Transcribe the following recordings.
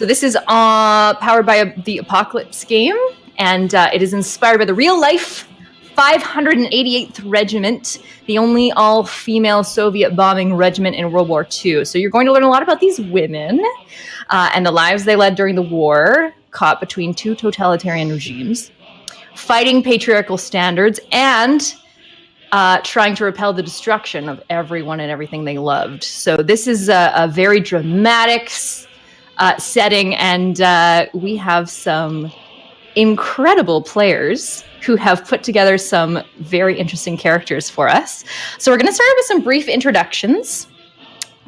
So this is powered by the Apocalypse game, and it is inspired by the real-life 588th Regiment, the only all-female Soviet bombing regiment in World War II. So you're going to learn a lot about these women and the lives they led during the war, caught between two totalitarian regimes, fighting patriarchal standards, and trying to repel the destruction of everyone and everything they loved. So this is a very dramatic setting, and we have some incredible players who have put together some very interesting characters for us. So we're going to start with some brief introductions.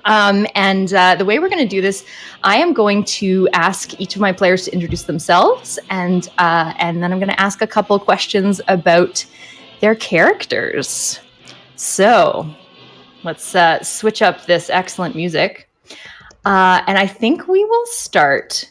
And the way we're going to do this, I am going to ask each of my players to introduce themselves, and then I'm going to ask a couple questions about their characters. So let's switch up this excellent music. And I think we will start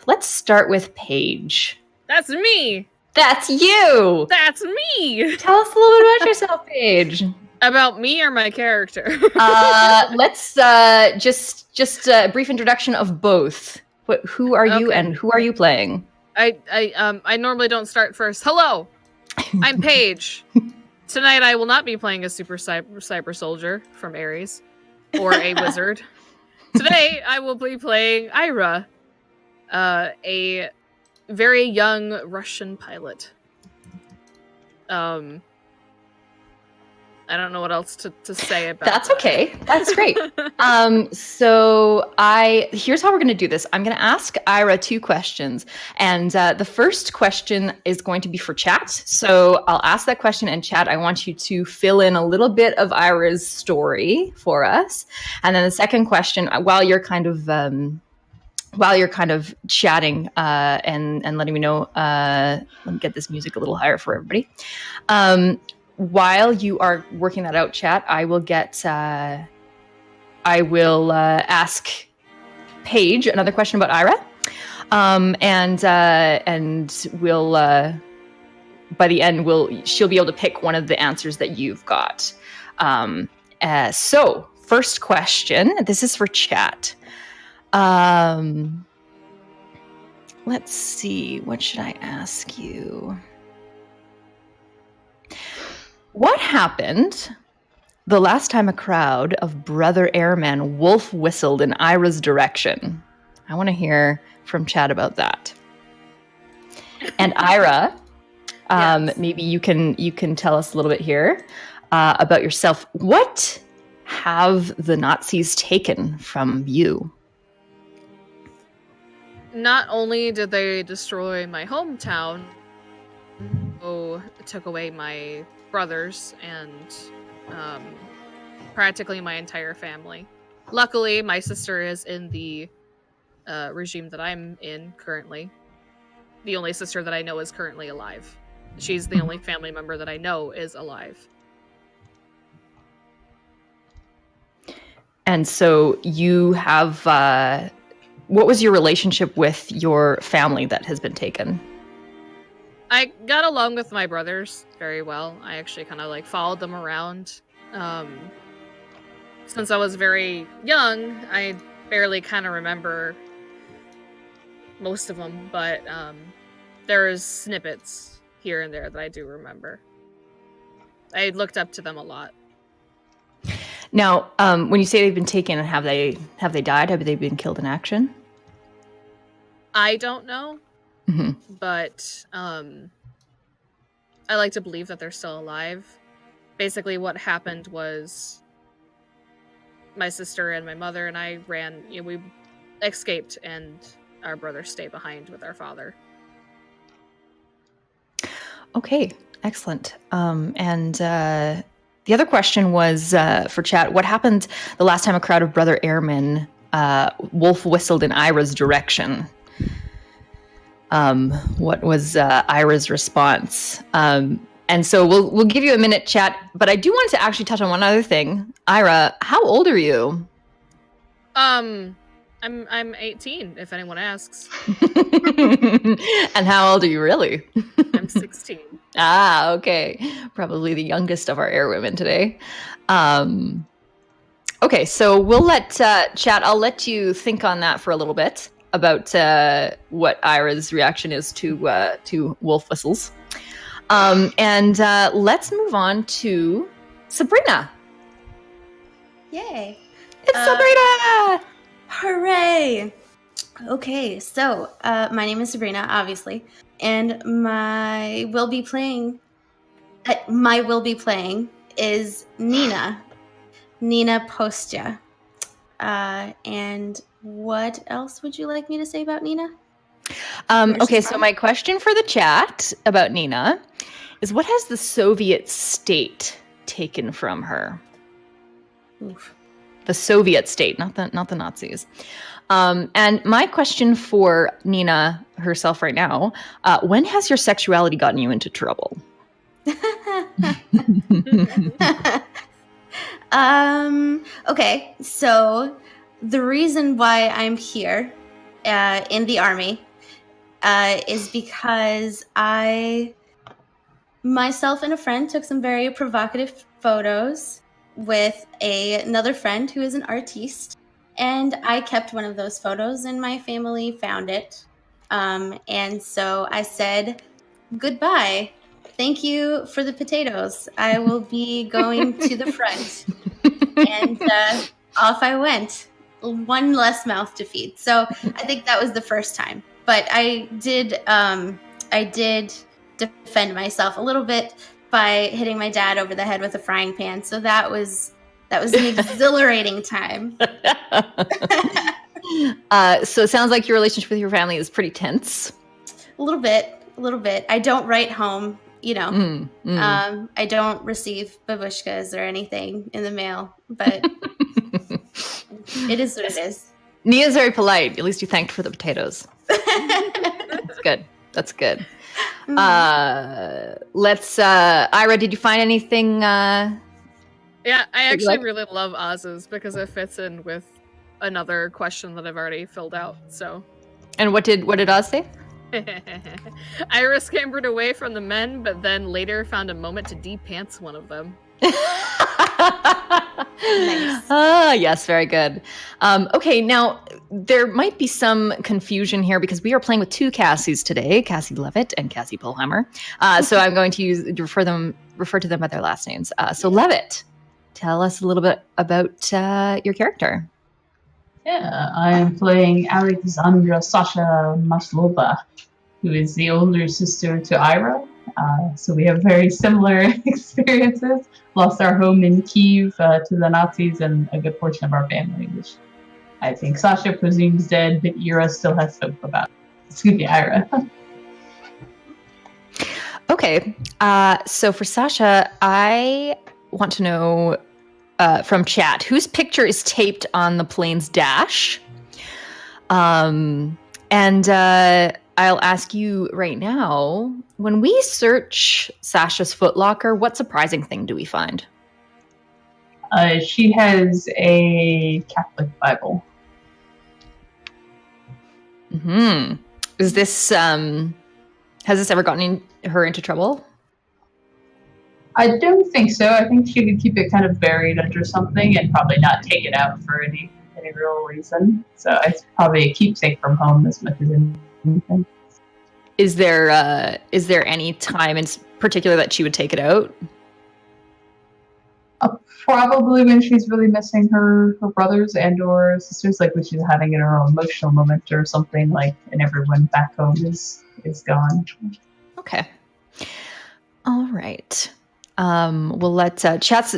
let's start with Paige. That's me. That's you. That's me. Tell us a little bit about yourself, Paige. About me or my character? Let's just a brief introduction of both. Who are you and who are you playing? I normally don't start first. Hello, I'm Paige. Tonight I will not be playing a super cyber soldier from Ares or a wizard. Today I will be playing Ira, a very young Russian pilot. I don't know what else to say about That's that. Okay. That's great. So here's how we're going to do this. I'm going to ask Ira 2 questions, and the first question is going to be for chat. So I'll ask that question, and chat, I want you to fill in a little bit of Ira's story for us. And then the second question, while you're kind of chatting and letting me know, let me get this music a little higher for everybody. While you are working that out, chat, I will ask Paige another question about Ira, and we'll by the end she'll be able to pick one of the answers that you've got. So first question, this is for chat. Let's see, what should I ask you? What happened the last time a crowd of brother airmen wolf whistled in Ira's direction? I want to hear from chat about that. And Ira, yes. Maybe you can tell us a little bit here about yourself. What have the Nazis taken from you? Not only did they destroy my hometown, took away my brothers and practically my entire family. Luckily, my sister is in the regime that I'm in currently. The only sister that I know is currently alive. She's the only family member that I know is alive. And so you have... what was your relationship with your family that has been taken? I got along with my brothers very well. I actually kind of followed them around. Since I was very young, I barely kind of remember most of them, but there's snippets here and there that I do remember. I looked up to them a lot. Now, when you say they've been taken, have they died? Have they been killed in action? I don't know. Mm-hmm. But I like to believe that they're still alive. Basically, what happened was my sister and my mother and I ran. We escaped, and our brother stayed behind with our father. Okay, excellent. And the other question was for chat. What happened the last time a crowd of brother airmen wolf whistled in Ira's direction? What was Ira's response? And so we'll give you a minute, chat, but I do want to actually touch on one other thing. Ira, how old are you? I'm 18, if anyone asks. And how old are you really? I'm 16. Ah, okay. Probably the youngest of our airwomen today. Okay, so we'll let chat. I'll let you think on that for a little bit about what Ira's reaction is to wolf whistles, and let's move on to Sabrina. Yay! It's Sabrina! Hooray! Okay, so my name is Sabrina, obviously, and my will be playing is Nina Postia. And what else would you like me to say about Nina? Okay, so my question for the chat about Nina is, what has the Soviet state taken from her? Oof. The Soviet state, not the Nazis. And my question for Nina herself right now, when has your sexuality gotten you into trouble? Okay, so the reason why I'm here in the army is because I myself and a friend took some very provocative photos with another friend who is an artiste, and I kept one of those photos and my family found it, and so I said goodbye. Thank you for the potatoes. I will be going to the front. And off I went. One less mouth to feed. So I think that was the first time. But I did defend myself a little bit by hitting my dad over the head with a frying pan. So that was an exhilarating time. So it sounds like your relationship with your family is pretty tense. A little bit. I don't write home, I don't receive babushkas or anything in the mail, but it is what it is. Nia's very polite. At least you thanked for the potatoes. That's good. Let's Ira, did you find anything Yeah, I actually really love Oz's because it fits in with another question that I've already filled out. So, and what did Oz say? Ira scampered away from the men, but then later found a moment to de-pants one of them. Nice. Yes, very good. Okay, now there might be some confusion here because we are playing with two Cassies today, Cassie Levitt and Cassie Pullhammer. So I'm going to refer to them by their last names. So Levitt, tell us a little bit about your character. Yeah, I am playing Alexandra Sasha Maslova, who is the older sister to Ira. So we have very similar experiences. Lost our home in Kyiv to the Nazis and a good portion of our family, which I think Sasha presumes dead, but Ira still has hope about. Excuse me, Ira. Okay, so for Sasha, I want to know from chat, whose picture is taped on the plane's dash? And I'll ask you right now, when we search Sasha's footlocker, what surprising thing do we find? She has a Catholic Bible. Is this, has this ever gotten her into trouble? I don't think so. I think she could keep it kind of buried under something and probably not take it out for any real reason. So it's probably a keepsake from home as much as anything. Is there any time in particular that she would take it out? Probably when she's really missing her brothers and or sisters, like when she's having an emotional moment or something, like, and everyone back home is gone. Okay. All right. We'll let chat's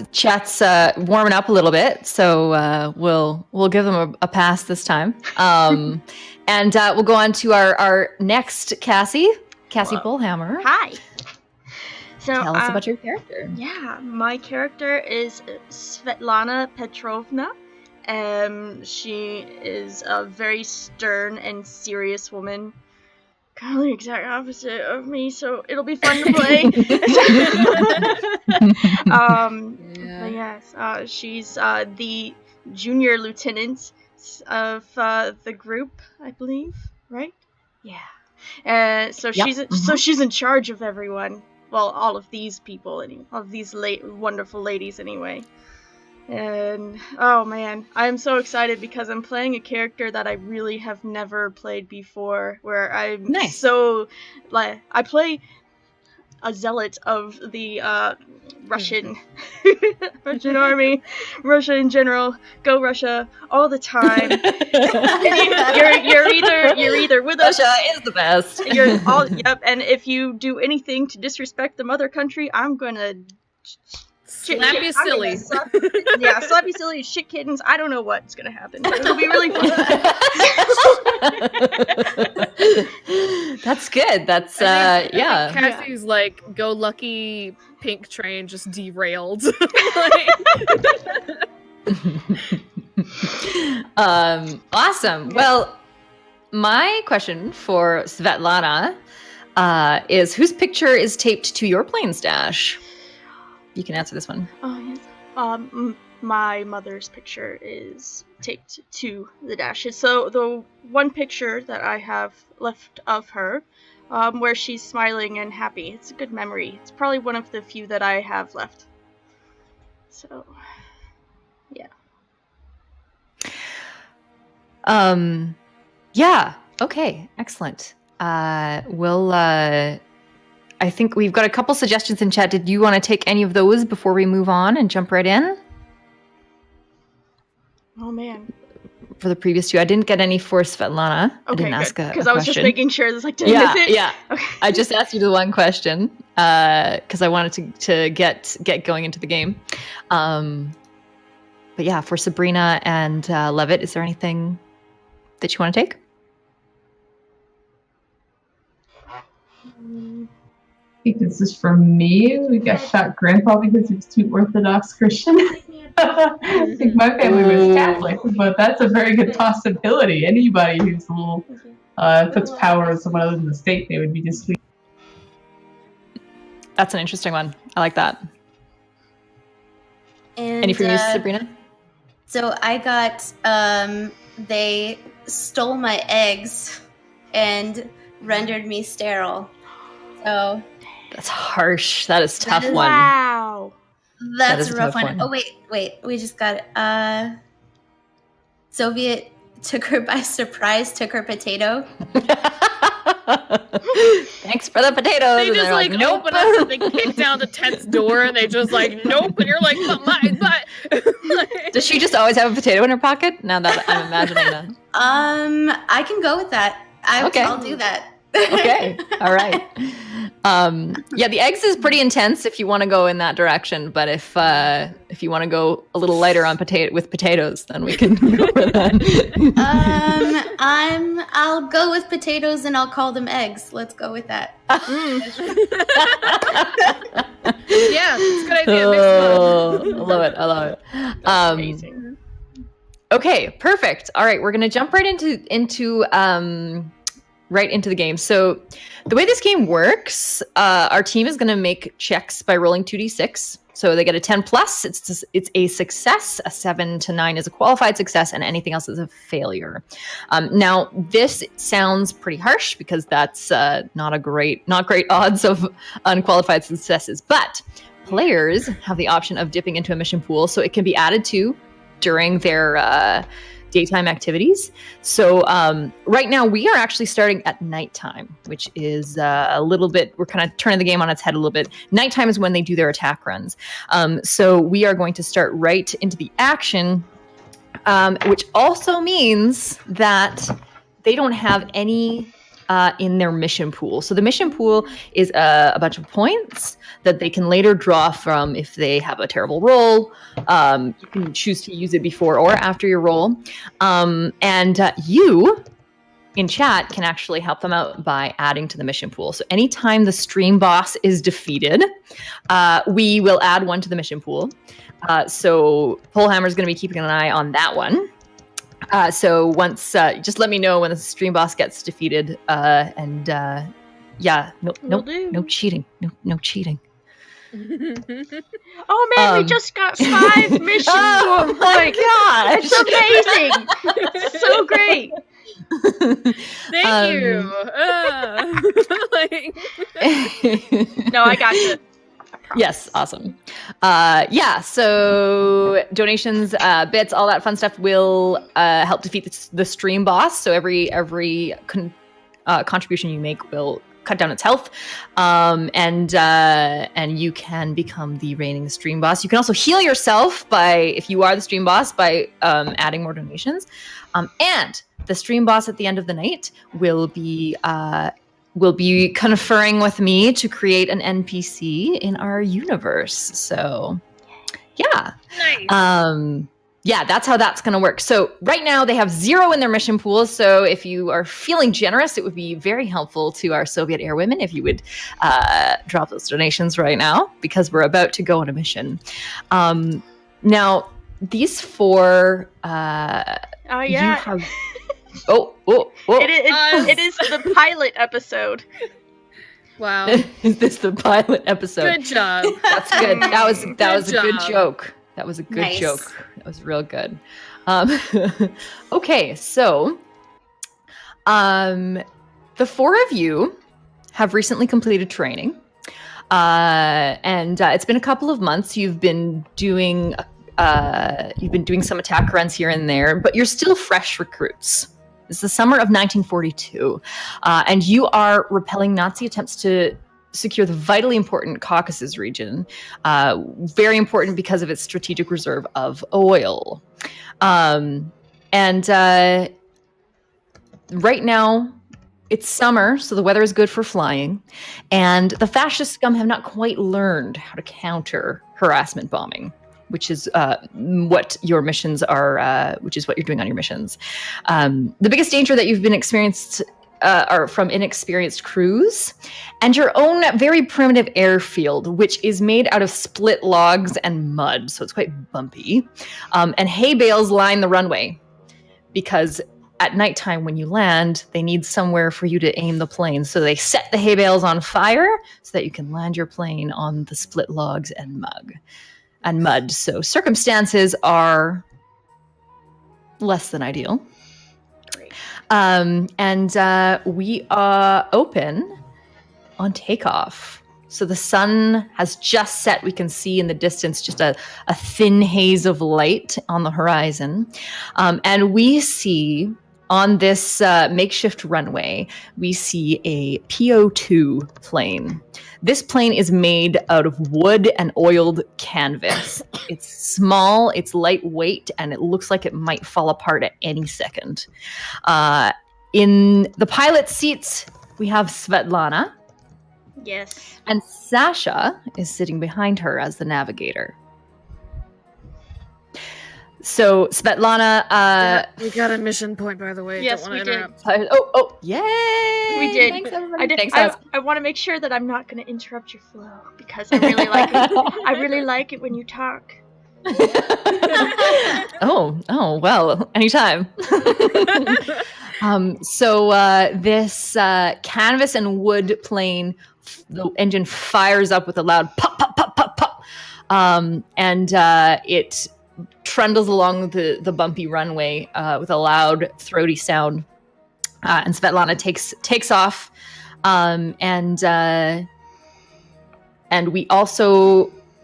warming up a little bit, so we'll give them a pass this time. And we'll go on to our next Cassie Bullhammer. Hi. So, tell us about your character. Yeah, my character is Svetlana Petrovna. She is a very stern and serious woman. Kind of the exact opposite of me, so it'll be fun to play. But yes, she's the junior lieutenant of the group, I believe, right? Yeah. So she's in charge of everyone. Well, all of these people, all of these wonderful ladies, anyway. And oh man, I'm so excited because I'm playing a character that I really have never played before. Where I'm Nice. so like I play a zealot of the Russian Russian army, Russia in general. Go Russia all the time. you're either with us. Russia is the best. You're all yep. And if you do anything to disrespect the mother country, I'm gonna. Slap you silly. Slap you silly, shit kittens. I don't know what's gonna happen, but it'll be really fun. That's good. That's I think yeah. Cassie's like go lucky pink train just derailed. Awesome. Well, my question for Svetlana is whose picture is taped to your plane stash? You can answer this one. Oh yes. My mother's picture is taped to the dash. It's so the one picture that I have left of her, where she's smiling and happy. It's a good memory. It's probably one of the few that I have left. So, yeah. Yeah. Okay. Excellent. We'll. I think we've got a couple suggestions in chat. Did you want to take any of those before we move on and jump right in? Oh man. For the previous two, I didn't get any for Svetlana. Okay, I didn't ask a because I was just question. making sure. There's like, did I miss it? Yeah. Okay. I just asked you the one question because I wanted to get going into the game. But yeah, for Sabrina and Levitt, is there anything that you want to take? I think this is for me. We got shot grandpa because he was too Orthodox Christian. I think my family was Catholic, but that's a very good possibility. Anybody who's a little puts power on someone other than the state, they would be disfleet. That's an interesting one. I like that. And, Any from you, Sabrina? So I got, they stole my eggs and rendered me sterile. So That's harsh. That is a tough one. Wow. That that's is a a rough tough one. one. Oh, wait. We just got it. Soviet took her by surprise, took her potato. Thanks for the potatoes. They And just they're like nope. open up and they kick down the tent's door and they just like nope, and you're like, but Does she just always have a potato in her pocket? Now that I'm imagining that. I can go with that. Okay. I'll do that. Okay. All right. Yeah, the eggs is pretty intense if you want to go in that direction, but if you want to go a little lighter on with potatoes, then we can go for that. I'll go with potatoes and I'll call them eggs. Let's go with that. yeah, it's a good idea. Mix them up. Oh, I love it. Amazing. Okay, perfect. All right, we're gonna jump right into the game. So the way this game works, our team is going to make checks by rolling 2d6. So they get a 10 plus. It's a success. A 7 to 9 is a qualified success, and anything else is a failure. Now this sounds pretty harsh because that's not great odds of unqualified successes. But players have the option of dipping into a mission pool, so it can be added to during their daytime activities. So right now we are actually starting at nighttime, which is a little bit, we're kind of turning the game on its head a little bit. Nighttime is when they do their attack runs. So we are going to start right into the action, which also means that they don't have any in their mission pool. So the mission pool is a bunch of points that they can later draw from if they have a terrible roll. You can choose to use it before or after your roll. And you, in chat, can actually help them out by adding to the mission pool. So anytime the stream boss is defeated, we will add one to the mission pool. So Polehammer is going to be keeping an eye on that one. So once, just let me know when the stream boss gets defeated, and yeah, no cheating, no cheating. Oh man, we just got 5 missions. Oh my gosh, it's amazing! It's so great. Thank you. No, I got you. Yes, awesome. So donations, bits, all that fun stuff will help defeat the stream boss. So every contribution you make will cut down its health, and you can become the reigning stream boss. You can also heal yourself if you are the stream boss, by adding more donations. And the stream boss at the end of the night will be conferring with me to create an NPC in our universe. So, yeah. Nice. That's how that's going to work. So right now they have 0 in their mission pool. So if you are feeling generous, it would be very helpful to our Soviet airwomen if you would drop those donations right now, because we're about to go on a mission. Now, these 4... Oh yeah. You have... Oh. It is the pilot episode. Wow. Is this the pilot episode? Good job. That's good. That was a good job. joke. That was a good Nice. joke. That was real good. Okay, so the 4 of you have recently completed training, and it's been a couple of months. You've been doing some attack runs here and there, but you're still fresh recruits. It's the summer of 1942, and you are repelling Nazi attempts to secure the vitally important Caucasus region, very important because of its strategic reserve of oil. And right now, it's summer, so the weather is good for flying, and the fascist scum have not quite learned how to counter harassment bombing, which is what your missions are, which is what you're doing on your missions. The biggest danger that you've been experienced are from inexperienced crews and your own very primitive airfield, which is made out of split logs and mud, so it's quite bumpy. And hay bales line the runway, because at nighttime when you land, they need somewhere for you to aim the plane. So they set the hay bales on fire so that you can land your plane on the split logs and mud. So circumstances are less than ideal. Great. And we are open on takeoff. So the sun has just set. We can see in the distance just a thin haze of light on the horizon. And we see on this makeshift runway, we see a PO2 plane. This plane is made out of wood and oiled canvas. It's small, it's lightweight, and it looks like it might fall apart at any second. In the pilot's seats, we have Svetlana. Yes. And Sasha is sitting behind her as the navigator. So Svetlana, We got a mission point, by the way. Yes, Don't want we to did. interrupt. yay! We did. Thanks, everybody. I did. Thanks, I want to make sure that I'm not going to interrupt your flow, because I really like it. I really like it when you talk. Oh, well, anytime. So this canvas and wood plane, the engine fires up with a loud pop, pop, pop, pop, pop. And it trundles along the bumpy runway with a loud, throaty sound. And Svetlana takes off. And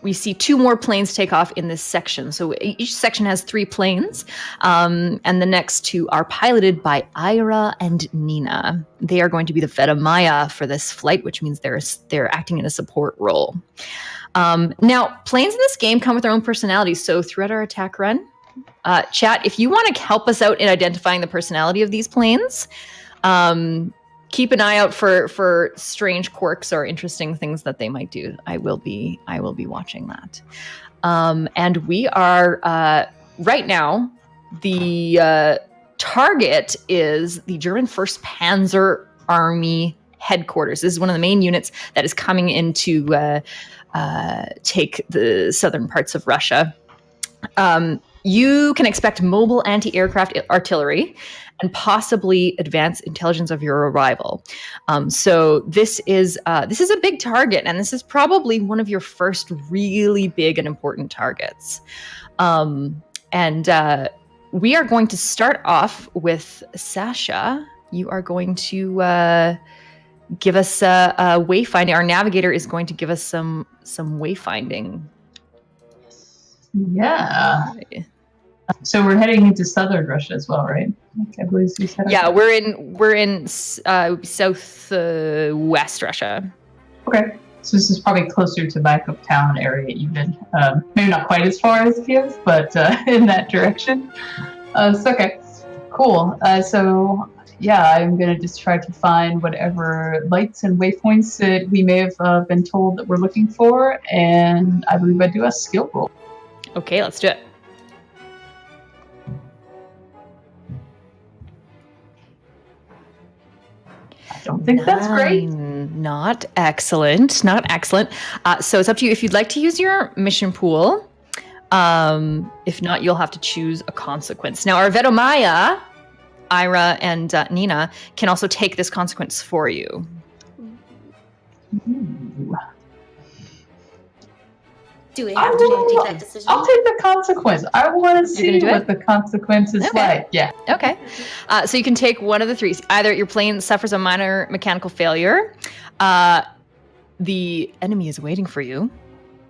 we see 2 more planes take off in this section. So each section has 3 planes, and the next 2 are piloted by Ira and Nina. They are going to be the Vedamaya for this flight, which means they're acting in a support role. Now, planes in this game come with their own personalities. So throughout our attack run, chat, if you want to help us out in identifying the personality of these planes, keep an eye out for strange quirks or interesting things that they might do. I will be watching that. And we are right now, the target is the German 1st Panzer Army headquarters. This is one of the main units that is coming in to take the southern parts of Russia. You can expect mobile anti-aircraft artillery and possibly advanced intelligence of your arrival. So this is a big target, and this is probably one of your first really big and important targets. And we are going to start off with Sasha. You are going to give us a wayfinding. Our navigator is going to give us some wayfinding. Yeah. So we're heading into southern Russia as well, right? I believe you said. Yeah, we're in southwest Russia. Okay. So this is probably closer to backup town area even. Maybe not quite as far as Kiev, but in that direction. So okay. Cool. So yeah, I'm going to just try to find whatever lights and waypoints that we may have been told that we're looking for, and I believe I do a skill roll. Okay, let's do it. I don't think that's great. Not excellent. Not excellent. So it's up to you if you'd like to use your mission pool. If not, you'll have to choose a consequence. Now, our Vedomaya, Ira, and Nina can also take this consequence for you. Ooh. Do we have to take that decision? I'll take the consequence. I want to see do what it? the consequence is like. Yeah. Okay. So you can take one of the three. Either your plane suffers a minor mechanical failure, the enemy is waiting for you,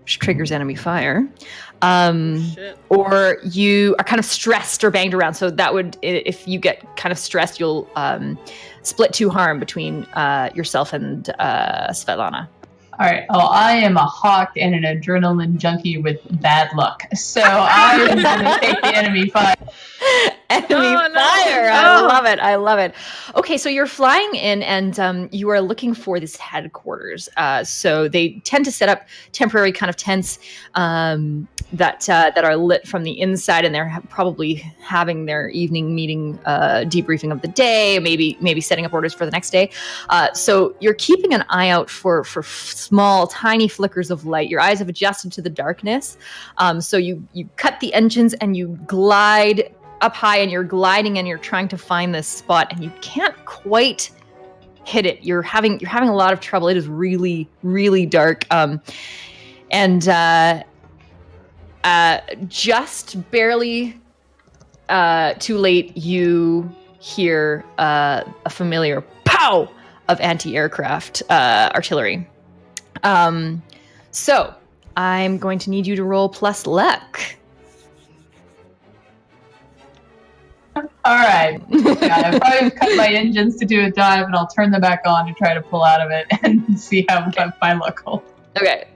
which triggers enemy fire, Shit. or you are kind of stressed or banged around. So that would, if you get kind of stressed, you'll split 2 harm between yourself and Svetlana. All right. Oh, I am a hawk and an adrenaline junkie with bad luck. So I'm going to take the enemy fire. Enemy fire. I love it. Okay, so you're flying in and you are looking for this headquarters. So they tend to set up temporary kind of tents that are lit from the inside, and they're probably having their evening meeting, debriefing of the day, maybe setting up orders for the next day. So you're keeping an eye out for small, tiny flickers of light. Your eyes have adjusted to the darkness. So you cut the engines and you glide up high, and you're gliding and you're trying to find this spot, and you can't quite hit it. You're having a lot of trouble. It is really, really dark. And just barely too late, you hear a familiar pow of anti-aircraft artillery. So I'm going to need you to roll plus luck. All right. Yeah, I probably cut my engines to do a dive, and I'll turn them back on to try to pull out of it and see how my luck holds. Okay.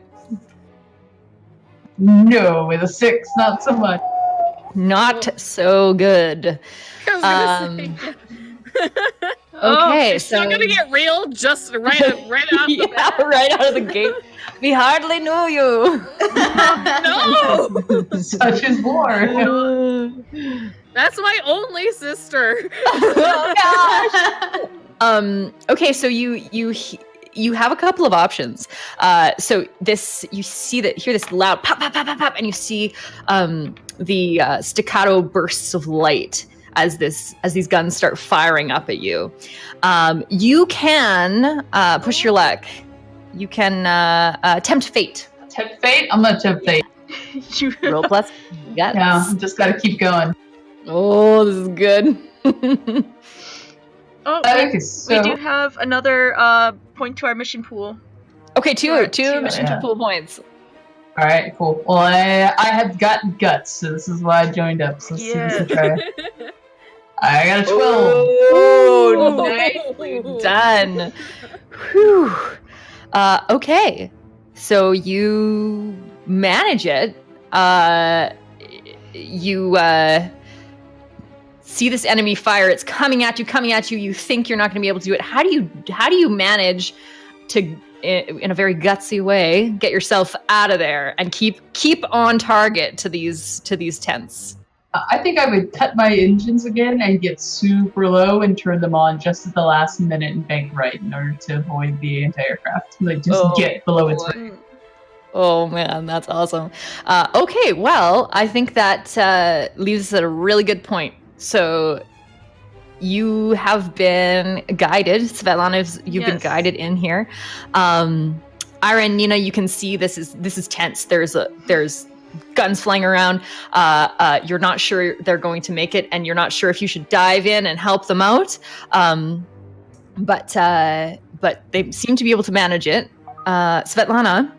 No, with a 6, not so much. Not so good. I was gonna say. Okay, it's not gonna get real just right off the yeah, bat. right out of the gate. We hardly knew you. No, Such is war. that's my only sister. Oh gosh. Okay, so you have a couple of options. So you hear this loud pop, pop, pop, pop, pop, and you see the staccato bursts of light as these guns start firing up at you. You can push your luck. You can tempt fate. Tempt fate? I'm gonna tempt fate. Roll plus. Yes. Yeah, just gotta keep going. Oh, this is good. Oh, Okay, we so do have another point to our mission pool. Okay, two mission yeah. pool points. all right, cool. Well, I have got guts, so this is why I joined up. So let's see this try. I got a 12. Oh, Ooh. nicely done. Whew. Okay, so you manage it. You see this enemy fire. It's coming at you. You think you're not going to be able to do it. How do you manage to, in a very gutsy way, get yourself out of there and keep on target to these tents? I think I would cut my engines again and get super low and turn them on just at the last minute and bank right in order to avoid the anti-aircraft. Like, just get below its rate. Oh man, that's awesome. Okay, well, I think that leaves us at a really good point. So you have been guided. Svetlana, you've been guided in here. Ira and Nina, you can see this is tense. There's guns flying around. You're not sure they're going to make it, and you're not sure if you should dive in and help them out. But but they seem to be able to manage it. Svetlana,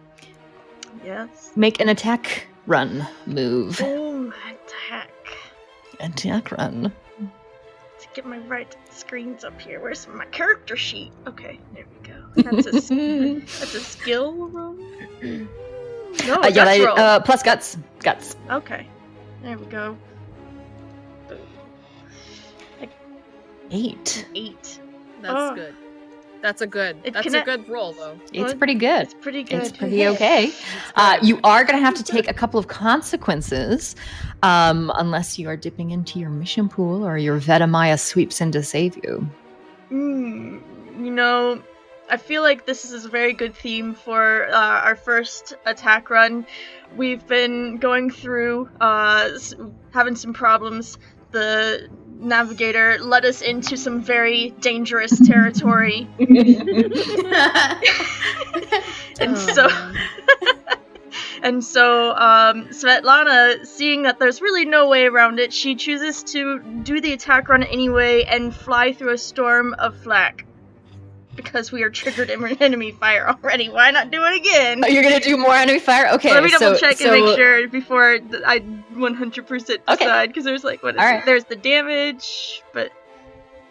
Yes. make an attack run move. Oh, attack. Attack run. To get my right screens up here. Where's my character sheet? Okay, there we go. That's a skill roll? No, guts roll. Plus guts. Guts. Okay, there we go. 8. 8. That's good. That's a good roll, though. It's pretty good. It's pretty good. It's pretty okay. You are going to have to take a couple of consequences, unless you are dipping into your mission pool or your Vetamaya sweeps in to save you. You know, I feel like this is a very good theme for our first attack run. We've been going through, having some problems. The navigator led us into some very dangerous territory. And so Svetlana, seeing that there's really no way around it, she chooses to do the attack run anyway and fly through a storm of flak. Because we are triggered enemy fire already. Why not do it again? Oh, you're going to do more enemy fire? Okay. Let me double check and make sure before I 100% decide. Because there's like, what is it? There's the damage, but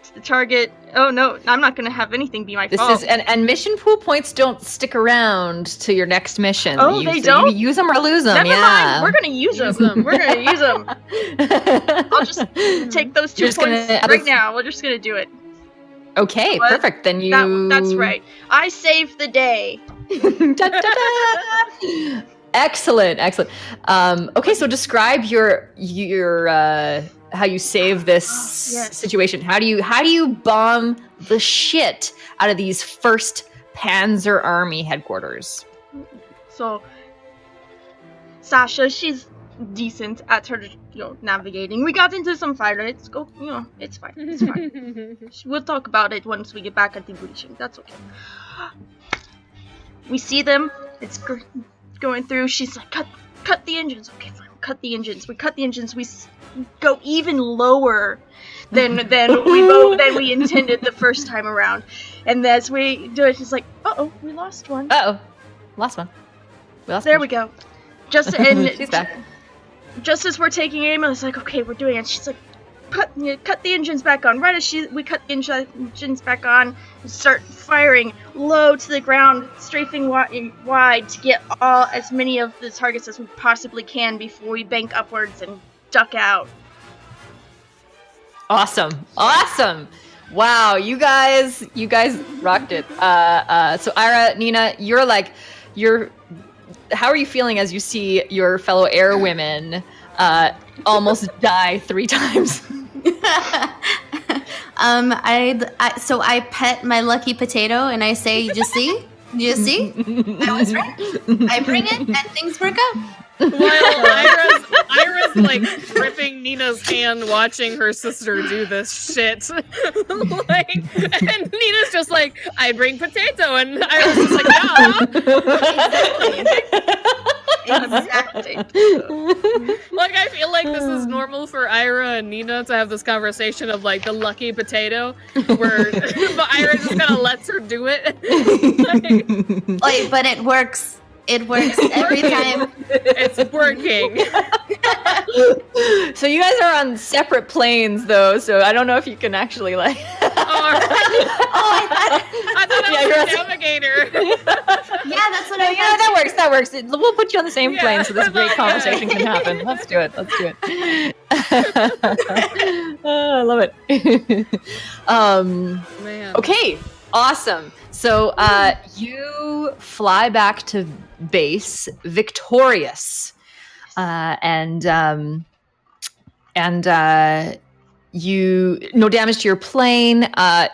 it's the target. Oh no, I'm not going to have anything be my fault. And mission pool points don't stick around to your next mission. Oh, they don't? You use them or lose them. Never mind. We're going to use them. We're going to use them. I'll just take those 2 points right now. We're just going to do it. Okay, perfect. Then That's right. I saved the day. Da, da, da. Excellent. Okay, so describe your how you save this situation. How do you bomb the shit out of these first Panzer Army headquarters? So Sasha, she's decent at her, navigating. We got into some fights. It's fine. We'll talk about it once we get back at the breaching. That's okay. We see them. It's going through. She's like, cut the engines. Okay, fine. Cut the engines. We cut the engines. We go even lower than we intended the first time around. And as we do it, she's like, we lost one. Lost one. There we go. She's back. Just as we're taking aim, I was like, okay, we're doing it. She's like, cut the engines back on. Right as we cut the engines back on, we start firing low to the ground, strafing wide to get as many of the targets as we possibly can before we bank upwards and duck out. Awesome. Wow, you guys rocked it. So Ira, Nina, how are you feeling as you see your fellow air women almost die 3 times? I pet my lucky potato and I say, "You see? I was right. I bring it and things work out." While Ira's like gripping Nina's hand, watching her sister do this shit. And Nina's just like, "I bring potato," and Ira's just like, "Yeah." Exactly. Like, I feel like this is normal for Ira and Nina to have this conversation of like the lucky potato, where but Ira just kind of lets her do it. But it works. It works every time. It's working. So you guys are on separate planes, though. So I don't know if you can actually like. I thought that was a navigator. Yeah, that's what I. Yeah, that works. We'll put you on the same plane, so this great conversation can happen. Let's do it. Oh, I love it. Man. Okay, awesome. So you fly back to base victorious, and you no damage to your plane.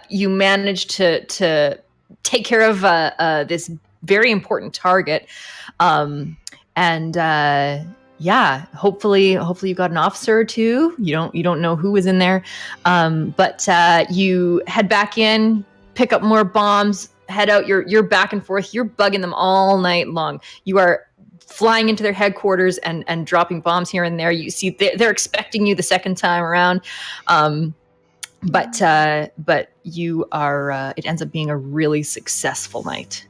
You managed to take care of this very important target, hopefully you got an officer or two. You don't know who was in there, but you head back in, pick up more bombs, head out. You're back and forth. You're bugging them all night long. You are flying into their headquarters and dropping bombs here and there. You see they're expecting you the second time around. but you are. It ends up being a really successful night.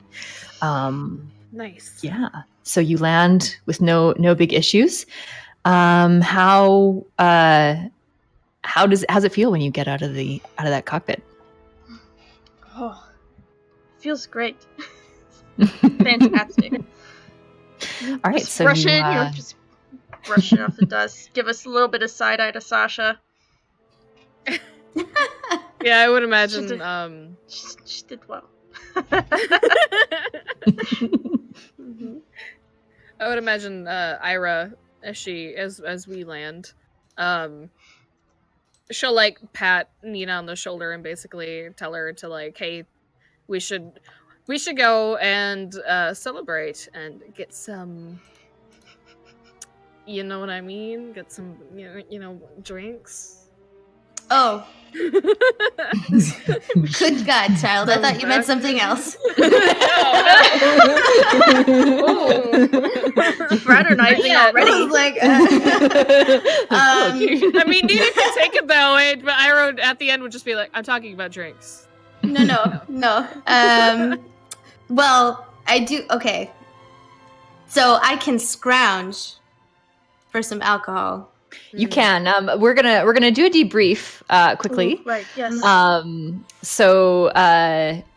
Nice. Yeah. So you land with no big issues. How's it feel when you get out of that cockpit? Oh, feels great. Fantastic. All right, Just so brush you, it, just brushing off the dust. Give us a little bit of side eye to Sasha. Yeah, I would imagine. She did well. I would imagine Ira as we land, she'll like pat Nina on the shoulder and basically tell her to like, hey, we should go and celebrate and get some. You know what I mean? Get some, drinks. Oh, good God, child! I thought you meant something else. Fraternizing Yeah, already. I was like, I mean, Nina could take it that way, but Ira at the end would just be like, I'm talking about drinks. no. Well, I do. Okay, so I can scrounge for some alcohol. You can. We're gonna do a debrief quickly. Ooh, right, yes. So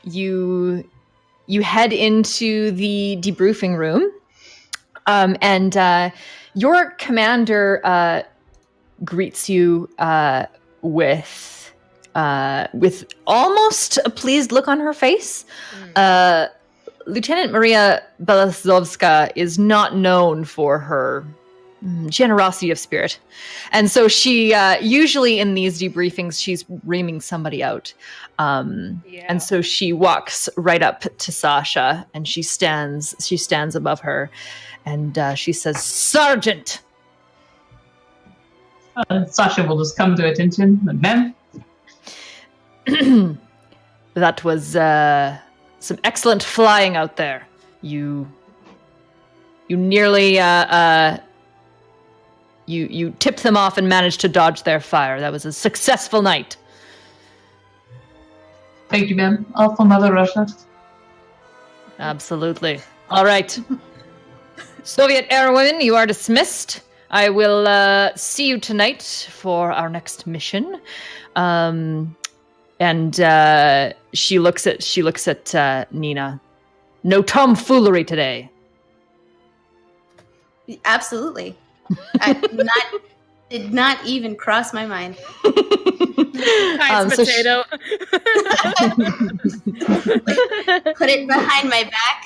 you head into the debriefing room, and your commander greets you with almost a pleased look on her face. Lieutenant Maria Belazovska is not known for her generosity of spirit, and so she usually in these debriefings she's reaming somebody out, and so she walks right up to Sasha and she stands above her, and she says, "Sergeant." Sasha will just come to attention. Ma'am? That was some excellent flying out there. You nearly you tipped them off and managed to dodge their fire. That was a successful night. Thank you, ma'am. All for Mother Russia. Absolutely. All right. Soviet airwomen, you are dismissed. I will see you tonight for our next mission. And she looks at Nina. No tomfoolery today. Absolutely. Did not even cross my mind. Nice potato. Put it behind my back.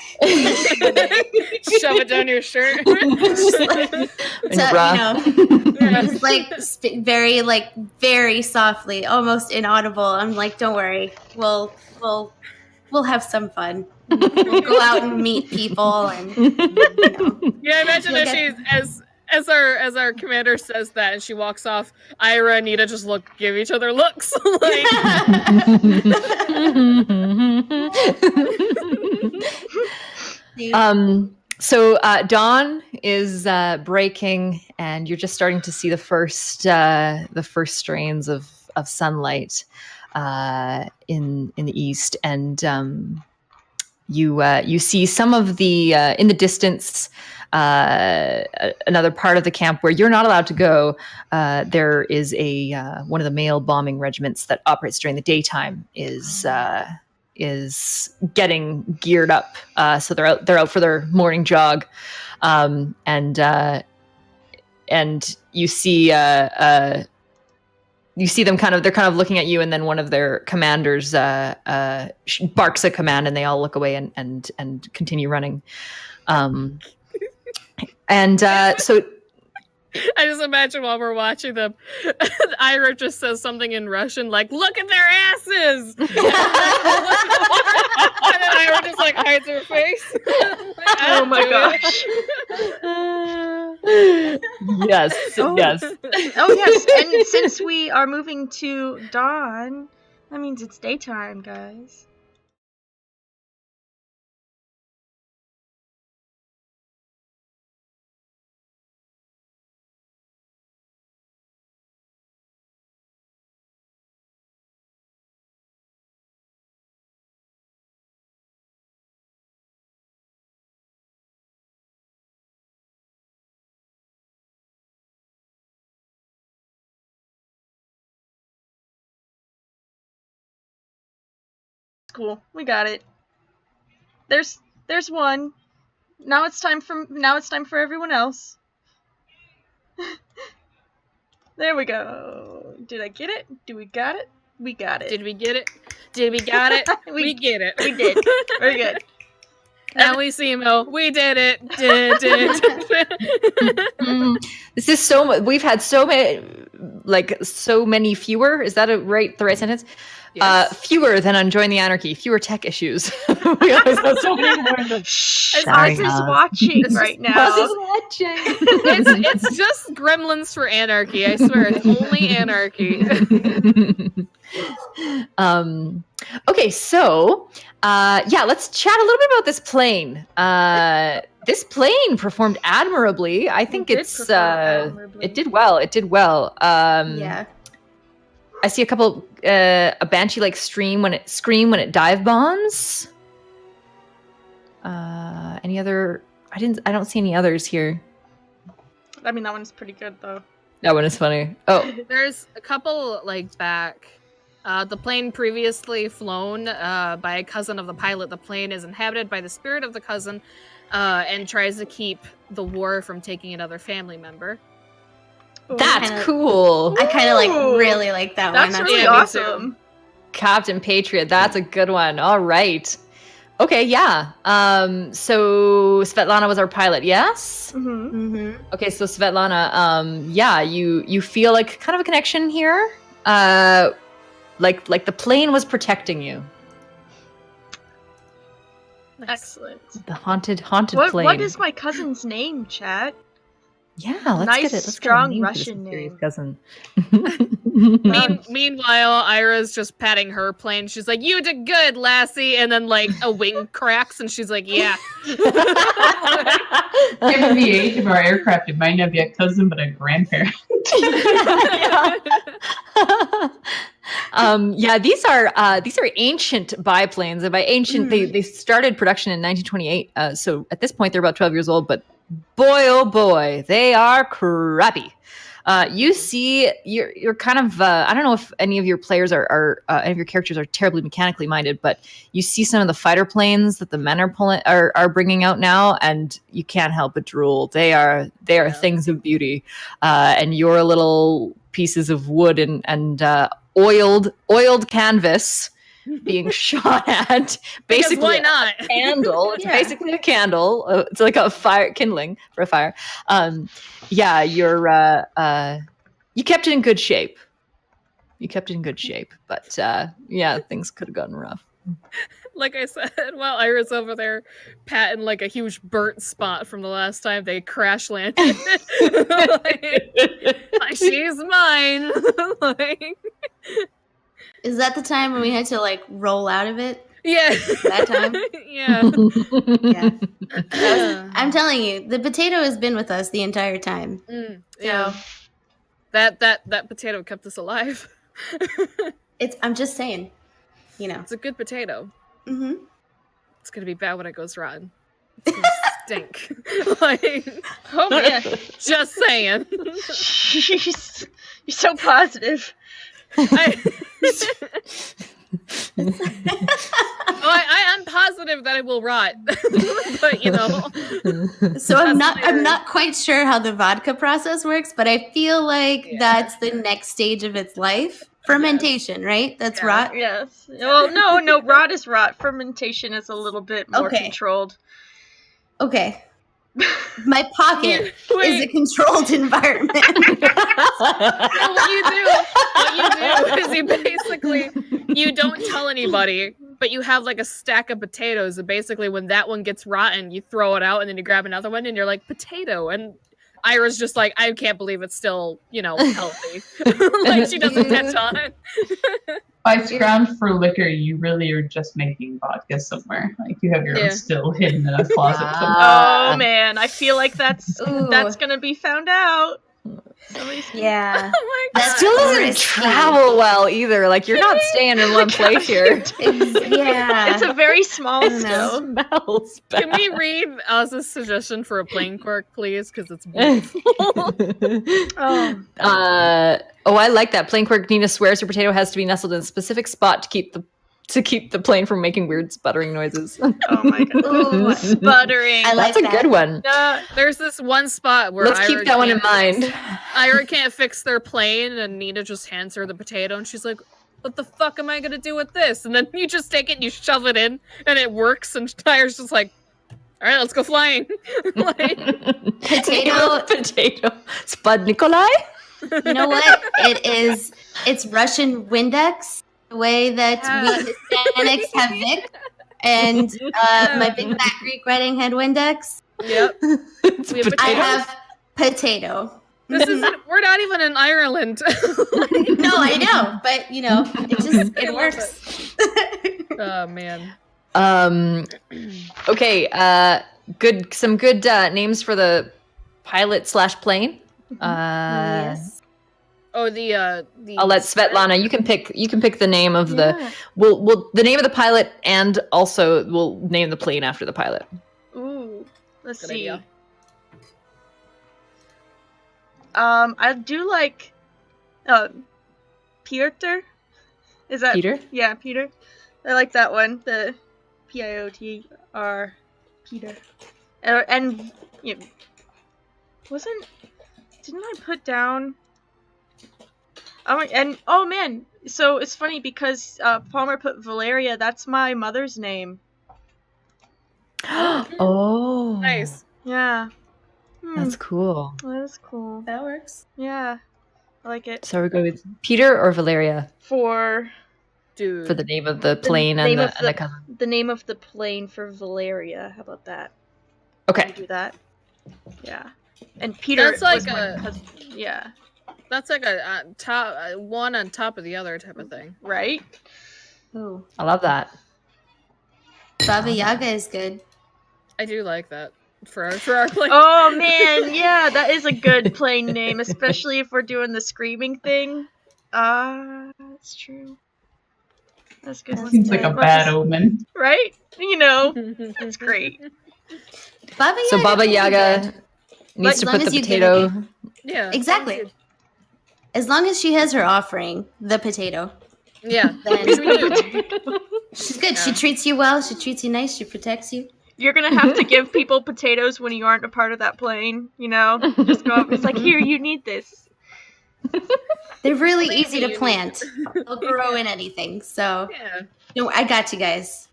Shove it down your shirt. Just like very very softly, almost inaudible. I'm like, don't worry, we'll have some fun. We'll go out and meet people, and Yeah, imagine if she's as our commander says that and she walks off, Ira and Nita just give each other looks. Like So dawn is breaking, and you're just starting to see the first strains of sunlight in the east, and you see some of the in the distance. Another part of the camp where you're not allowed to go. There is one of the male bombing regiments that operates during the daytime is getting geared up. So they're out for their morning jog, and you see them they're kind of looking at you, and then one of their commanders barks a command, and they all look away and continue running. So I just imagine while we're watching them, Ira just says something in Russian, like, "Look at their asses!" And then Ira just hides her face. Oh my gosh. Yes. Yes. Oh yes, and since we are moving to dawn, that means it's daytime, guys. cool. We got it. There's one. Now it's time for everyone else. There we go. Did I get it? Do we got it? We got it. Did we get it? Did we got it? we get it. We did. Very good. Now we see Mo. We did it. This is so much. We've had so many fewer. Is that the right sentence? Yes. Fewer than on Join the Anarchy. Fewer tech issues. We always have so many more. Oz is watching right now. Oz is watching. It's just Gremlins for Anarchy. I swear, it's only Anarchy. Okay, so let's chat a little bit about this plane. This plane performed admirably. I think it did well. It did well. Yeah. I see a couple a banshee like scream when it dive bombs. Any other? I don't see any others here. I mean, that one's pretty good though. That one is funny. Oh, There's a couple like back. The plane previously flown by a cousin of the pilot. The plane is inhabited by the spirit of the cousin and tries to keep the war from taking another family member. that's cool. I kind of really like that one. That's really Yeah, me awesome. Captain Patriot. That's a good one. All right. Okay, yeah. So Svetlana was our pilot, yes? Mm-hmm. Mm-hmm. Okay, so Svetlana, you feel like kind of a connection here. Like the plane was protecting you. Excellent. The haunted plane. What is my cousin's name, chat? Yeah, let's Nice, get it. Let's strong get a name for Russian this mysterious name. cousin. Meanwhile, Ira's just patting her plane. She's like, "You did good, lassie." And then like a wing cracks, and she's like, "Yeah." Given the age of our aircraft, it might not be a cousin, but a grandparent. These are ancient biplanes, and by ancient, they started production in 1928. So at this point, they're about 12 years old. But boy, oh boy, they are crappy. You see, you're kind of I don't know if any of your players are any of your characters are terribly mechanically minded, but you see some of the fighter planes that the men are bringing out now, and you can't help but drool. They are things of beauty, and your little pieces of wood and oiled canvas being shot at. Basically, why not? a candle. It's basically a candle. It's like a fire kindling for a fire. You kept it in good shape. But things could have gotten rough. Like I said, while Ira's over there patting like a huge burnt spot from the last time they crash landed. She's mine. Is that the time when we had to roll out of it? Yeah. That time? Yeah. Yeah. I'm telling you, the potato has been with us the entire time. Yeah. That potato kept us alive. I'm just saying, It's a good potato. Mm-hmm. It's gonna be bad when it goes rotten. It's gonna stink. Oh man. Just saying. Jeez. You're so positive. I'm positive that it will rot, but So I'm not quite sure how the vodka process works, but I feel like that's the next stage of its life. Fermentation, right? That's rot. Yes. Well, no, rot is rot. Fermentation is a little bit more controlled. Okay. My pocket is a controlled environment. What you do is you don't tell anybody, but you have like a stack of potatoes, and basically when that one gets rotten, you throw it out, and then you grab another one, and you're like, potato, and Ira's just like, I can't believe it's still, healthy. She doesn't catch on. By scrounge for liquor, you really are just making vodka somewhere. Like you have your own still hidden in a closet somewhere. Oh man, I feel like that's gonna be found out. Yeah. Oh my That god. still doesn't travel well either. Like you're not staying in one place here. Yeah. It's a very small still. Smells bad. Can we read Oz's suggestion for a plane quirk, please? Because it's beautiful. I like that. Plain quirk. Nina swears her potato has to be nestled in a specific spot to keep the to keep the plane from making weird sputtering noises. Oh my god. Ooh, Sputtering. I like That's a that. good one. There's this one spot where Let's keep that one in mind. Ira can't fix their plane, and Nina just hands her the potato, and she's like, "What the fuck am I gonna do with this?" And then you just take it and you shove it in, and it works. And Ira's just like, "All right, let's go flying." Like, Potato. Spud Nikolai? You know what? It's Russian Windex, the way that we Hispanics have Vic, and my big fat Greek wedding had Windex. yep. It's We have I potato. have potato. This isn't. We're not even in Ireland. No, I know, but you know, it love works. Oh man. Okay, some good names for the pilot / plane. Yes. Oh, the I'll let Svetlana. You can pick the name of the. Yeah. We'll the name of the pilot, and also we'll name the plane after the pilot. Ooh. Let's Good see. idea. I do like Peter. Is that Peter. Yeah, Peter. I like that one. The Piotr Peter. And you know, didn't I put down oh man, so it's funny because Palmer put Valeria, that's my mother's name. Oh, Nice. Yeah. That's cool. That is cool. That works. Yeah. I like it. So we go with Peter or Valeria For Dude. for the name of the plane and name the, of and the cousin. the name of the plane for Valeria. How about that? Okay. Can we do that? Yeah. And Peter That's like was my a- husband. Yeah. That's like a top one on top of the other type of thing. Right? Ooh, I love that. Baba Yaga is good. I do like that for our plane. Oh man, yeah, that is a good plane name, especially if we're doing the screaming thing. That's true. That's good. Let's Seems do like a it. bad omen. Right? You know, that's great. Baba Yaga. So Baba can be Yaga good. needs As to long put the as you give potato. Yeah. Exactly. As long as she has her offering, the potato. Yeah. Then Which we do. she's good. Yeah. She treats you well. She treats you nice. She protects you. You're gonna have to give people potatoes when you aren't a part of that plane, you know? Just go up, it's like, here, you need this. They're really Thank easy you. to plant. They'll grow in anything. So, Yeah. no, I got you guys.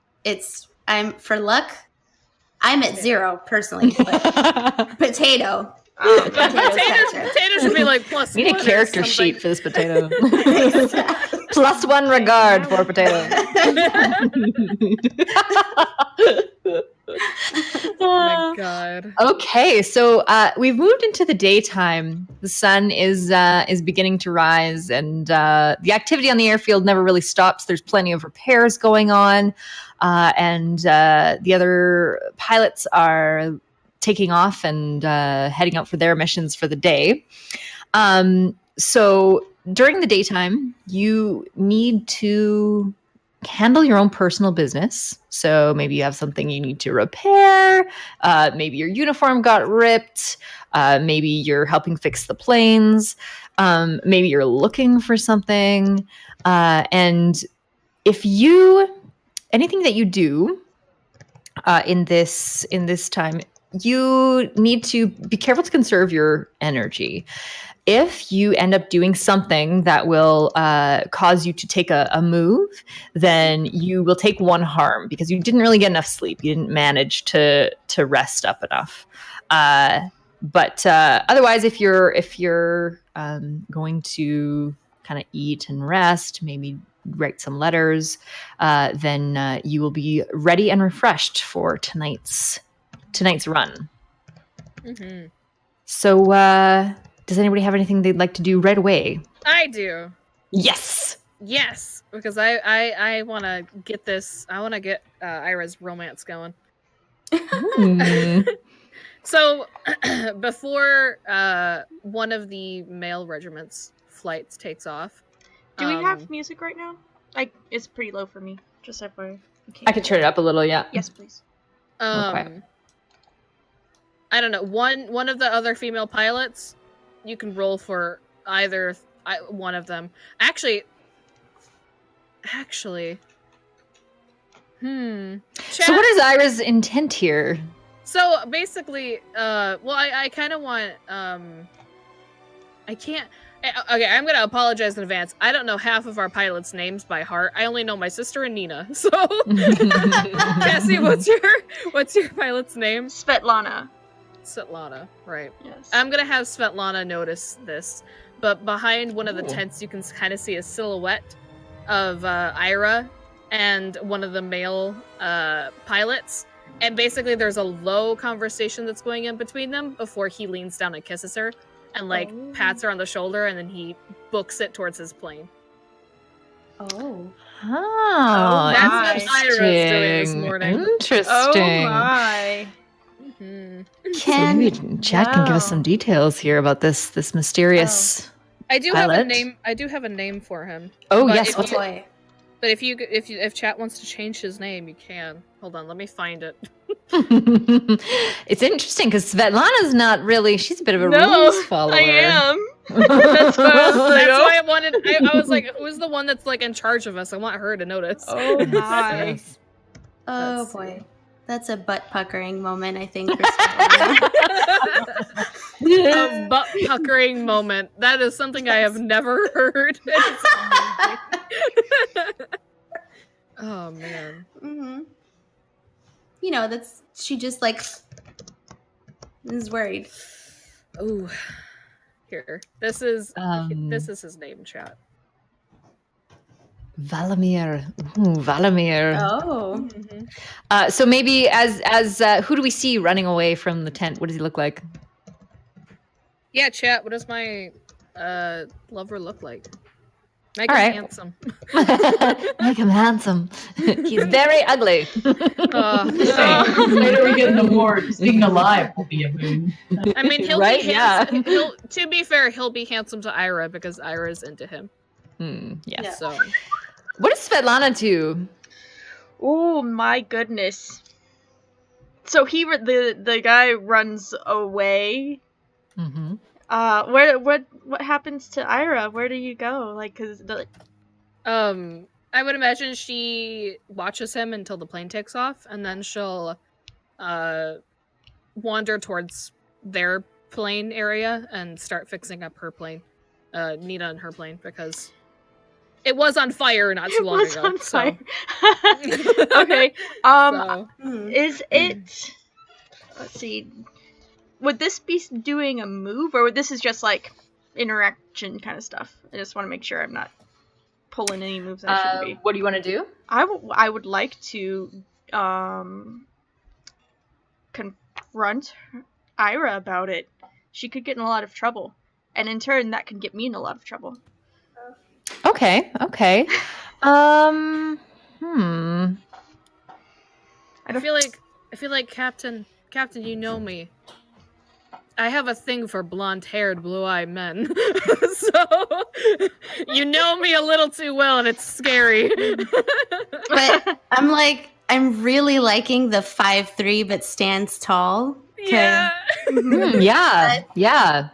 I'm for luck. I'm at 0 personally, but potato. Potatoes gotcha. Potato should be like plus Need a one or character something. sheet for this potato. +1 regard for potato. Oh my god. Okay, so we've moved into the daytime. The sun is beginning to rise, and the activity on the airfield never really stops. There's plenty of repairs going on, and the other pilots are taking off and heading out for their missions for the day. So during the daytime, you need to handle your own personal business. So maybe you have something you need to repair. Maybe your uniform got ripped. Maybe you're helping fix the planes. Maybe you're looking for something. And if anything that you do in this time, you need to be careful to conserve your energy. If you end up doing something that will cause you to take a move, then you will take 1 harm because you didn't really get enough sleep. You didn't manage to rest up enough. But otherwise, if you're going to kind of eat and rest, maybe write some letters, then you will be ready and refreshed for tonight's run. Mm-hmm. So, does anybody have anything they'd like to do right away? I do. Yes. Yes, because I want to get this. I want to get Ira's romance going. So before one of the male regiment's flights takes off, Do we have music right now? It's pretty low for me. Just FYI. Okay. I could turn it up a little. Yeah. Yes, please. Okay. I don't know. One of the other female pilots, you can roll for either one of them. Actually, So what is Ira's intent here? So basically, I kind of want, I can't. Okay, I'm gonna apologize in advance. I don't know half of our pilots' names by heart. I only know my sister and Nina. So, Cassie, what's your pilot's name? Svetlana. Svetlana, right? Yes. I'm gonna have Svetlana notice this, but behind one of the tents, you can kind of see a silhouette of Ira and one of the male pilots. And basically, there's a low conversation that's going in between them before he leans down and kisses her. And pats her on the shoulder, and then he books it towards his plane. Oh. That's what Ira's doing this morning. Interesting. Oh my. So maybe Chad can give us some details here about this mysterious. I do pilot. have a name. I do have a name for him. Oh But yes, if what's you- it? But if Chat wants to change his name, you can. Hold on, let me find it. It's interesting because Svetlana's not really. She's a bit of a No, rules follower. I am. That's why I was like, That's oh. why I wanted. I was like, who's the one that's in charge of us? I want her to notice. Oh my. Yes. Oh Let's boy. That's a butt puckering moment, I think. For Svetlana. A butt puckering moment. That is something I have never heard. Oh man. Mm-hmm. You know, she just is worried. Ooh. Here. This is his name, Chat. Valamir. Ooh, Valamir. Oh. So maybe as who do we see running away from the tent? What does he look like? Yeah, Chat. What does my lover look like? Make All him right. handsome. Make him handsome. He's very ugly. Later we get an award. Just being alive will be a boon. I mean, he'll Right? be Yeah. handsome. To be fair, he'll be handsome to Ira because Ira's into him. Yeah. So What is Svetlana to? Oh my goodness. So the guy runs away. Mm-hmm. What happens to Ira? Where do you go? I would imagine she watches him until the plane takes off, and then she'll wander towards their plane area and start fixing up her plane, Nina and her plane, because it was on fire not too long was ago. on so. fire. Okay. So, Is it? Let's see. Would this be doing a move, or this is just interaction kind of stuff? I just want to make sure I'm not pulling any moves I shouldn't be. What do you want to do? I would like to confront Ira about it. She could get in a lot of trouble, and in turn, that can get me in a lot of trouble. Okay. I feel like Captain, you know me. I have a thing for blonde-haired, blue-eyed men. So you know me a little too well, and it's scary. But I'm really liking the 5'3" but stands tall. Yeah. Yeah.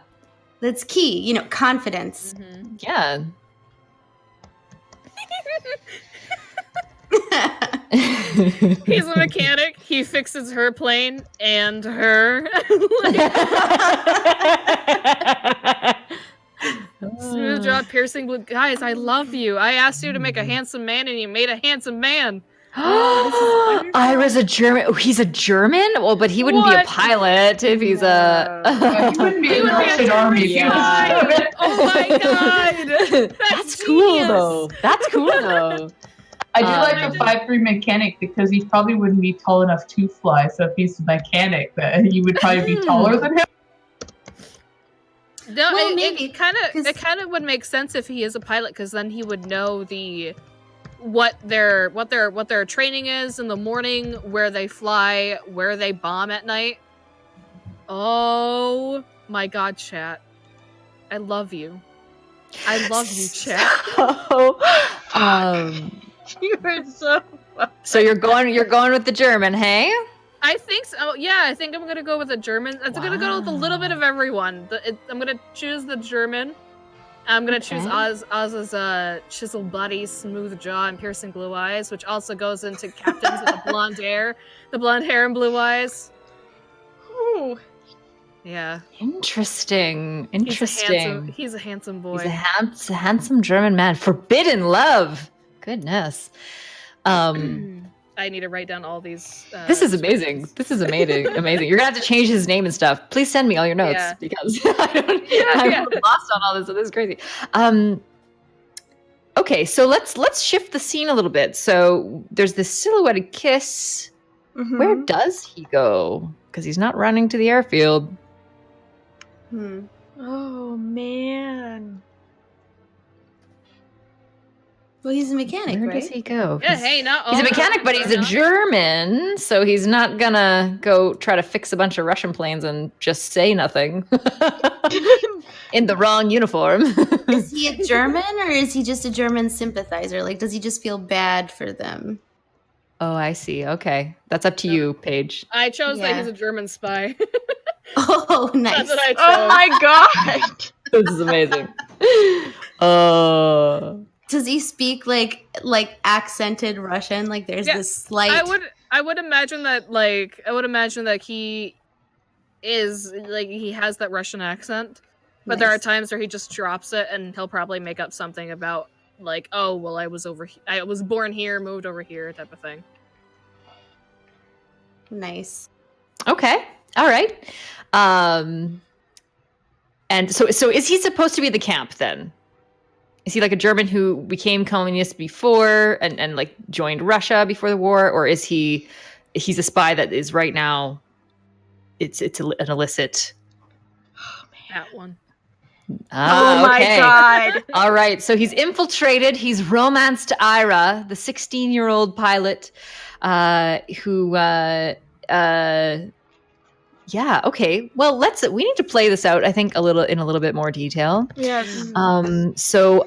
That's key. Confidence. Yeah. He's a mechanic. He fixes her plane and her. Smooth job, piercing blue. Guys, I love you. I asked you to make a handsome man, and you made a handsome man. Ira's a German. Oh, he's a German? Well, but he wouldn't be a pilot if he's a. He wouldn't be in the Russian army if he was a German. Oh my god! That's cool though. That's cool though. I do like the 5'3" mechanic because he probably wouldn't be tall enough to fly. So if he's a mechanic, then he would probably be taller than him. No, Well, it maybe, kind of would make sense if he is a pilot, because then he would know what their training is in the morning, where they fly, where they bomb at night. Oh my god, Chat! I love you. I love you, Chat. You are so. So you're going with the German, hey? I think so. Yeah, I think I'm gonna go with a German. I'm gonna go with a little bit of everyone. I'm gonna choose the German. I'm gonna choose Okay. Oz's chiseled body, smooth jaw, and piercing blue eyes, which also goes into captains with the blonde hair and blue eyes. Ooh. Yeah, Interesting. he's a handsome boy. He's a handsome German man. Forbidden love. Goodness. I need to write down all these. This is amazing. This is amazing. Amazing. You're gonna have to change his name and stuff. Please send me all your notes Yeah. because I'm lost on all this. So this is crazy. Okay, so let's shift the scene a little bit. So there's this silhouetted kiss. Mhm. Where does he go? Because he's not running to the airfield. Oh man. Well, he's a mechanic, Where right? does he go? Yeah, hey, not He's a mechanic, but he's a German, so he's not gonna go try to fix a bunch of Russian planes and just say nothing in the wrong uniform. Is he a German or is he just a German sympathizer? Like, does he just feel bad for them? Oh, I see. Okay, that's up to you, Paige. I chose that Yeah. he's a German spy. Oh, nice. That's what I chose. Oh my god. This is amazing. Does he speak like accented Russian? Like, there's Yeah, this slight. I would imagine that he is like he has that Russian accent, but there are Nice. times where he just drops it and he'll probably make up something about like, oh well, I was born here, moved over here, type of thing. Nice. Okay. All right. And so is he supposed to be at the camp then? Is he like a German who became communist before and like joined Russia before the war, or is he's a spy that is right now? It's an illicit. That one. Oh my Okay. god. All right, so he's infiltrated. He's romanced Ira, the 16-year-old pilot, who. Yeah. Okay. Well, we need to play this out. I think in a little bit more detail. Yes. So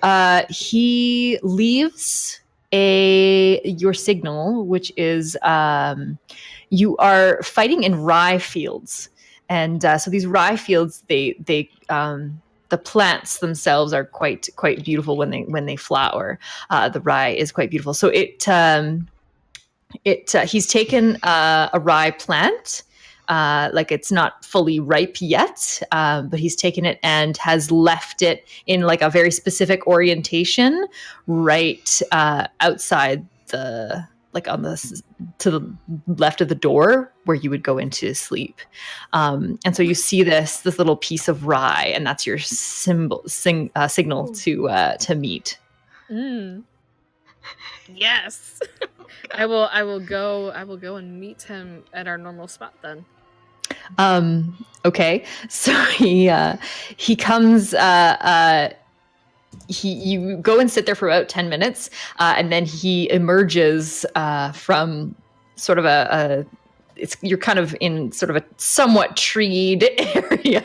he leaves your signal, which is you are fighting in rye fields, and so these rye fields, the plants themselves are quite beautiful when they flower. The rye is quite beautiful. So he's taken a rye plant. Like it's not fully ripe yet, but he's taken it and has left it in like a very specific orientation right outside to the left of the door where you would go into sleep. And so you see this little piece of rye, and that's your signal to meet. Yes. I will go and meet him at our normal spot then. Okay, so he comes. You go and sit there for about 10 minutes, and then he emerges from sort of you're kind of in sort of a somewhat treed area.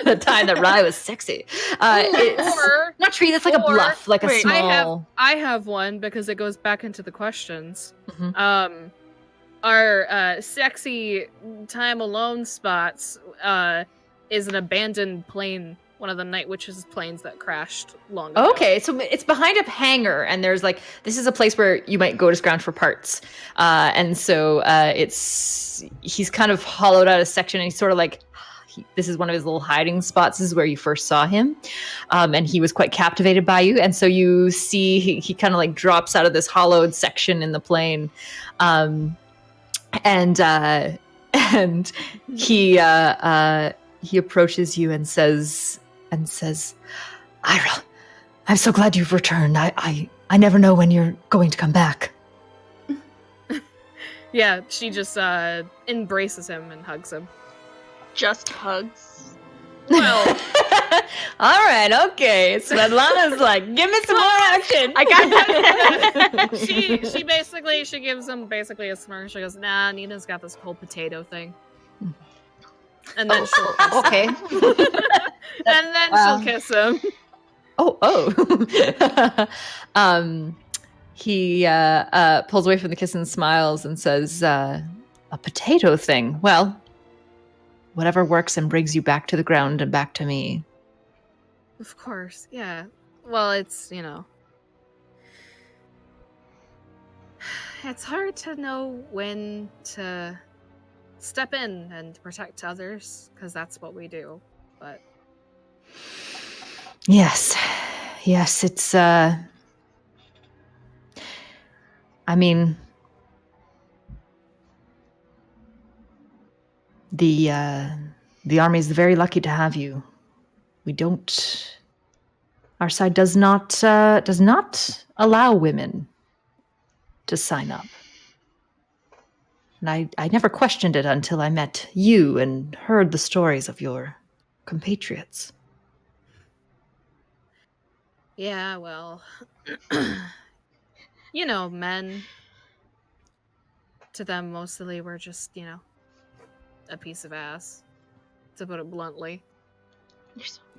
The time that rye was sexy. It's not treed. It's like a bluff, like a wait, small. I have one because it goes back into the questions. Mhm. Our sexy time alone spots is an abandoned plane, one of the Night Witch's planes that crashed long ago. Okay, so it's behind a hangar, and there's this is a place where you might go to scrounge for parts, and so he's kind of hollowed out a section, and he's sort of this is one of his little hiding spots. This is where you first saw him, and he was quite captivated by you, and so you see he kind of drops out of this hollowed section in the plane, and he approaches you and says, Ira, I'm so glad you've returned. I never know when you're going to come back. Yeah, she just embraces him and hugs him. Just hugs. Well, all right, okay. Svetlana's give me some more action. I got that. she basically gives him basically a smirk. She goes, "Nah, Nina's got this whole potato thing," and then she'll kiss him. Okay. And then she'll kiss him. Oh. He pulls away from the kiss and smiles and says, "A potato thing. Well, whatever works and brings you back to the ground and back to me." Of course, yeah. Well, it's, it's hard to know when to step in and protect others, because that's what we do. But Yes, it's, I mean, the army is very lucky to have you. Our side does not allow women to sign up. And I never questioned it until I met you and heard the stories of your compatriots. yeah, well, men, to them mostly we're just, a piece of ass, to put it bluntly.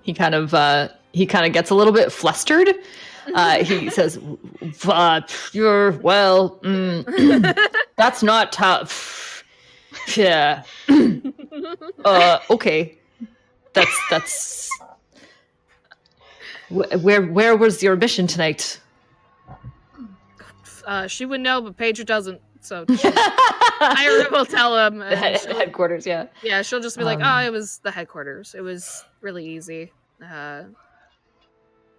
He kind of gets a little bit flustered. He says, "You're well. That's not tough. Yeah. Okay. That's. Where was your mission tonight?" She would know, but Paige doesn't. So Ira will tell him. The headquarters, yeah. Yeah, she'll just be like, "Oh, it was the headquarters. It was really easy."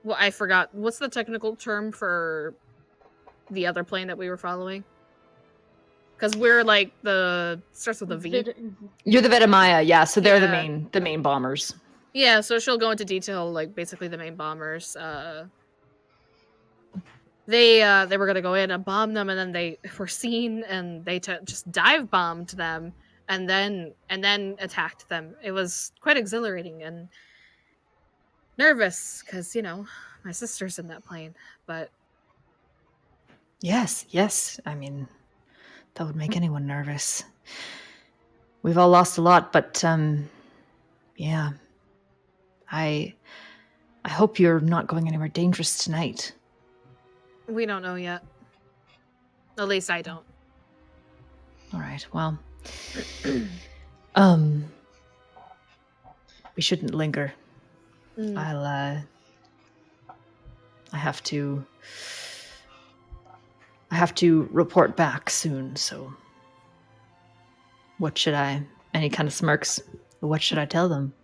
Well, I forgot. What's the technical term for the other plane that we were following? Because we're like starts with a V. You're the Vetamaya, yeah. So they're the main bombers. Yeah, so she'll go into detail, like basically the main bombers. They were gonna go in and bomb them, and then they were seen, and they just dive bombed them, and then attacked them. It was quite exhilarating and nervous because my sister's in that plane, but yes. I mean, that would make anyone nervous. We've all lost a lot, but yeah. I hope you're not going anywhere dangerous tonight. We don't know yet. At least I don't. All right. Well, we shouldn't linger. I have to report back soon, so what should I... And he kind of smirks. What should I tell them?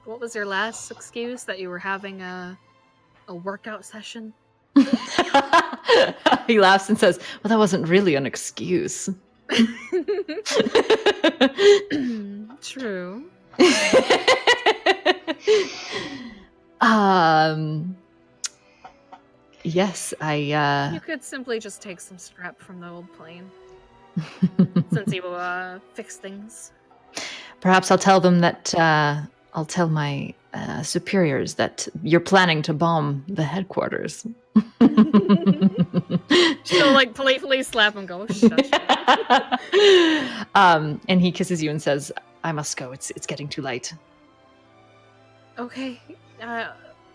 What was your last excuse? That you were having a workout session? He laughs and says, "Well, that wasn't really an excuse." True. Yes, You could simply just take some scrap from the old plane. Since you fix things. Perhaps I'll tell them that I'll tell my superiors that you're planning to bomb the headquarters. She'll like playfully slap him, go, shush. And he kisses you and says, "I must go. It's getting too late." Okay.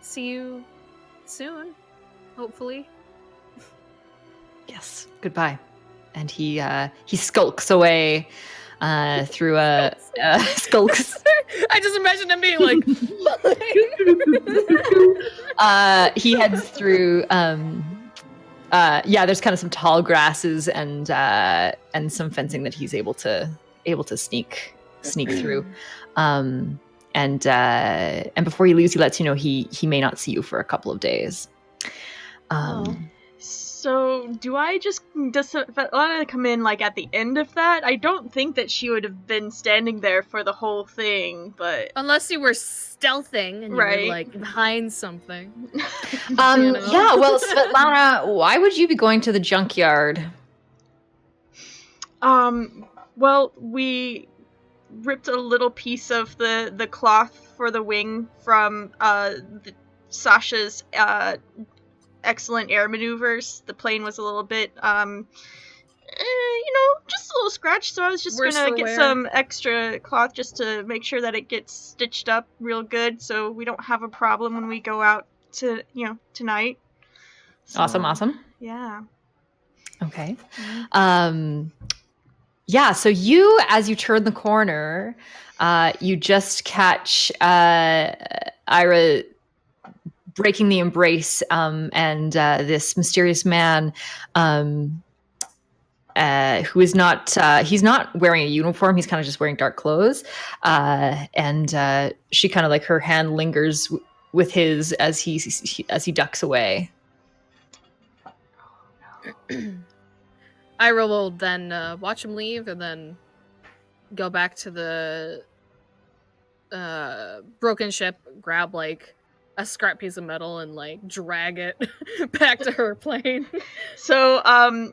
See you soon, hopefully. Yes. Goodbye. And he skulks away through a skulks. I just imagine him being like. He heads through. There's kind of some tall grasses and some fencing that he's able to sneak through. And before he leaves, he lets you know he may not see you for a couple of days. So, does Svetlana come in, like, at the end of that? I don't think that she would have been standing there for the whole thing, but... Unless you were stealthing and you were, like, behind something. Yeah, well, Svetlana, why would you be going to the junkyard? Well, we ripped a little piece of the cloth for the wing from, Sasha's, excellent air maneuvers. The plane was a little bit, just a little scratch, so I was just gonna get some extra cloth just to make sure that it gets stitched up real good so we don't have a problem when we go out to, tonight. So, Awesome. Yeah. Okay. Yeah, so you, as you turn the corner, you just catch Ira breaking the embrace, and this mysterious man who is not, he's not wearing a uniform, he's kind of just wearing dark clothes. And she kind of like, her hand lingers with his as he ducks away. Ira will then watch him leave and then go back to the broken ship, grab like a scrap piece of metal and like drag it back to her plane. So,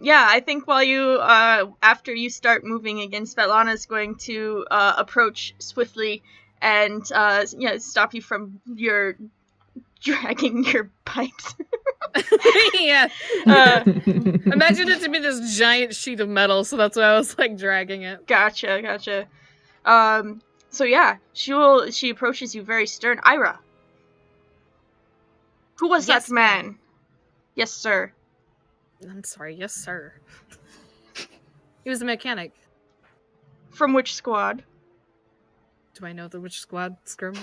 yeah, I think while you, after you start moving again, Svetlana's going to approach swiftly and, stop you from your dragging your pipes. Yeah. Imagine it to be this giant sheet of metal, so that's why I was like dragging it. Gotcha. So yeah, she approaches you very stern. Ira. Who was Yes, that man? Yes, sir. I'm sorry, yes, sir. He was a mechanic. From which squad? Do I know which squad, Skirm?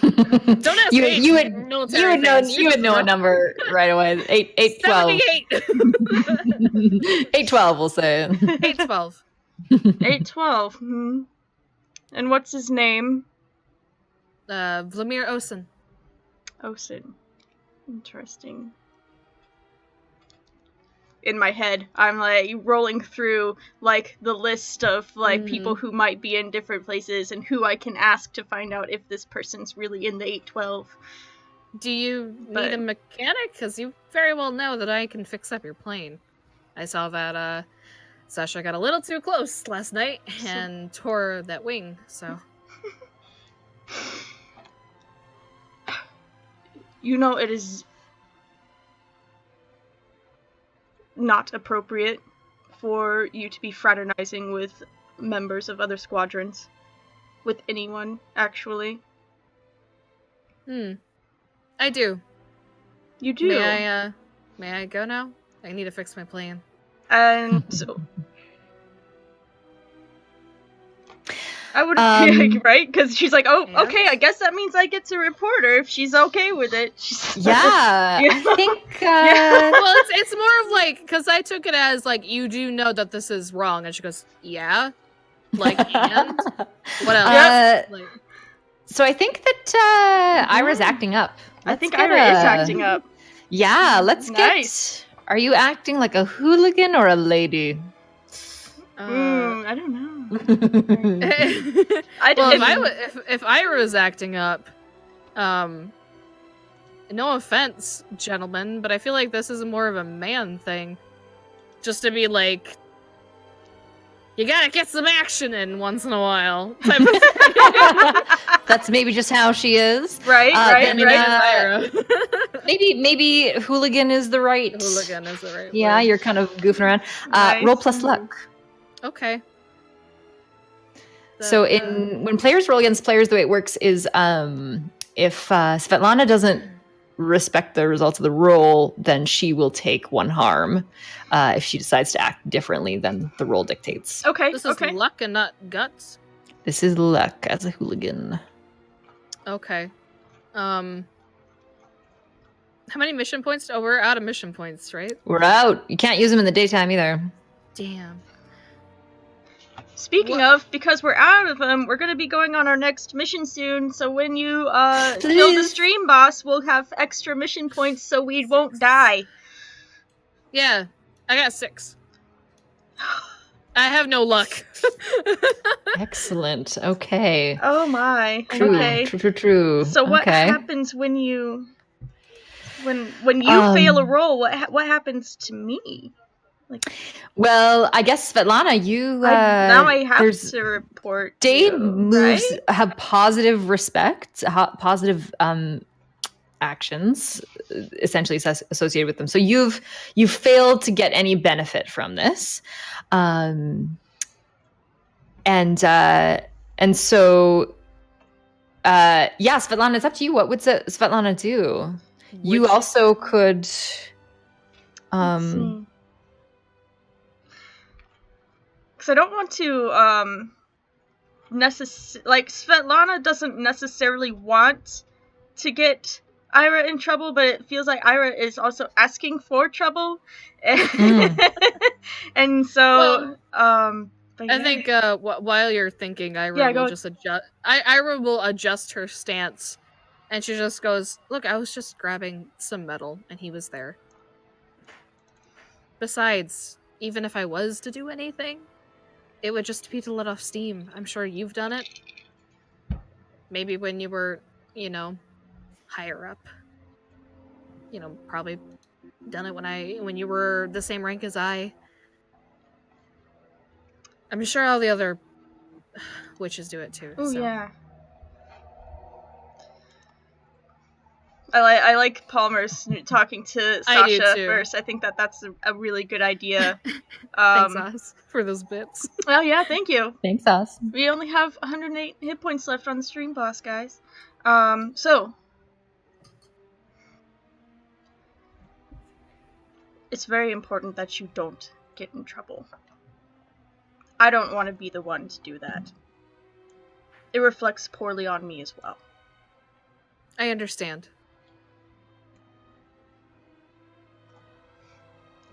Don't ask me. You would know a number right away. 812. 78. 812, we'll say. 812. 812. And what's his name? Vladimir Osen. Osen. Interesting. In my head, I'm like rolling through like the list of like people who might be in different places and who I can ask to find out if this person's really in the 812. Do you need a mechanic? Because you very well know that I can fix up your plane. I saw that Sasha got a little too close last night and tore that wing, so. You know, it is not appropriate for you to be fraternizing with members of other squadrons. With anyone, actually. I do. You do? May I go now? I need to fix my plane. And I would right? Because she's like, oh, yeah. Okay, I guess that means I get to report her if she's okay with it. Yeah, I think. Well, it's more of like, because I took it as like, you do know that this is wrong, and she goes, yeah, like, and what else? Like, so I think that Ira's acting up. I think Ira is acting up. Yeah, let's Nice. Are you acting like a hooligan or a lady? I don't know. If Ira was acting up, no offense, gentlemen, but I feel like this is more of a man thing. Just to be like, you gotta get some action in once in a while. Type of thing. That's maybe just how she is. Right. Ira. Maybe hooligan is the right. Hooligan is the right Yeah, word. you're kind of goofing around. Nice. Roll plus luck. Okay. So when players roll against players, the way it works is if Svetlana doesn't respect the results of the roll, then she will take 1 harm. If she decides to act differently than the roll dictates. Okay. This is luck and not guts. This is luck as a hooligan. Okay. How many mission points? Oh, we're out of mission points, right? We're out. You can't use them in the daytime either. Damn. Speaking of, because we're out of them, we're gonna be going on our next mission soon. So when you kill the stream boss, we'll have extra mission points, so we won't die. Yeah, I got 6. I have no luck. Excellent. Okay. Oh my. True. Okay. True. So what okay. happens when you fail a roll? What happens to me? Well, I guess Svetlana, you now I have to report. Dave you, moves right? have positive respect, positive actions essentially associated with them. So you've failed to get any benefit from this, and so yeah, Svetlana, it's up to you. What would Svetlana do? You also could. Let's see. because I don't want to like Svetlana doesn't necessarily want to get Ira in trouble, but it feels like Ira is also asking for trouble. And so I think while you're thinking, Ira will just adjust. Ira will adjust her stance, and she just goes, "Look, I was just grabbing some metal, and he was there. Besides, even if I was to do anything, it would just be to let off steam. I'm sure you've done it. Maybe when you were, higher up. Probably done it when you were the same rank as I. I'm sure all the other witches do it too." Oh, so. yeah. I like Palmer's talking to Sasha first. I think that's a really good idea. Thanks, Oz, for those bits. Oh, yeah, thank you. Thanks, Oz. We only have 108 hit points left on the stream boss, guys. So it's very important that you don't get in trouble. I don't want to be the one to do that. It reflects poorly on me as well. I understand.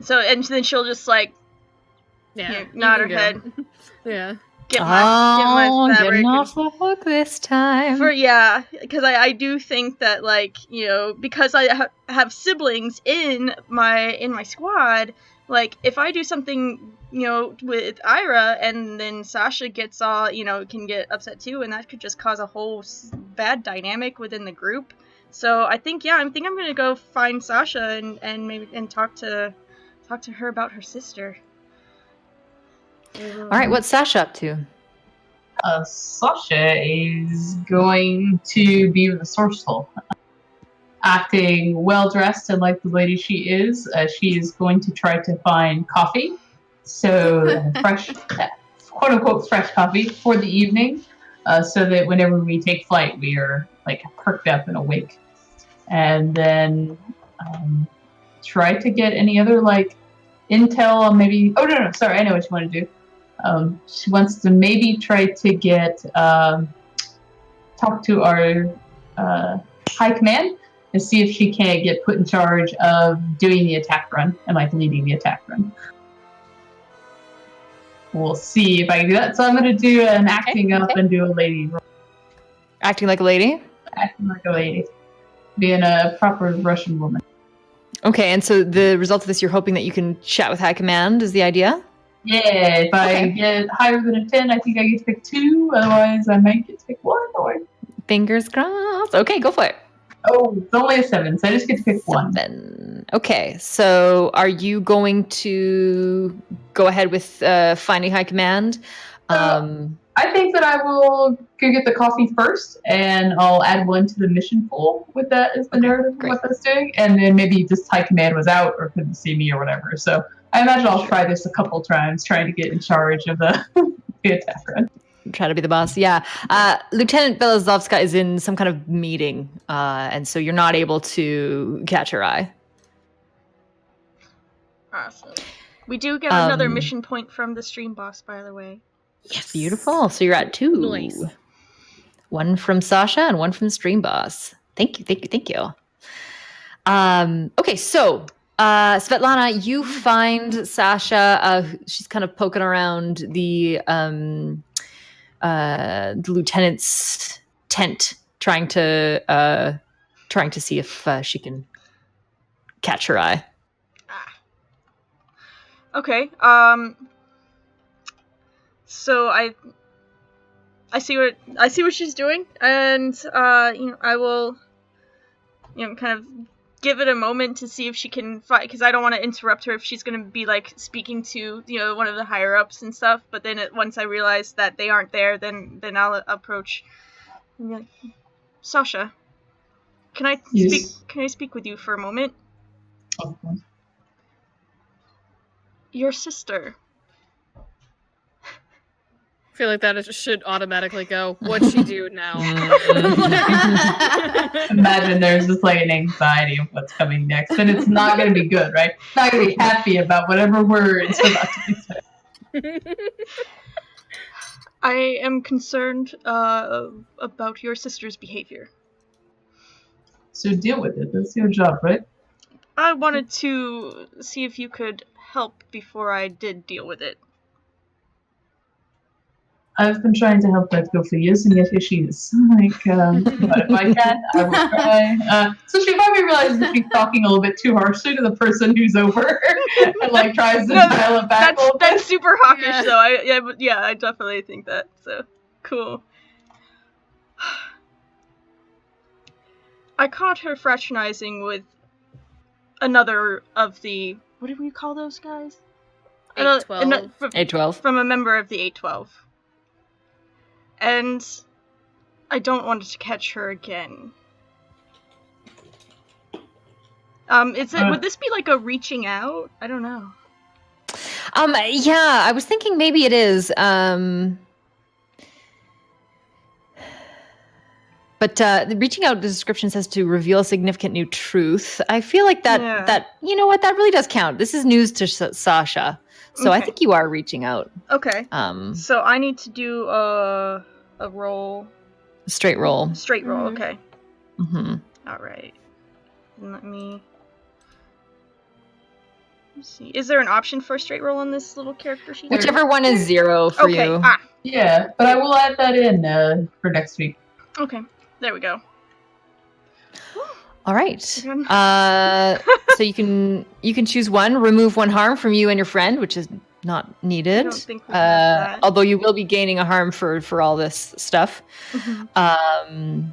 So, and then she'll just nod her head. Yeah. Get my fabric. Getting off the hook this time. Because I do think that because I have siblings in my squad, if I do something with Ira and then Sasha gets all can get upset too, and that could just cause a whole bad dynamic within the group. So I think I'm gonna go find Sasha and talk to her about her sister. All right, what's Sasha up to? Sasha is going to be resourceful. Acting well-dressed and like the lady she is going to try to find coffee. So fresh, quote-unquote, fresh coffee for the evening, so that whenever we take flight, we are, perked up and awake. And then try to get any other, intel on maybe... Oh, no, sorry, I know what you want to do. She wants to maybe try to get... talk to our high command and see if she can get put in charge of doing the attack run and, leading the attack run. We'll see if I can do that. So I'm going to do an acting up and do a lady roll. Acting like a lady? Acting like a lady. Being a proper Russian woman. Okay, and so the result of this, you're hoping that you can chat with High Command, is the idea? Yeah, if I get higher than a 10, I think I get to pick 2. Otherwise, I might get to pick 1. Or... Fingers crossed. Okay, go for it. Oh, it's only a 7, so I just get to pick 1. 7. Okay, so are you going to go ahead with finding High Command? I think that I will go get the coffee first, and I'll add 1 to the mission pool with that as the narrative of what that's doing. And then maybe just High Command was out or couldn't see me or whatever. So I imagine I'll try this a couple times, trying to get in charge of the attack run. Try to be the boss, yeah. Lieutenant Belazovska is in some kind of meeting, and so you're not able to catch her eye. Awesome. We do get another mission point from the stream boss, by the way. Yes. Beautiful. So you're at 2. Nice. 1 from Sasha and 1 from the stream boss. Thank you. Okay, so Svetlana, you find Sasha. She's kind of poking around the lieutenant's tent, trying to see if she can catch her eye. Okay. So I see what she's doing, and I will kind of give it a moment to see if she can fight, because I don't want to interrupt her if she's going to be speaking to one of the higher ups and stuff. But then once I realize that they aren't there, then I'll approach and be like, Sasha, can I speak with you for a moment? Okay. Your sister. I feel like that should automatically go, what'd she do now? Imagine there's just an anxiety of what's coming next, and it's not going to be good, right? Not going to be happy about whatever words are about to be said. I am concerned about your sister's behavior. So deal with it. That's your job, right? I wanted to see if you could help before I did deal with it. I've been trying to help that go for years, and yet here she is. But if I can, I will try. So she probably realizes that she's talking a little bit too harshly to the person who's over, and tries to dial it back a little bit. That's super hawkish, though. I definitely think that. So cool. I caught her fraternizing with another of the, what did we call those guys? 812. 812. From a member of the 812. And I don't want to catch her again. Would this be like a reaching out? I don't know. Yeah, I was thinking maybe it is. But the reaching out description says to reveal a significant new truth. I feel like that you know what, that really does count. This is news to Sasha. So I think you are reaching out. Okay. So I need to do a roll. Straight roll. Straight roll, okay. Mm-hmm. Alright. Let me see. Is there an option for a straight roll on this little character sheet? Whichever one is 0 for you. Okay. Yeah, but I will add that in for next week. Okay. There we go. All right. So you can choose one. Remove 1 harm from you and your friend, which is not needed. I don't think we have that. Although you will be gaining a harm for all this stuff. Mm-hmm.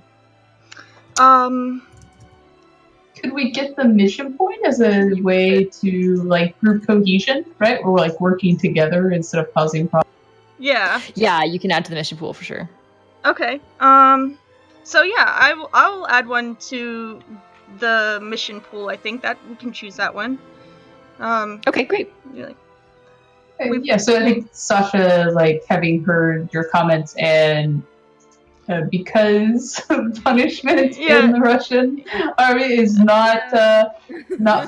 Could we get the mission point as a way to group cohesion, right? We're working together instead of causing problems. Yeah. Yeah, you can add to the mission pool for sure. Okay. So yeah, I'll add one to the mission pool. I think that we can choose that one. Okay, great. Yeah, so I think Sasha, having heard your comments and because punishment in the Russian army is not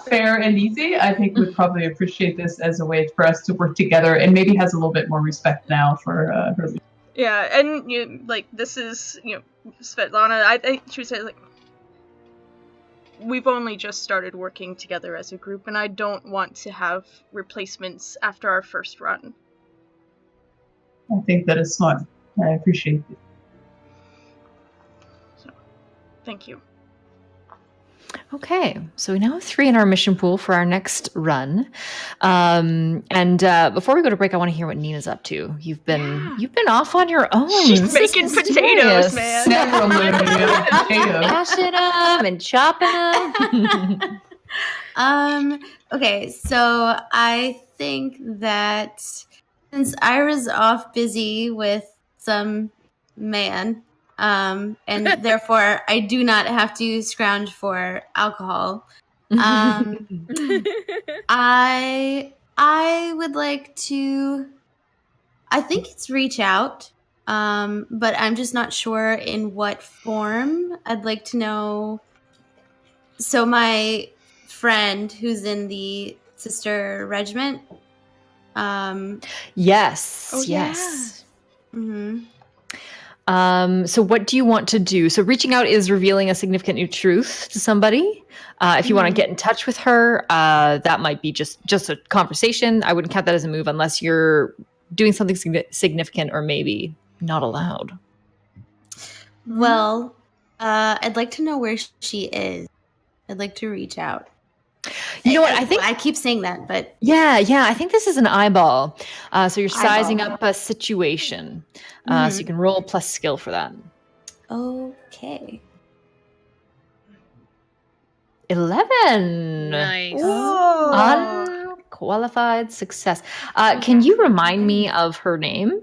fair and easy, I think would probably appreciate this as a way for us to work together, and maybe has a little bit more respect now for her. Yeah, and this is Svetlana. I think she would say we've only just started working together as a group, and I don't want to have replacements after our first run. I think that is smart. I appreciate it. So, thank you. Okay, so we now have 3 in our mission pool for our next run. And before we go to break, I want to hear what Nina's up to. You've been off on your own. She's making potatoes, man. Several potatoes. Mashing them and chopping them. Okay, so I think that since Ira's off busy with some man, and therefore I do not have to scrounge for alcohol. I would like to, I think it's reach out, but I'm just not sure in what form. I'd like to know. So my friend who's in the sister regiment. Yes. Oh, yes. Yeah. Mm-hmm. So what do you want to do? So reaching out is revealing a significant new truth to somebody. If you want to get in touch with her, that might be just a conversation. I wouldn't count that as a move unless you're doing something significant or maybe not allowed. Well, I'd like to know where she is. I'd like to reach out. You know what? I think I keep saying that, but yeah. I think this is an eyeball. So you're sizing up a situation. So you can roll plus skill for that. Okay. 11. Nice. Unqualified success. Can you remind me of her name?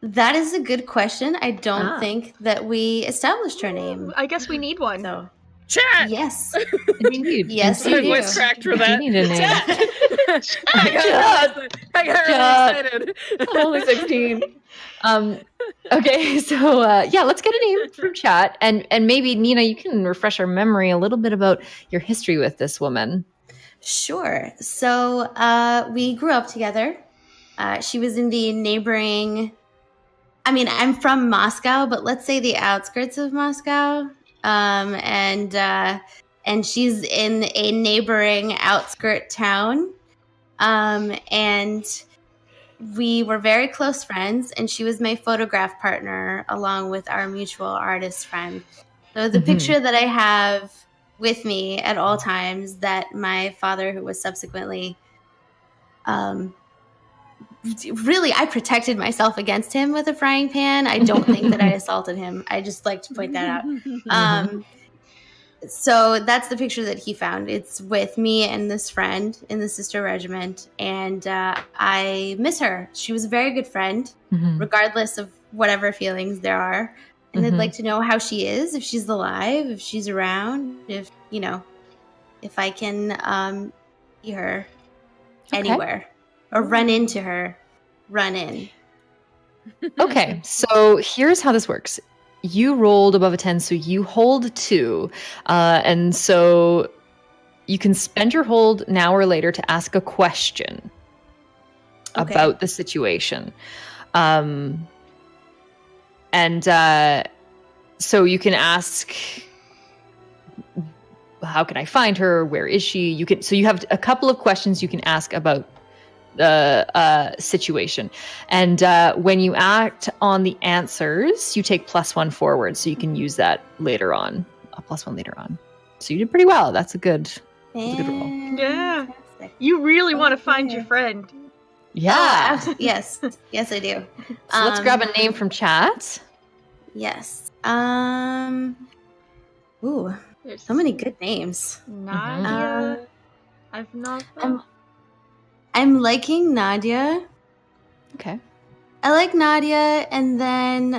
That is a good question. I don't think that we established her name. I guess we need one. So Chat! yes. Indeed. Yes, My you voice do. cracked for that. You need a name. I got really excited. Only 16. Okay, so let's get a name from chat, and maybe Nina, you can refresh our memory a little bit about your history with this woman. Sure. So we grew up together. She was in the neighboring. I mean, I'm from Moscow, but let's say the outskirts of Moscow. And she's in a neighboring outskirt town. And we were very close friends, and she was my photograph partner along with our mutual artist friend. So the picture that I have with me at all times that my father, who was subsequently really, I protected myself against him with a frying pan. I don't think that I assaulted him. I just like to point that out. So that's the picture that he found. It's with me and this friend in the sister regiment. And I miss her. She was a very good friend, regardless of whatever feelings there are. And I'd like to know how she is, if she's alive, if she's around, if I can see her anywhere. Or run into her. Run in. Okay, so here's how this works. You rolled above a 10, so you hold 2. And so you can spend your hold now or later to ask a question about the situation. So you can ask, how can I find her? Where is she? So you have a couple of questions you can ask about the situation, and when you act on the answers, you take +1 forward, so you can use that later on, a +1 later on. So you did pretty well. That's a good roll. Yeah, you really want to find your friend. Yeah. Yes, I do. So let's grab a name from chat. Yes. Ooh, There's so many good names. Nadia. I've not. I'm liking Nadia. Okay. I like Nadia, and then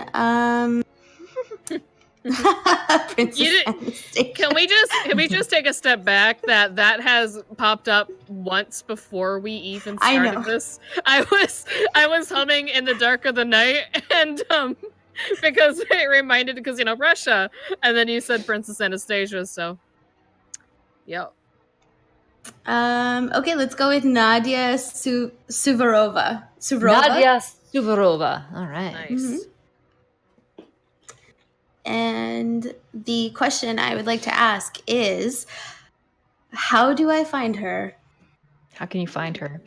Princess Anastasia. Can we just take a step back? That has popped up once before we even started this. I was humming in the dark of the night, and because it reminded, because Russia, and then you said Princess Anastasia, so yep. Okay, let's go with Nadia Suvarova. Nadia Suvarova. All right. Nice. And the question I would like to ask is, how do I find her? How can you find her?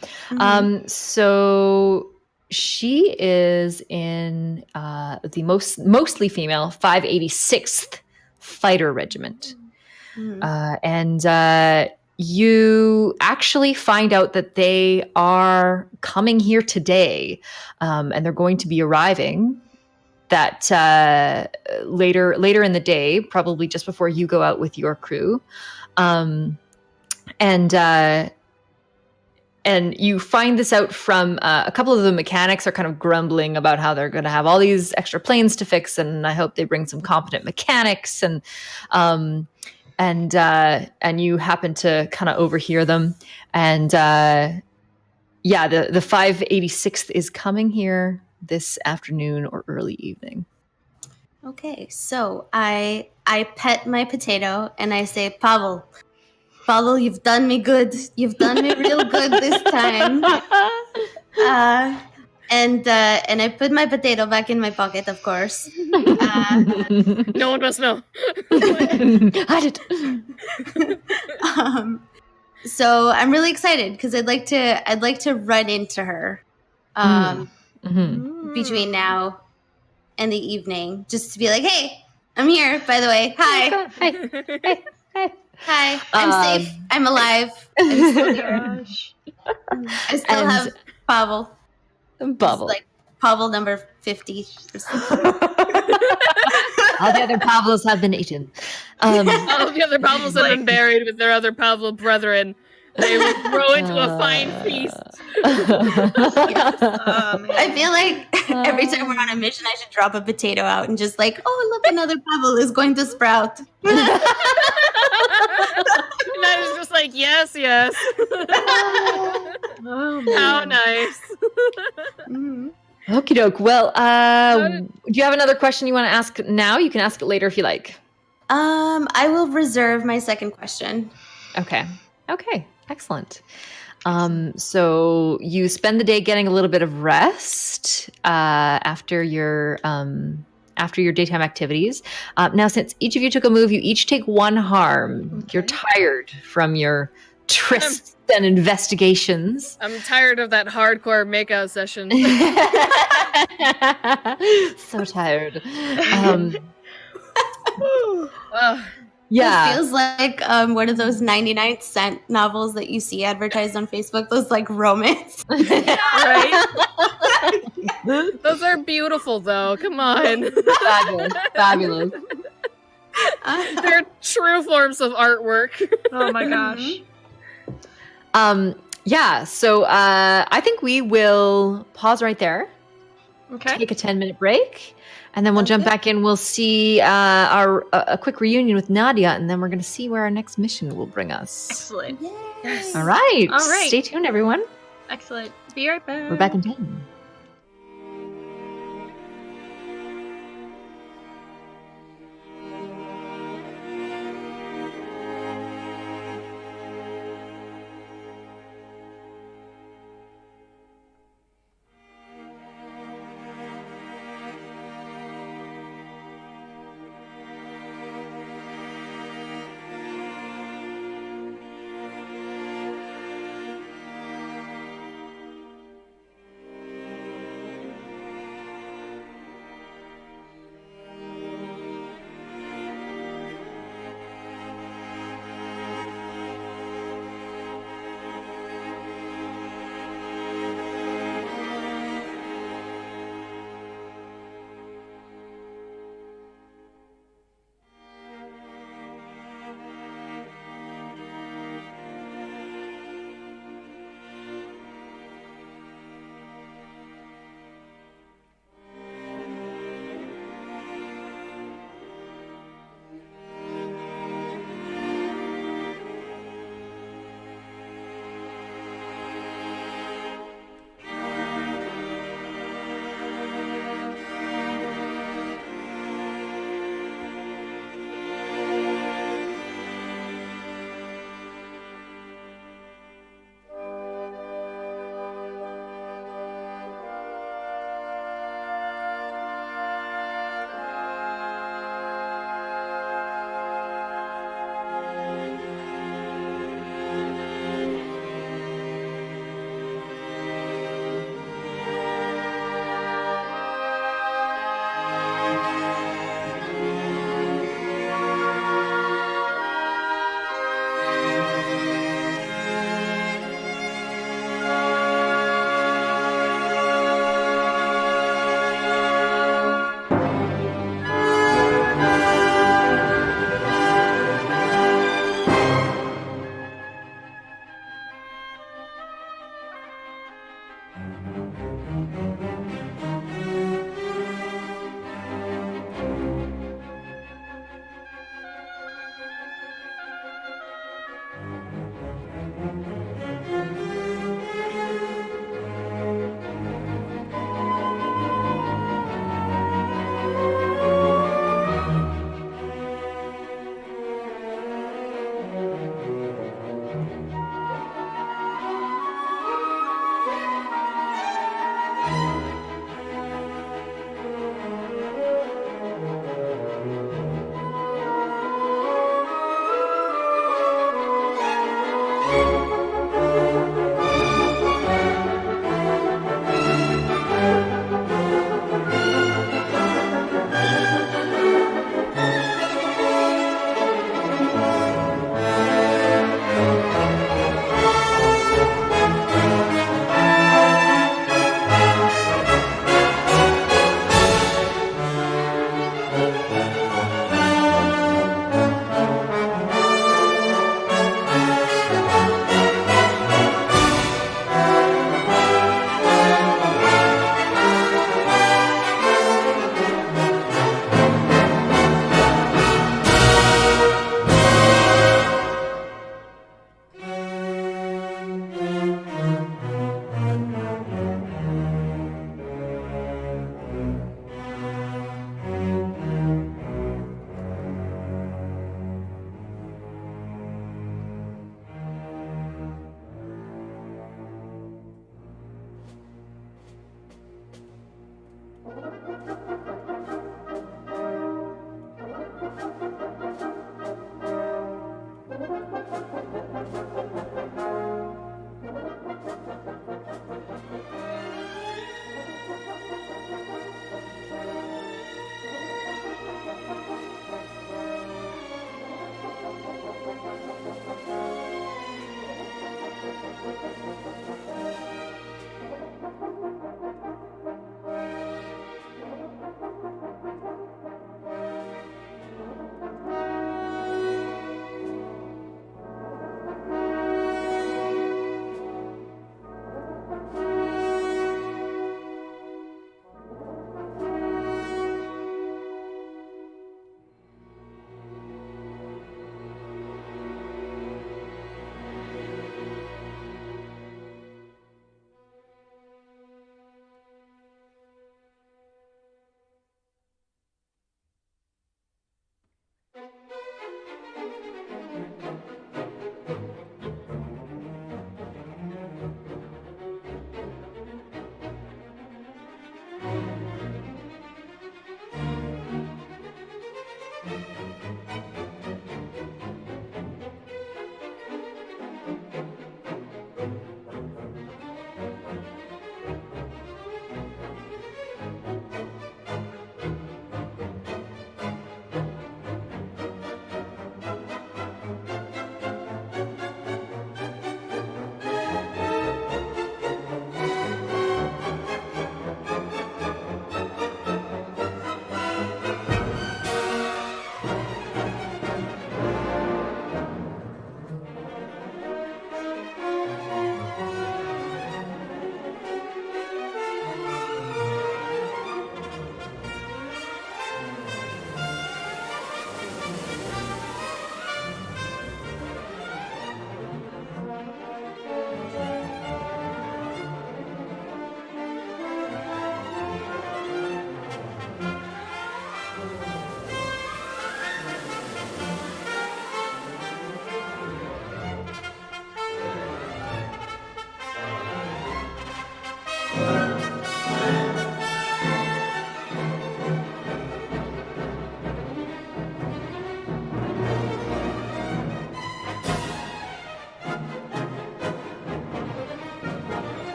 So she is in the mostly female 586th Fighter Regiment. And you actually find out that they are coming here today, and they're going to be arriving that later in the day, probably just before you go out with your crew. And you find this out from a couple of the mechanics are kind of grumbling about how they're going to have all these extra planes to fix, and I hope they bring some competent mechanics. And you happen to kind of overhear them. And the 586th is coming here this afternoon or early evening. Okay, so I pet my potato and I say, Pavel, you've done me good. You've done me real good this time. And I put my potato back in my pocket, of course. No one must know. Hide it. So I'm really excited because I'd like to run into her between now and the evening, just to be like, hey, I'm here, by the way. Hi. Hi. I'm safe. I'm alive. I'm still here. I still have Pavel. Like Pavel number 50. All the other Pavlos have been eaten. All the other Pavlos have been buried with their other Pavlo brethren. They will grow into a fine feast. I feel like every time we're on a mission, I should drop a potato out and just like, oh, look, another Pavel is going to sprout. And I was just like, yes. Oh, how nice. Okie doke. Well, do you have another question you want to ask now? You can ask it later if you like. I will reserve my second question. Okay. Excellent. So you spend the day getting a little bit of rest after your daytime activities. Now, since each of you took a move, you each take 1 harm. You're Okay. tired from your trysts and investigations. I'm tired of that hardcore makeout session. So tired. Ugh. Yeah. It feels like one of those 99-cent novels that you see advertised on Facebook, those like romance. Right? Those are beautiful, though. Come on. Fabulous. Fabulous. They're true forms of artwork. Oh my gosh. Yeah, so I think we will pause right there, Okay. take a 10-minute break, and then we'll jump back in. We'll see a quick reunion with Nadia, and then we're going to see where our next mission will bring us. Excellent. Yes. All right. All right. Stay tuned, everyone. Excellent. Be right back. We're back in 10.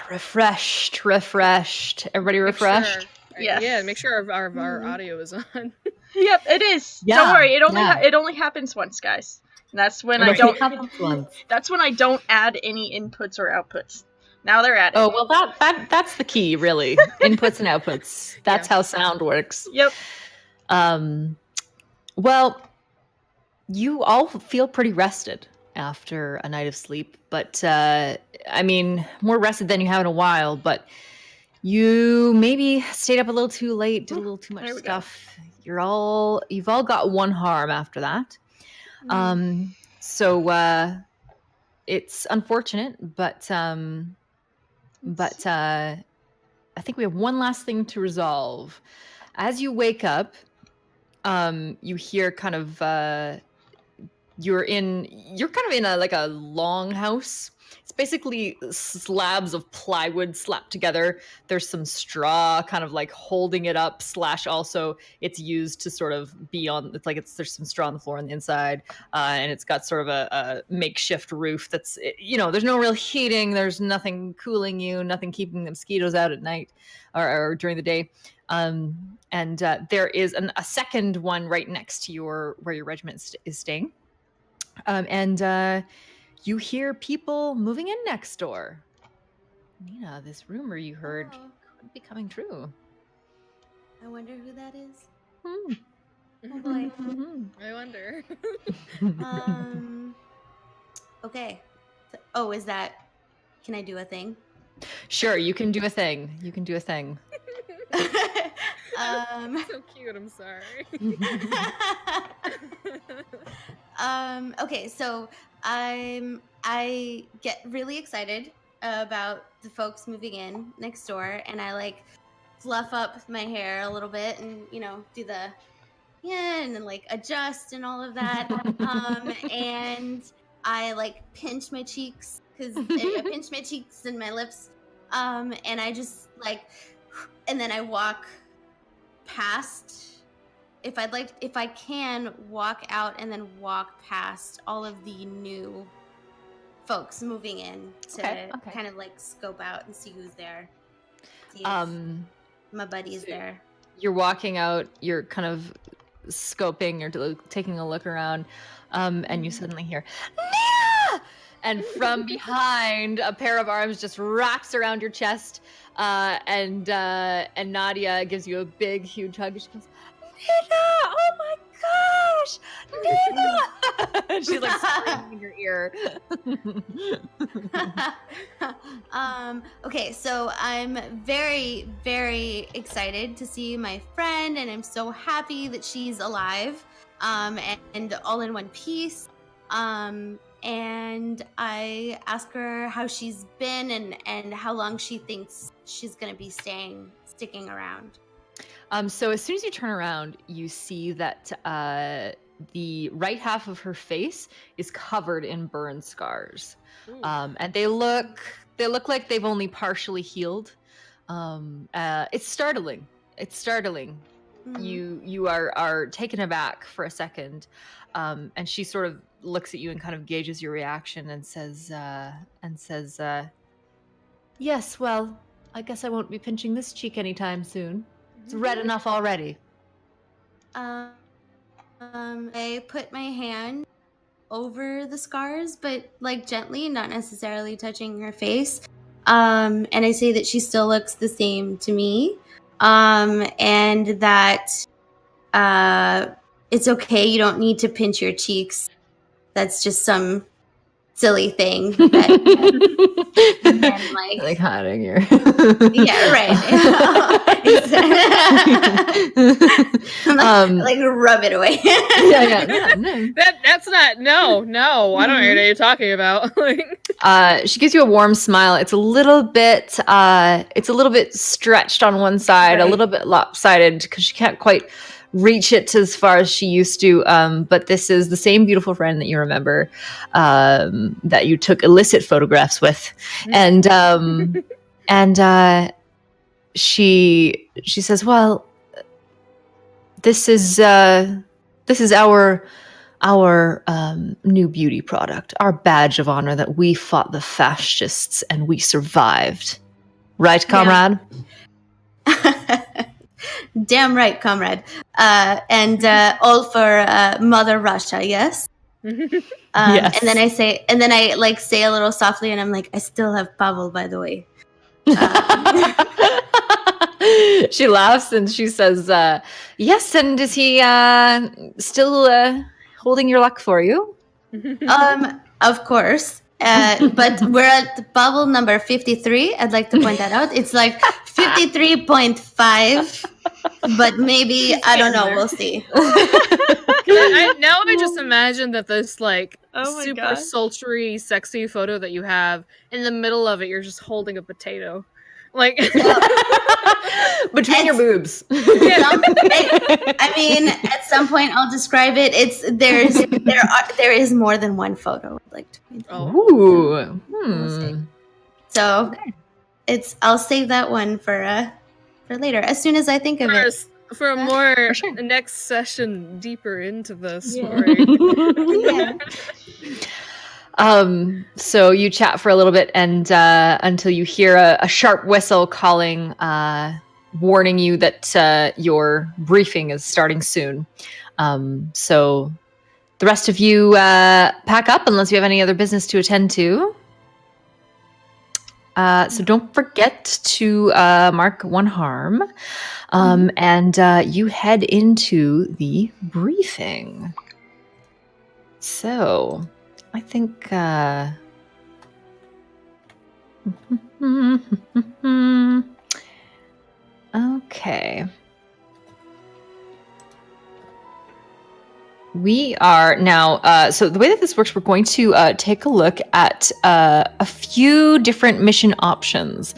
Refreshed. Everybody refreshed? Yes. Yeah, make sure our audio is on. Yep, it is. Yeah, Don't worry. It only yeah. it only happens once, guys. And that's when I Okay. don't. That's when I don't add any inputs or outputs. Now they're added. Oh, well, that's the key, really. Inputs and outputs. That's how sound works. Yep. Well, you all feel pretty rested after a night of sleep, but I mean, more rested than you have in a while, but you maybe stayed up a little too late, did a little too much There we go. stuff. You've all got one harm after that. So it's unfortunate, but I think we have one last thing to resolve. As you wake up, you hear kind of you're kind of in a long house. It's basically slabs of plywood slapped together. There's some straw kind of like holding it up, / also it's used to sort of be on, there's some straw on the floor on the inside, and it's got sort of a makeshift roof that's, there's no real heating, there's nothing cooling you, nothing keeping the mosquitoes out at night or during the day. And there is a second one right next to where your regiment is staying. And you hear people moving in next door. Nina, this rumor you heard could be coming true. I wonder who that is. Hmm. Oh boy. I wonder. Okay. Can I do a thing? Sure, you can do a thing. So cute, I'm sorry. Okay, so I get really excited about the folks moving in next door, and I fluff up my hair a little bit and do the and then adjust and all of that. And I pinch my cheeks because I pinch my cheeks and my lips, and I just and then I walk past. If I can walk out and then walk past all of the new folks moving in to kind of scope out and see who's there. See if my buddy's there. You're walking out, you're kind of scoping or taking a look around, and you suddenly hear, Nina! And from behind, a pair of arms just wraps around your chest, and Nadia gives you a big, huge hug. She goes, Nina! Oh my gosh! Nina! She's screaming in your ear. Okay, so I'm very, very excited to see my friend, and I'm so happy that she's alive, and all in one piece. And I ask her how she's been and how long she thinks she's going to be sticking around. So as soon as you turn around, you see that the right half of her face is covered in burn scars, and they look like they've only partially healed. It's startling. Mm-hmm. You are taken aback for a second, and she sort of looks at you and kind of gauges your reaction and says, "Yes, well, I guess I won't be pinching this cheek anytime soon. It's red enough already." I put my hand over the scars, but gently, not necessarily touching her face. And I say that she still looks the same to me. And that it's okay. You don't need to pinch your cheeks. That's just some silly thing that and hiding your yeah, right. Rub it away. No. That's not no. I don't know what you're talking about. She gives you a warm smile. It's a little bit stretched on one side, a little bit lopsided because she can't quite reach it to as far as she used to, but this is the same beautiful friend that you remember, that you took illicit photographs with, and she says, "Well, this is our our new beauty product, our badge of honor that we fought the fascists and we survived. Right, comrade? Damn right, comrade. And all for Mother Russia, yes? Yes. And then I say a little softly, and I'm like, I still have Pavel, by the way. She laughs and she says, yes, and is he still holding your luck for you? Of course. But we're at Pavel number 53. I'd like to point that out. It's like 53.5, but maybe, I don't know, we'll see. I just imagine that this like Oh my super God. sultry, sexy photo that you have, in the middle of it, you're just holding a potato. Like Between your boobs. I mean, at some point I'll describe it. There is more than one photo. I'd like to point out. Ooh. So I'll save that one for later, as soon as I think of it. for a more For sure. next session deeper into the Yeah. story. Yeah. So you chat for a little bit and until you hear a sharp whistle calling, warning you that your briefing is starting soon. So the rest of you pack up unless you have any other business to attend to. So don't forget to mark 1 harm. And you head into the briefing. So I think okay. We are now, so the way that this works, we're going to take a look at a few different mission options.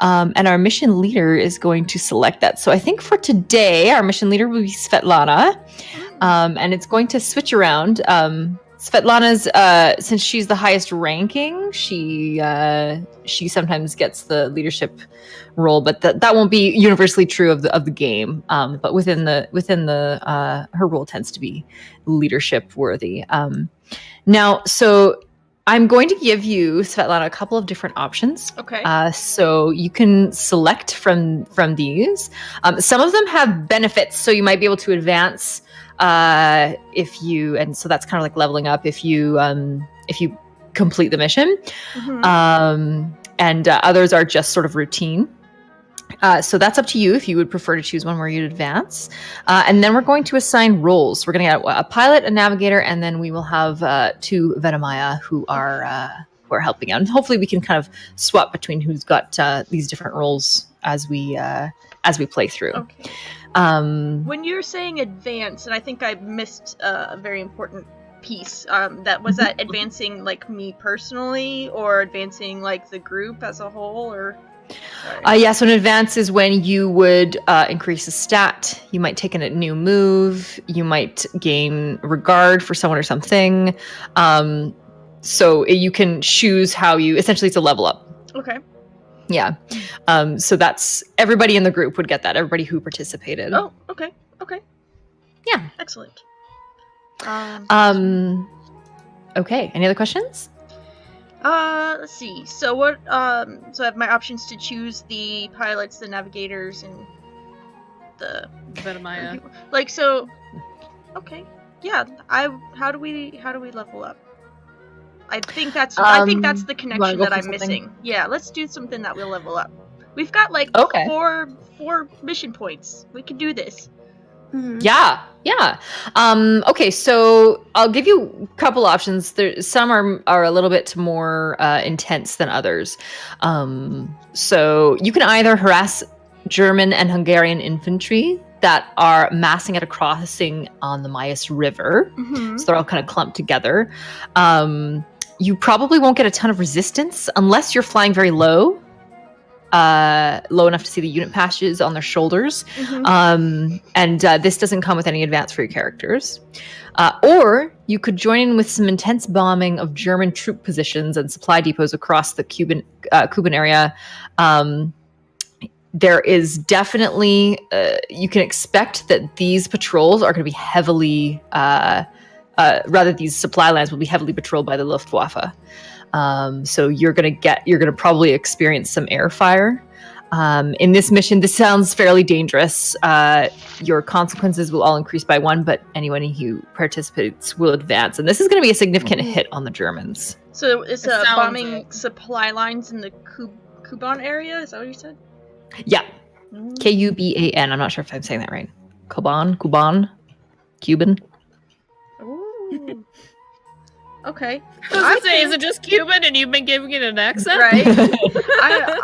And our mission leader is going to select that. So I think for today, our mission leader will be Svetlana. And it's going to switch around. Svetlana's, since she's the highest ranking, she sometimes gets the leadership role, but that won't be universally true of the game. But within the her role tends to be leadership worthy. Now, so I'm going to give you, Svetlana, a couple of different options. Okay. So you can select from these. Some of them have benefits, so you might be able to advance if you, and so that's kind of like leveling up if you complete the mission. Mhm. And others are just sort of routine. So that's up to you if you would prefer to choose one where you'd advance. And then we're going to assign roles. We're going to get a pilot, a navigator, and then we will have 2 Venomaya who are helping out. And hopefully we can kind of swap between who's got these different roles as we play through. Okay. When you're saying advance, and I think I missed a very important piece, that advancing like me personally, or advancing like the group as a whole, or? Yeah, so an advance is when you would increase a stat. You might take a new move. You might gain regard for someone or something. So you can choose how you, essentially it's a level up. Okay. Yeah. So that's, everybody in the group would get that, everybody who participated. Oh, okay. Yeah. Excellent. Okay, any other questions? Let's see. So what? So I have my options to choose the pilots, the navigators, and the Venomaya. like. So, okay, yeah. How do we level up? I think that's the connection go that for I'm something? missing. Yeah, let's do something that will level up. We've got like Okay. four mission points. We can do this. Mhm. Yeah. Okay, so I'll give you a couple options. Some are a little bit more intense than others. So you can either harass German and Hungarian infantry that are massing at a crossing on the Maas River. Mhm. So they're all kind of clumped together. You probably won't get a ton of resistance unless you're flying very low enough to see the unit patches on their shoulders. Mhm. And this doesn't come with any advance for your characters. Or you could join in with some intense bombing of German troop positions and supply depots across the Kuban area. There is definitely, you can expect that these patrols are going to be heavily these supply lines will be heavily patrolled by the Luftwaffe. So you're gonna probably experience some air fire. In this mission, this sounds fairly dangerous. Your consequences will all increase by 1, but anyone who participates will advance. And this is going to be a significant hit on the Germans. So it's It sounds bombing like- supply lines in the Kuban area? Is that what you said? Yeah. Kuban. I'm not sure if I'm saying that right. Cuban? Cuban? Ooh. Okay. I was gonna say, is it just Cuban and you've been giving it an accent? Right.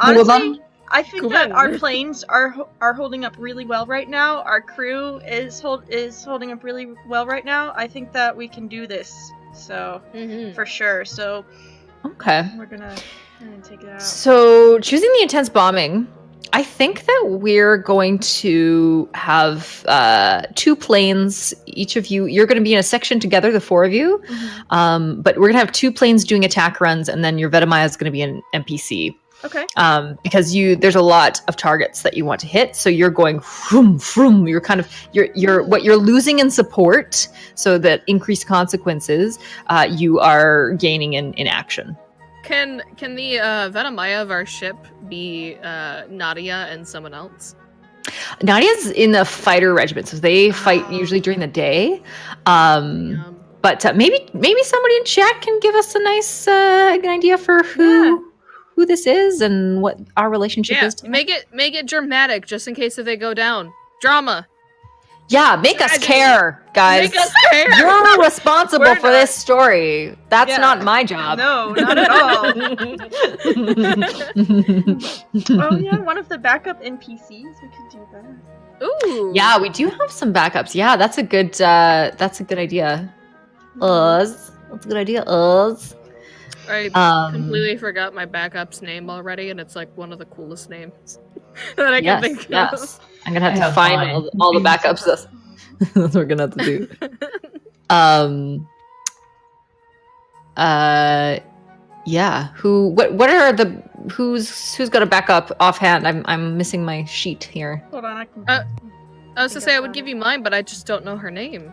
Honestly, I think that Cuban. our planes are holding up really well right now. Our crew is holding up really well right now. I think that we can do this. So for sure. So Okay. we're gonna take it out. So, choosing the intense bombing, I think that we're going to have 2 planes. Each of you're going to be in a section together, the 4 of you. But we're going to have 2 planes doing attack runs, and then your Vetemaya is going to be an NPC. Okay. Because there's a lot of targets that you want to hit, so you're going vroom, vroom. You're kind of what you're losing in support, so that increased consequences, you are gaining in action. Can the Vetemaya of our ship be Nadia and someone else? Nadia's in the fighter regiment, so they fight usually during the day. But maybe somebody in chat can give us a nice an idea for who this is and what our relationship is to them. make it dramatic, just in case if they go down. Drama. Yeah, make us Tragedy. care, guys. Make us care. You're responsible We're for not. this story. That's not my job. No, not at all. Oh yeah, one of the backup NPCs. We could do that. Ooh. Yeah, we do have some backups. Yeah, that's a good idea. That's a good idea. I completely forgot my backup's name already, and it's like one of the coolest names that I can think of. I'm gonna have I to have find mine. all the backups. That's what we're gonna have to do. Yeah. What are the who's got a backup offhand? I'm missing my sheet here. Hold on, I can. I was to say I would give you mine, but I just don't know her name.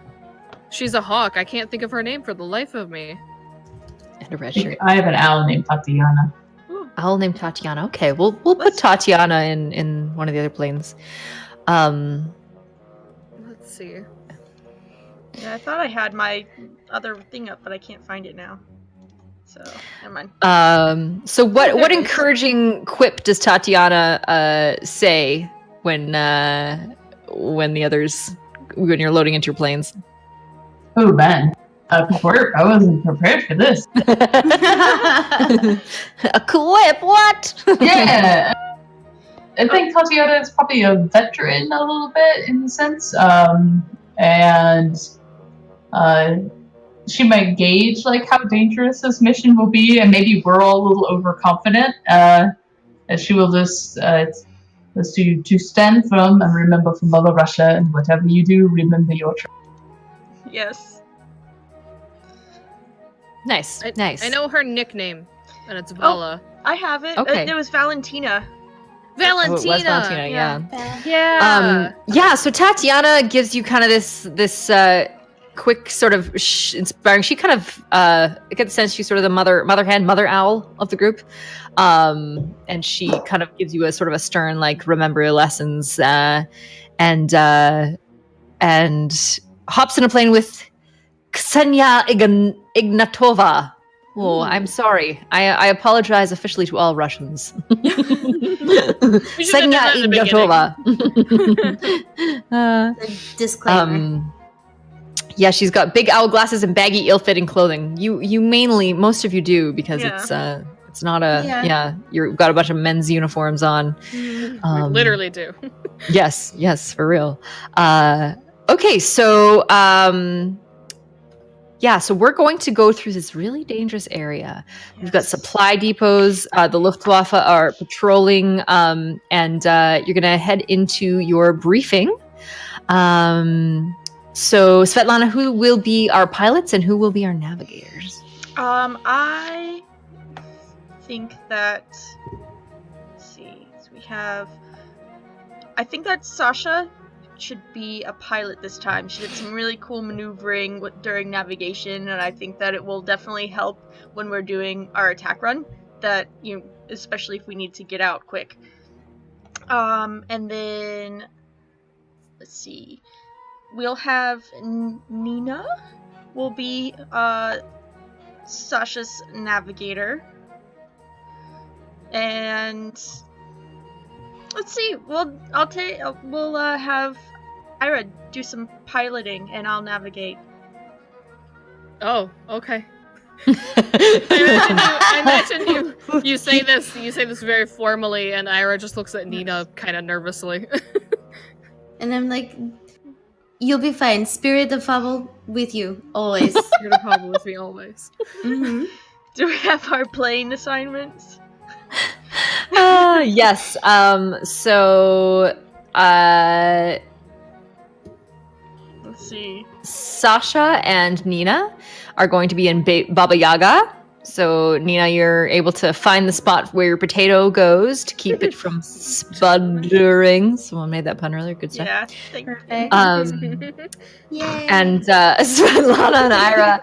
She's a hawk. I can't think of her name for the life of me. And a red shirt. I have an owl named Tatiana. Owl named Tatiana. Okay, we'll put Tatiana in one of the other planes. Let's see. Yeah, I thought I had my other thing up, but I can't find it now. So never mind. So what encouraging quip does Tatiana say when you're loading into your planes? Oh man, a quirk. I wasn't prepared for this. A quip? What? Yeah. I think Tatiana is probably a veteran a little bit in the sense, and she might gauge like how dangerous this mission will be, and maybe we're all a little overconfident. And she will just to stand firm and remember for Mother Russia, and whatever you do, remember your trust. Yes. Nice. I know her nickname, and it's Vala. I have it. Okay. It was Valentina. Valentina. Oh, it was Valentina, yeah. Yeah. So Tatiana gives you kind of this quick sort of inspiring. She kind of I get the sense she's sort of the mother owl of the group, and she kind of gives you a sort of a stern like remember your lessons, and hops in a plane with Ksenia Ignatova. Oh, I'm sorry. I apologize officially to all Russians. Ksenia Ignatova. Disclaimer. Yeah, she's got big owl glasses and baggy, ill-fitting clothing. You mainly, most of you do, because it's not you've got a bunch of men's uniforms on. We literally do. Yes, for real. Okay, so so we're going to go through this really dangerous area. We've got supply depots. The Luftwaffe are patrolling, and you're going to head into your briefing. So, Svetlana, who will be our pilots and who will be our navigators? I think that. Let's see. So we have. I think that Sasha should be a pilot this time. She did some really cool maneuvering during navigation, and I think that it will definitely help when we're doing our attack run. That especially if we need to get out quick. And then let's see, we'll have Nina will be Sasha's navigator, and let's see, we'll have Ira do some piloting, and I'll navigate. Oh, okay. I imagine you say this very formally, and Ira just looks at Nina kind of nervously. And I'm like, you'll be fine. Spirit of Fable with you, always. You're the problem with me always. Mm-hmm. Do we have our playing assignments? Yes. So, Let's see. Sasha and Nina are going to be in Baba Yaga. So, Nina, you're able to find the spot where your potato goes to keep it from sputtering. Someone made that pun earlier. Good stuff. Yeah, thank you. Yay. And Svetlana and Ira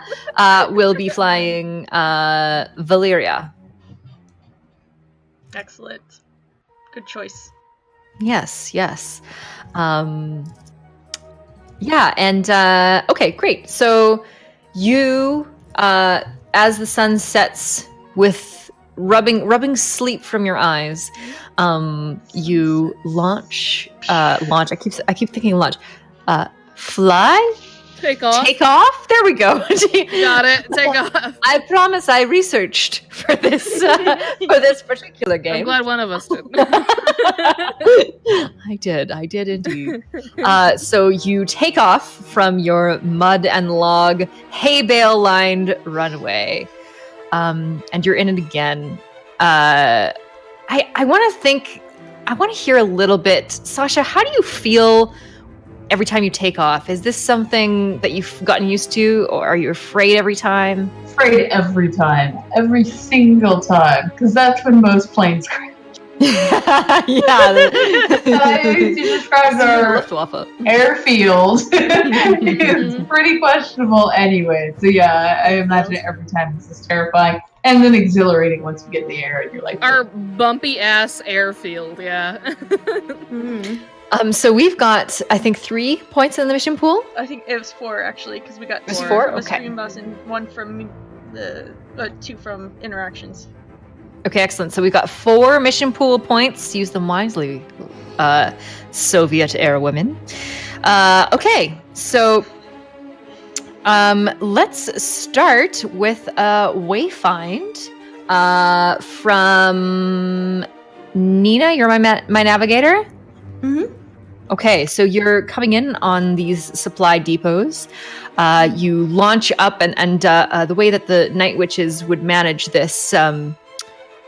will be flying Valyria. Excellent. Good choice. Yes. Yeah, and okay, great. So you, as the sun sets with rubbing sleep from your eyes, you launch. I keep thinking launch. Fly. Take off. Take off. There we go. Got it. Take off. I promise I researched for this particular game. I'm glad one of us did. I did indeed. So you take off from your mud and log hay bale lined runway, and you're in it again. I want to hear a little bit, Sasha. How do you feel every time you take off? Is this something that you've gotten used to, or are you afraid every time? Afraid every time. Every single time. Because that's when most planes crash. Yeah. You described our airfield. It's pretty questionable anyway. So yeah, I imagine it every time. This is terrifying. And then exhilarating once you get in the air and you're like... Our bumpy ass airfield, yeah. So we've got, I think, 3 points in the mission pool. I think it was 4 actually, because we got 2 4? from a Okay. stream boss and 1 from the 2 from interactions. Okay, excellent. So we've got 4 mission pool points. Use them wisely, Soviet era women. Okay, so let's start with a wayfind from Nina. You're my navigator. Mm-hmm. Okay, so you're coming in on these supply depots. You launch up, and the way that the Night Witches would manage this,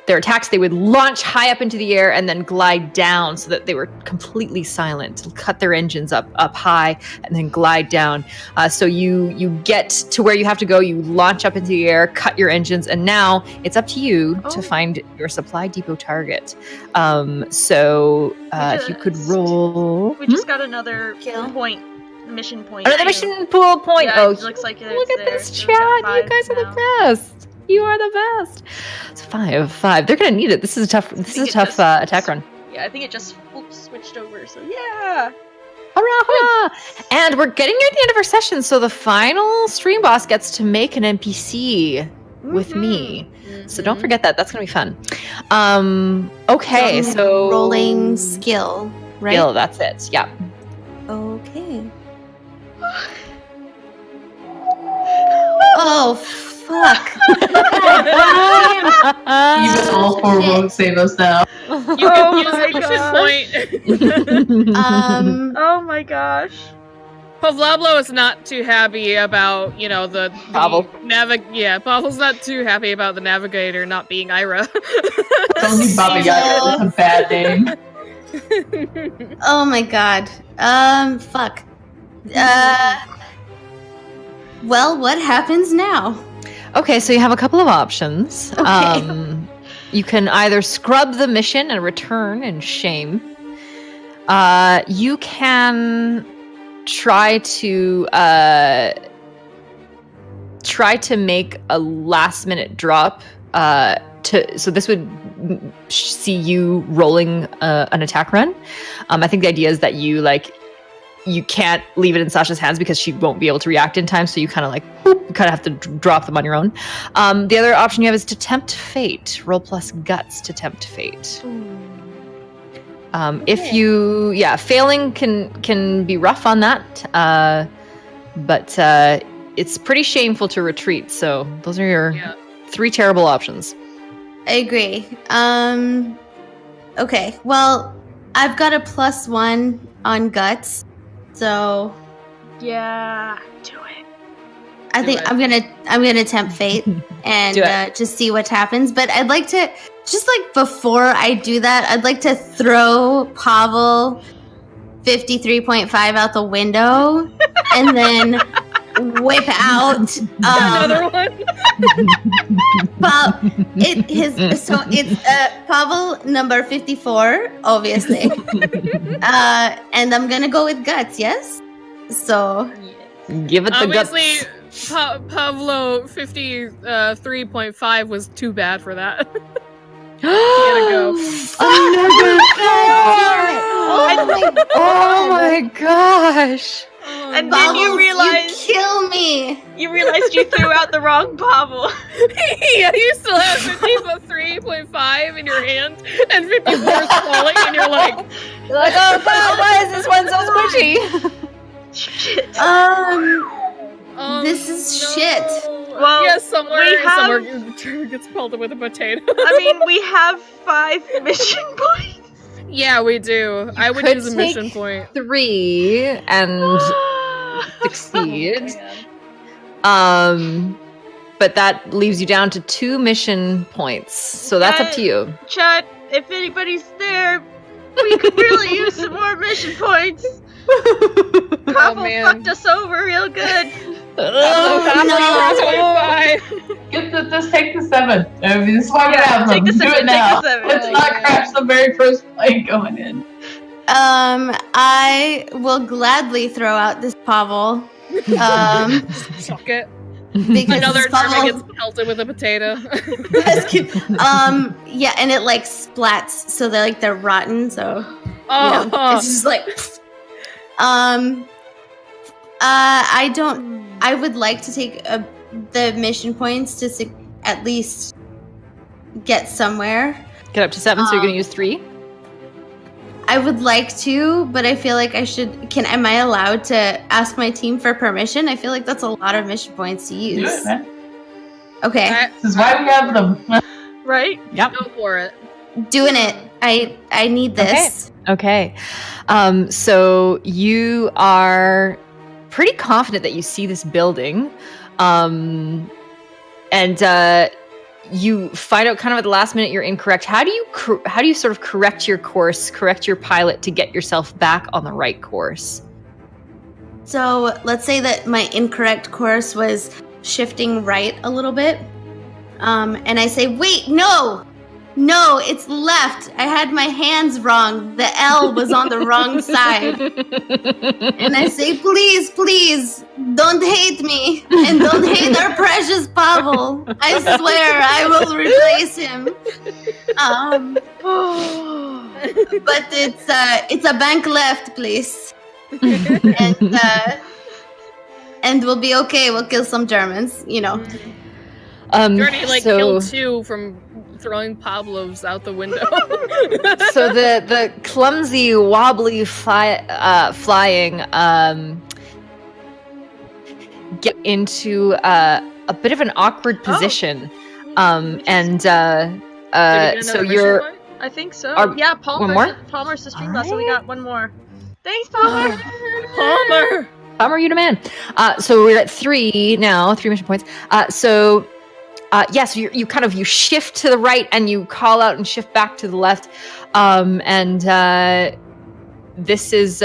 their attacks, they would launch high up into the air and then glide down so that they were completely silent. Cut their engines up high and then glide down. So you get to where you have to go. You launch up into the air, cut your engines, and now it's up to you to find your supply depot target. So if you could roll. We just got another Kill. mission point. Another mission pool point. Yeah, it looks like it's look at there. this So chat. we've got You 5 guys are now. the best. You are the best. It's 5. They're gonna need it. This is a tough attack run. Yeah, I think it just switched over. So yeah. Hurrah! And we're getting near the end of our session, so the final stream boss gets to make an NPC with me. So don't forget that. That's gonna be fun. Okay, so rolling skill, right? Skill, that's it. Yeah. Okay. Oh fuck! Even all 4 won't save us now. You can use the mission point. Oh my gosh. Pavlablo is not too happy about, Pavel. Pavel's not too happy about the navigator not being Ira. Only Baba Yaga is a bad name. Oh my god. Fuck. Well, what happens now? Okay, so you have a couple of options. Okay. You can either scrub the mission and return in shame, You can try to make a last minute drop. So this would see you rolling an attack run. I think the idea is that you can't leave it in Sasha's hands because she won't be able to react in time. So you kind of have to drop them on your own. The other option you have is to tempt fate. Roll plus guts to tempt fate. If you, failing can be rough on that, but it's pretty shameful to retreat. So those are your 3 terrible options. I agree. Okay. Well, I've got a +1 on guts, so Yeah, do it. I think I'm gonna tempt fate and just see what happens. But I'd like to before I do that, I'd like to throw Pavel 53.5 out the window and then whip out Another one. It's Pavel number 54, obviously. And I'm gonna go with guts, yes? So Give it the Obviously, guts. Pavlo 53.5 was too bad for that. Gotta go. Oh my gosh. And then you realize you kill me. you realized you threw out the wrong Pavel. Yeah, you still have 53.5 in your hand and 54 is falling, and you're like, oh god, why is this one so squishy? Shit. This is shit. Well, yeah, somewhere gets pelted with a potato. I mean, we have 5 mission points. Yeah, we do. I would could use a mission take point. 3 and succeed. But that leaves you down to 2 mission points. So that's up to you. Chat, if anybody's there, we could really use some more mission points. Pavel fucked us over real good. Just take the 7. I mean, just swap it out. Take the 7. Do it now. Take the 7. Let's not crash the very first plane going in. I will gladly throw out this Pavel. Suck it. Because Another this Pavel, German gets pelted with a potato. yeah, and it splats, so they're rotten. So it's just I would like to take the mission points to at least get somewhere. Get up to 7, so you're going to use 3? I would like to, but I feel like I should. Am I allowed to ask my team for permission? I feel like that's a lot of mission points to Do use. it, man. Okay. This is why we have them. Right? Yep. Go for it. Doing it. I need this. Okay. So you are pretty confident that you see this building. And you find out kind of at the last minute you're incorrect. How do you sort of correct your course, correct your pilot to get yourself back on the right course? So let's say that my incorrect course was shifting right a little bit. And I say, wait, no, it's left. I had my hands wrong. The L was on the wrong side. And I say, please, don't hate me. And don't hate our precious Pavel. I swear I will replace him. But it's a bank left, please. And we'll be okay. We'll kill some Germans, Journey killed 2 from throwing Pavlovs out the window. So the clumsy, wobbly flying get into a bit of an awkward position, and so you're. I think so. One more? Palmer's the stream All last, so we right. got one more. Thanks, Palmer. Palmer. You the man. So we're at 3 now, 3 mission points. So you kind of shift to the right and you call out and shift back to the left. And this is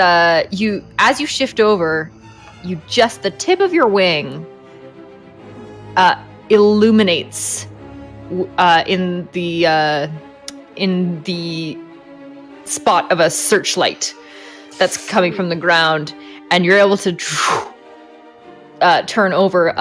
you as you shift over, you just the tip of your wing illuminates in the spot of a searchlight. that's coming from the ground, and you're able to turn over.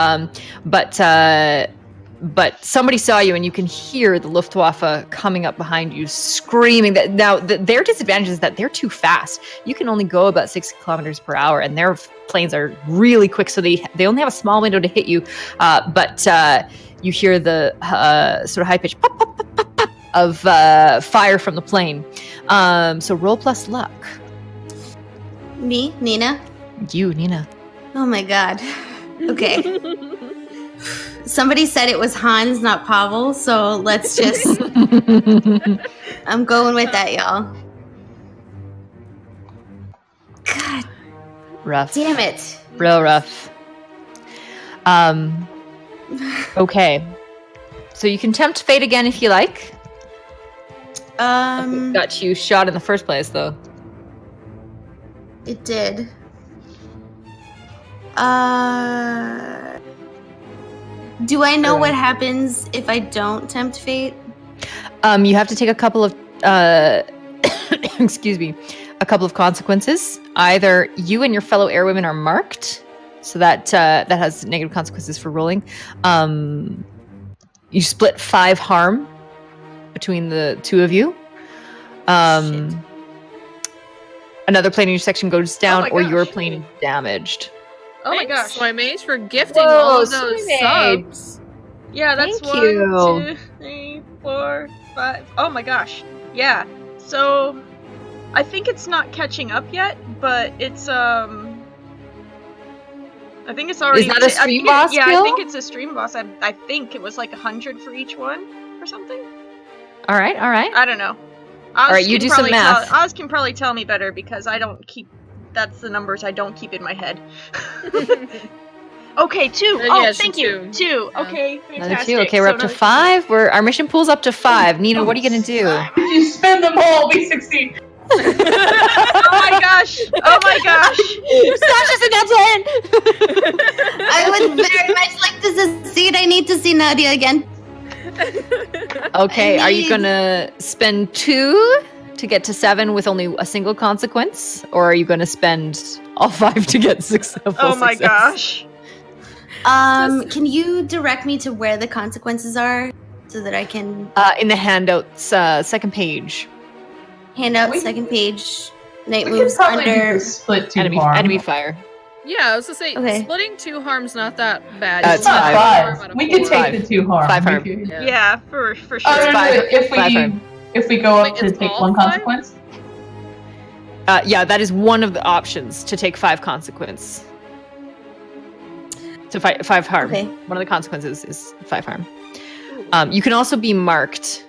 But somebody saw you, and you can hear the Luftwaffe coming up behind you, screaming. That now their disadvantage is that they're too fast. You can only go about 6 kilometers per hour, and their planes are really quick, so they only have a small window to hit you. But you hear the sort of high pitched pop, pop, pop, pop, pop of fire from the plane. So roll plus luck. Me, Nina. You, Nina. Oh my god. Okay. Somebody said it was Hans, not Pavel, so let's just... I'm going with that, y'all. God Rough. damn it. Real rough. Okay. So you can tempt fate again if you like. Got you shot in the first place, though. It did. Do I know what happens if I don't tempt fate? You have to take a couple of excuse me, a couple of consequences. Either you and your fellow airwomen are marked, so that has negative consequences for rolling. You split 5 harm between the two of you. Another plane in your section goes down, or your plane is damaged. Oh my gosh. Soy Mage for gifting all of those Soy Mage. subs. Yeah, that's Thank 1, you. 2, 3, 4, 5. Oh my gosh. Yeah. So I think it's not catching up yet, but it's I think it's already. Is that a stream boss Yeah, skill? I think it's a stream boss. I think it was like 100 for each one or something. All right. I don't know. All right, you do some math. Oz can probably tell me better because I don't keep. That's the numbers I don't keep in my head. Okay, 2. Yeah, thank you. 2. Yeah. Okay, Another fantastic. 2. Okay, we're up to 5. Our mission pool's up to 5. Nina, what are you gonna do? If you spend them all, we succeed. Oh my gosh! Oh my gosh! Sasha's in that I would very much like to succeed. I need to see Nadia again. Okay, I are you need- gonna spend 2 to get to 7 with only a single consequence, or are you gonna spend all 5 to get 6? Oh my gosh! Can you direct me to where the consequences are so that I can In the handouts, second page. hand out We- second page? Night We could moves probably do under. the split 2 Enemy, harm. enemy fire. Yeah, I was gonna say Okay. splitting 2 harm's not that bad. It's It's not 5. 5. We could take 4. the 2 harm. 5 We harm. could- Yeah, for sure. Oh, no, no, 5. if 5 harm. we go up Wait, to it's take all 1 5? consequence. Yeah, that is one of the options to take 5 consequence. To fight 5 harm. Okay. One of the consequences is 5 harm. You can also be marked.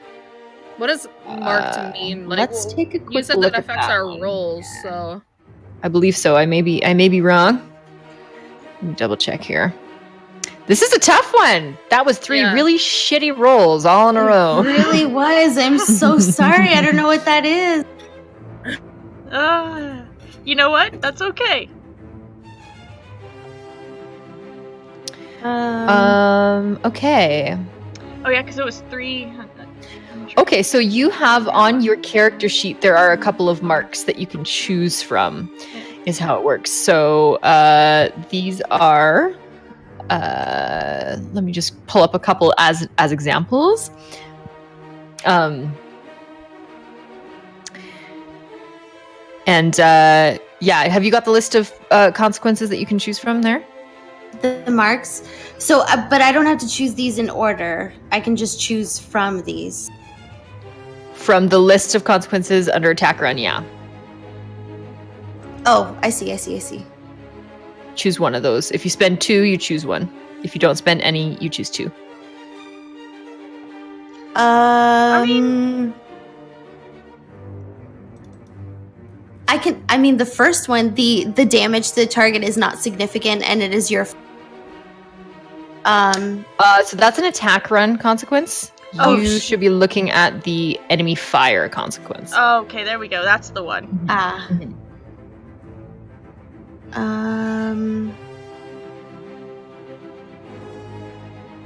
What does marked mean? Like, let's take a quick you said look that at affects that our one. rolls, so I believe so. I may be wrong. Let me double check here. This is a tough one. That was 3 Yeah. really shitty rolls all in a row. It really was. I'm so sorry. I don't know what that is. You know what? That's okay. Okay. Oh yeah, because it was 3. Okay, so you have on your character sheet, there are a couple of marks that you can choose from, is how it works. So these are, let me just pull up a couple as examples. Yeah, have you got the list of consequences that you can choose from there? The marks. So, but I don't have to choose these in order. I can just choose from these. From the list of consequences under attack run, yeah. Oh, I see. Choose one of those. If you spend 2, you choose 1. If you don't spend any, you choose 2. I mean, the first one, the damage to the target is not significant, and it is your. So that's an attack run consequence. Oh, You should be looking at the enemy fire consequence. Oh, okay, there we go. That's the one.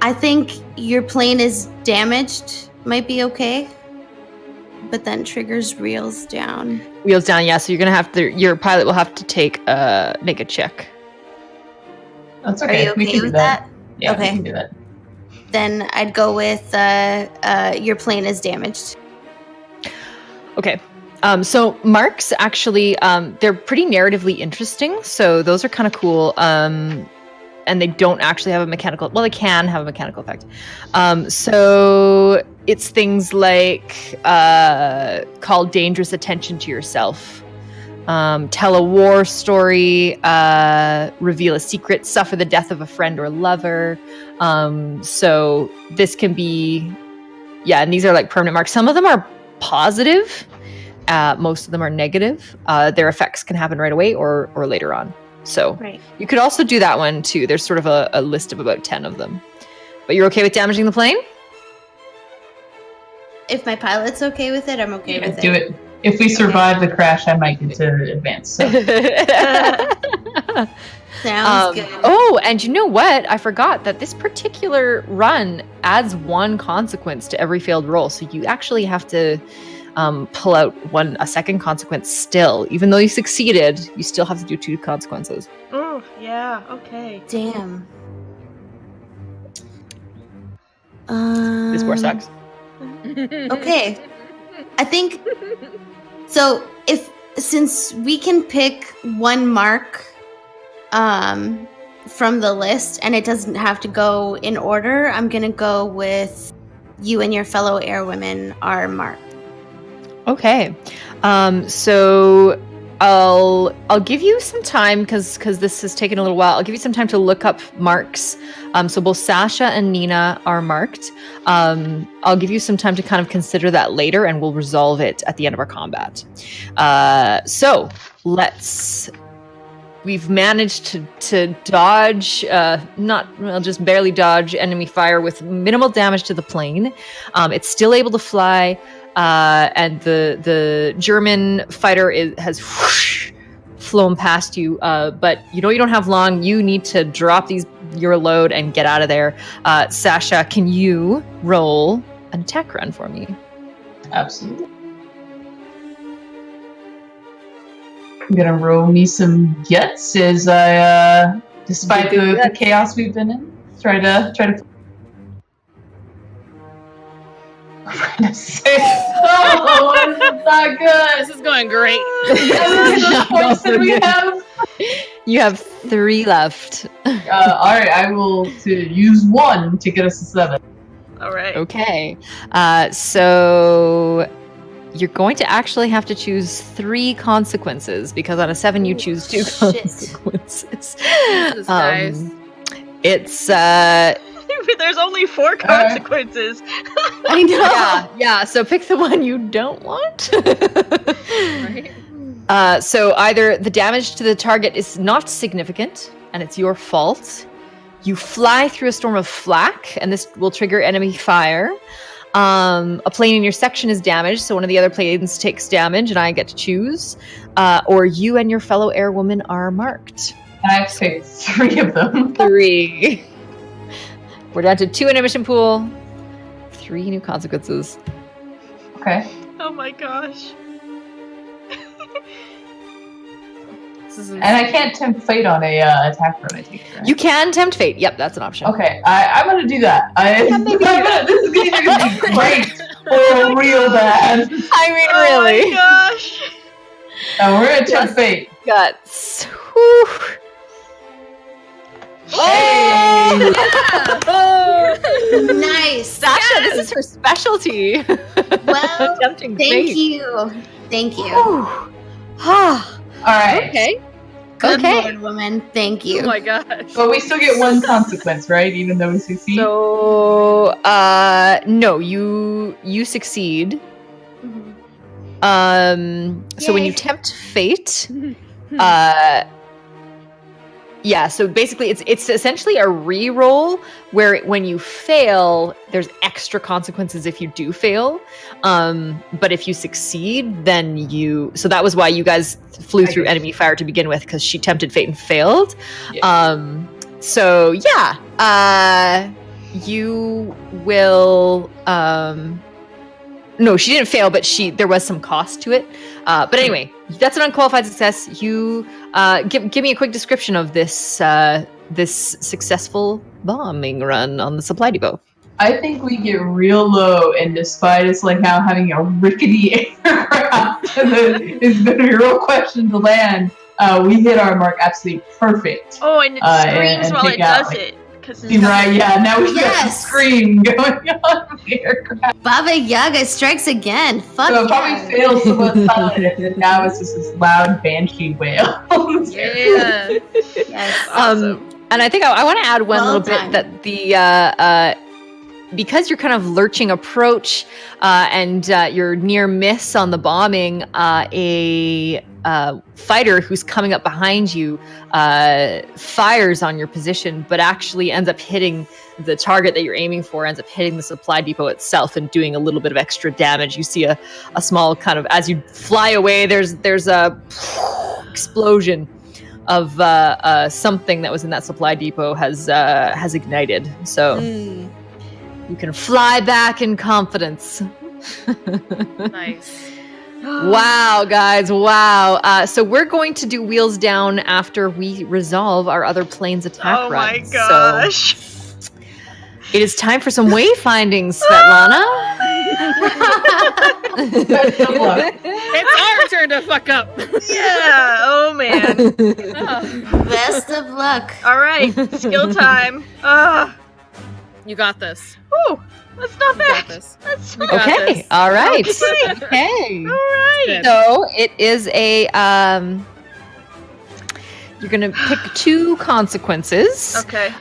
I think your plane is damaged. Might be okay. but then triggers wheels down. Wheels down, yeah. So you're gonna have to. Your pilot will have to make a check. That's Are okay. you We okay can do with that. that? Yeah, Okay. we can do that. Then I'd go with your plane is damaged. Okay. So marks actually, they're pretty narratively interesting. So those are kind of cool. And they don't actually have a mechanical. Well, they can have a mechanical effect. So it's things like call dangerous attention to yourself, tell a war story, reveal a secret, suffer the death of a friend or lover. So this can be, yeah, and these are like permanent marks. Some of them are positive. Most of them are negative. Their effects can happen right away or later on. So Right. you could also do that one too. There's sort of a list of about 10 of them. But you're okay with damaging the plane? If my pilot's okay with it, I'm okay with Do it. If we survive the crash, I might get to advance. So. Sounds good. Oh, and you know what? I forgot that this particular run adds 1 consequence to every failed roll. So you actually have to pull out a second consequence still. Even though you succeeded, you still have to do 2 consequences. Oh, yeah, okay. Damn. This war sucks. Okay. I think so. Since we can pick 1 mark from the list and it doesn't have to go in order, I'm gonna go with you and your fellow airwomen are marked. Okay. So I'll give you some time because this has taken a little while. I'll give you some time to look up marks. So both Sasha and Nina are marked. I'll give you some time to kind of consider that later, and we'll resolve it at the end of our combat. So we've managed to dodge, just barely dodge enemy fire with minimal damage to the plane. It's still able to fly. And the German fighter has whoosh, flown past you, but you don't have long. You need to drop your load and get out of there. Sasha, can you roll an attack run for me? Absolutely. I'm gonna roll me some guts as I, despite the chaos we've been in, try to. This is not good. This is going great. Points that we have. You have 3 left. All right, I will use 1 to get us to 7. All right. Okay. So you're going to actually have to choose 3 consequences because on a 7 you choose 2 shit. consequences. Jesus, guys. It's There's only 4 consequences. I know. yeah. So pick the one you don't want. Right? So either the damage to the target is not significant and it's your fault. You fly through a storm of flak, and this will trigger enemy fire. A plane in your section is damaged, so one of the other planes takes damage, and I get to choose. Or you and your fellow airwoman are marked. And I picked 3 of them. 3. We're down to 2 in a mission pool. 3 new consequences. Okay. Oh my gosh. And I can't tempt fate on a attack run, I think. Right? You can tempt fate. Yep, that's an option. Okay, I'm gonna do that. This is either gonna be great or real bad. I mean, Oh really. my gosh. We're gonna tempt fate. Guts. Whew. Hey! Nice. Sasha, this is her specialty. Well, Tempting thank fate. you. Thank you. Whew. Ah, All right. okay. Good Okay. Lord, woman. Thank Oh you. my gosh. But we still get 1 consequence, right? Even though we succeed. So, no, you succeed. So when you Yay. tempt fate, yeah, so basically it's essentially a re-roll where when you fail, there's extra consequences if you do fail. But if you succeed, then so that was why you guys flew through enemy fire to begin with, because she tempted fate and failed. Yeah. So yeah, you will no, she didn't fail, but there was some cost to it. But anyway, that's an unqualified success. You give me a quick description of this this successful bombing run on the supply depot. I think we get real low, and despite us like now having a rickety aircraft, it's been a real question to land. We hit our mark absolutely perfect. Oh, and it screams and while it out, does like, it. Right, yeah. Now we got a Yes. scream going on in the aircraft. Baba Yaga strikes again. Fuck So it yeah. probably fails somewhat silent, and now it's just this loud banshee wail. Yeah. Yes. Awesome. And I think I want to add one Well little done. bit that the because you're kind of lurching approach and your near miss on the bombing, a fighter who's coming up behind you fires on your position, but actually ends up hitting the target that you're aiming for, ends up hitting the supply depot itself and doing a little bit of extra damage. You see a small kind of, as you fly away, there's a explosion of something that was in that supply depot has ignited. So you can fly back in confidence. Nice. Wow, guys, wow. So we're going to do wheels down after we resolve our other planes attack Oh run. my gosh. So it is time for some wayfinding, Svetlana. Best of luck. It's our turn to fuck up. Yeah. Oh man. Oh, Best of luck. All right. Skill time. you got this. Ooh, that's not You got bad. this. That's You got Okay, this. all right. Okay. Okay. all right. Good. So it is a you're gonna pick 2 consequences. Okay.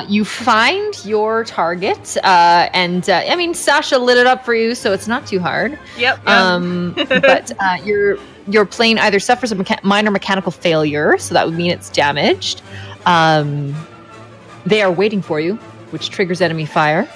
You find your target, and I mean Sasha lit it up for you, so it's not too hard. Yep. But your plane either suffers a minor mechanical failure, so that would mean it's damaged. They are waiting for you, which triggers enemy fire.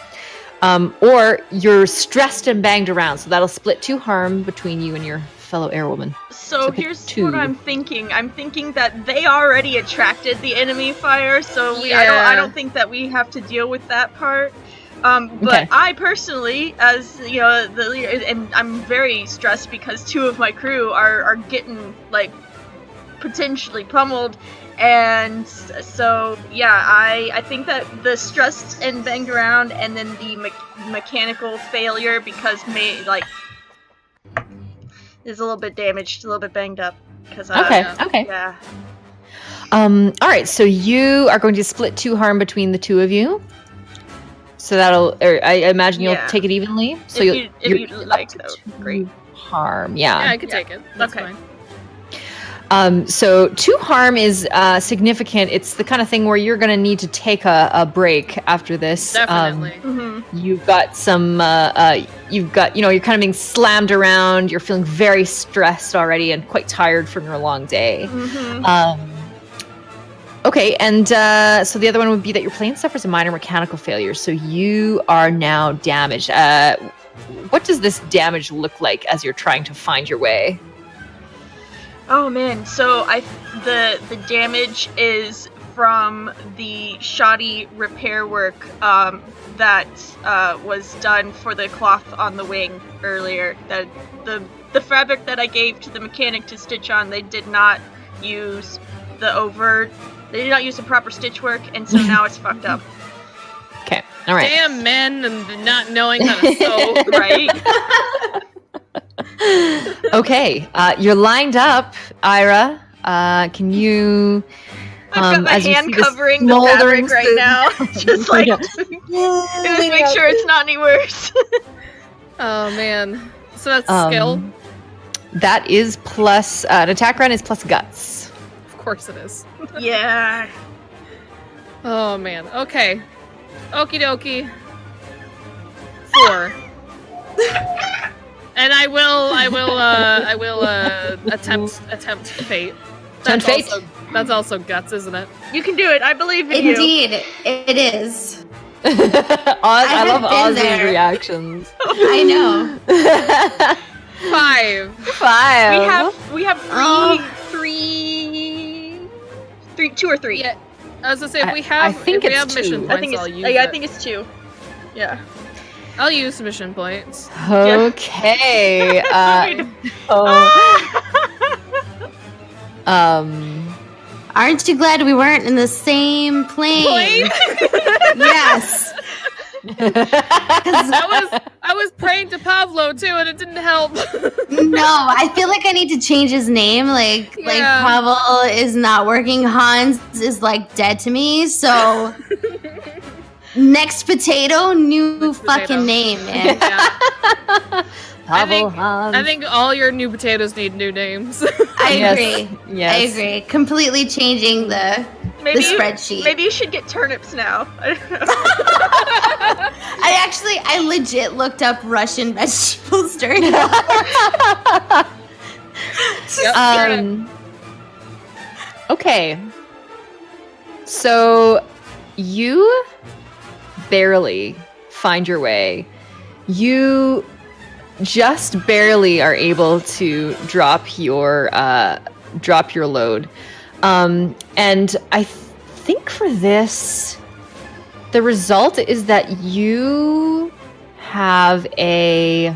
Or you're stressed and banged around, so that'll split 2 harm between you and your fellow airwoman. So pick here's 2. what I'm thinking. I'm thinking that they already attracted the enemy fire, so I Yeah. don't think that we have to deal with that part. But Okay. I personally, as you know, the leader, and I'm very stressed because 2 of my crew are getting like potentially pummeled, and so yeah, I think that the stressed and banged around, and then the mechanical failure because is a little bit damaged, a little bit banged up. Because Okay. yeah. All right, so you are going to split 2 harm between the 2 of you. So I imagine you'll Yeah. take it evenly. So if you're you like, that would be great. harm, Yeah, yeah. I could take it. That's Okay. fine. So 2 harm is significant. It's the kind of thing where you're going to need to take a break after this. Definitely. Mm-hmm. You've got some, you're kind of being slammed around. You're feeling very stressed already and quite tired from your long day. Mm-hmm. Okay, and so the other one would be that your plane suffers a minor mechanical failure. So you are now damaged. What does this damage look like as you're trying to find your way? Oh man, so the damage is from the shoddy repair work that was done for the cloth on the wing earlier. That the fabric that I gave to the mechanic to stitch on, they did not use they did not use the proper stitch work, and so now it's fucked up. Okay, all right. Damn men and not knowing how to sew. Right? Okay, you're lined up, Ira. Can you? I've got my as you hand see this covering the smoldering fabric right now. Just like, Yeah. just make sure it's not any worse. Oh man. So that's skill. That is plus an attack run is plus guts. Of course it is. Yeah. Oh man. Okay. Okie dokie. 4. And I will attempt fate. Attempt fate? That's also guts, isn't it? You can do it. I believe in you. Indeed, it is. I have love been Oz's there. reactions. I know. 5. 5. We have Oh. 2 or 3. Yeah. I was gonna say if we I have think if we it's have mission 2. points, I think I'll it's use I it. think it's 2. Yeah. I'll use mission points. Okay. Aren't you glad we weren't in the same plane? Yes. I was praying to Pavlo too, and it didn't help. No, I feel like I need to change his name. Like Pavel is not working. Hans is like dead to me. So next potato, new fucking name, man. Yeah. Pavel Hans. I think all your new potatoes need new names. I agree. Yes. I agree. Completely changing the spreadsheet. Maybe you should get turnips now. I don't know. I legit looked up Russian vegetables during that. Okay. So you barely find your way. You just barely are able to drop your load. And I think for this, the result is that you have a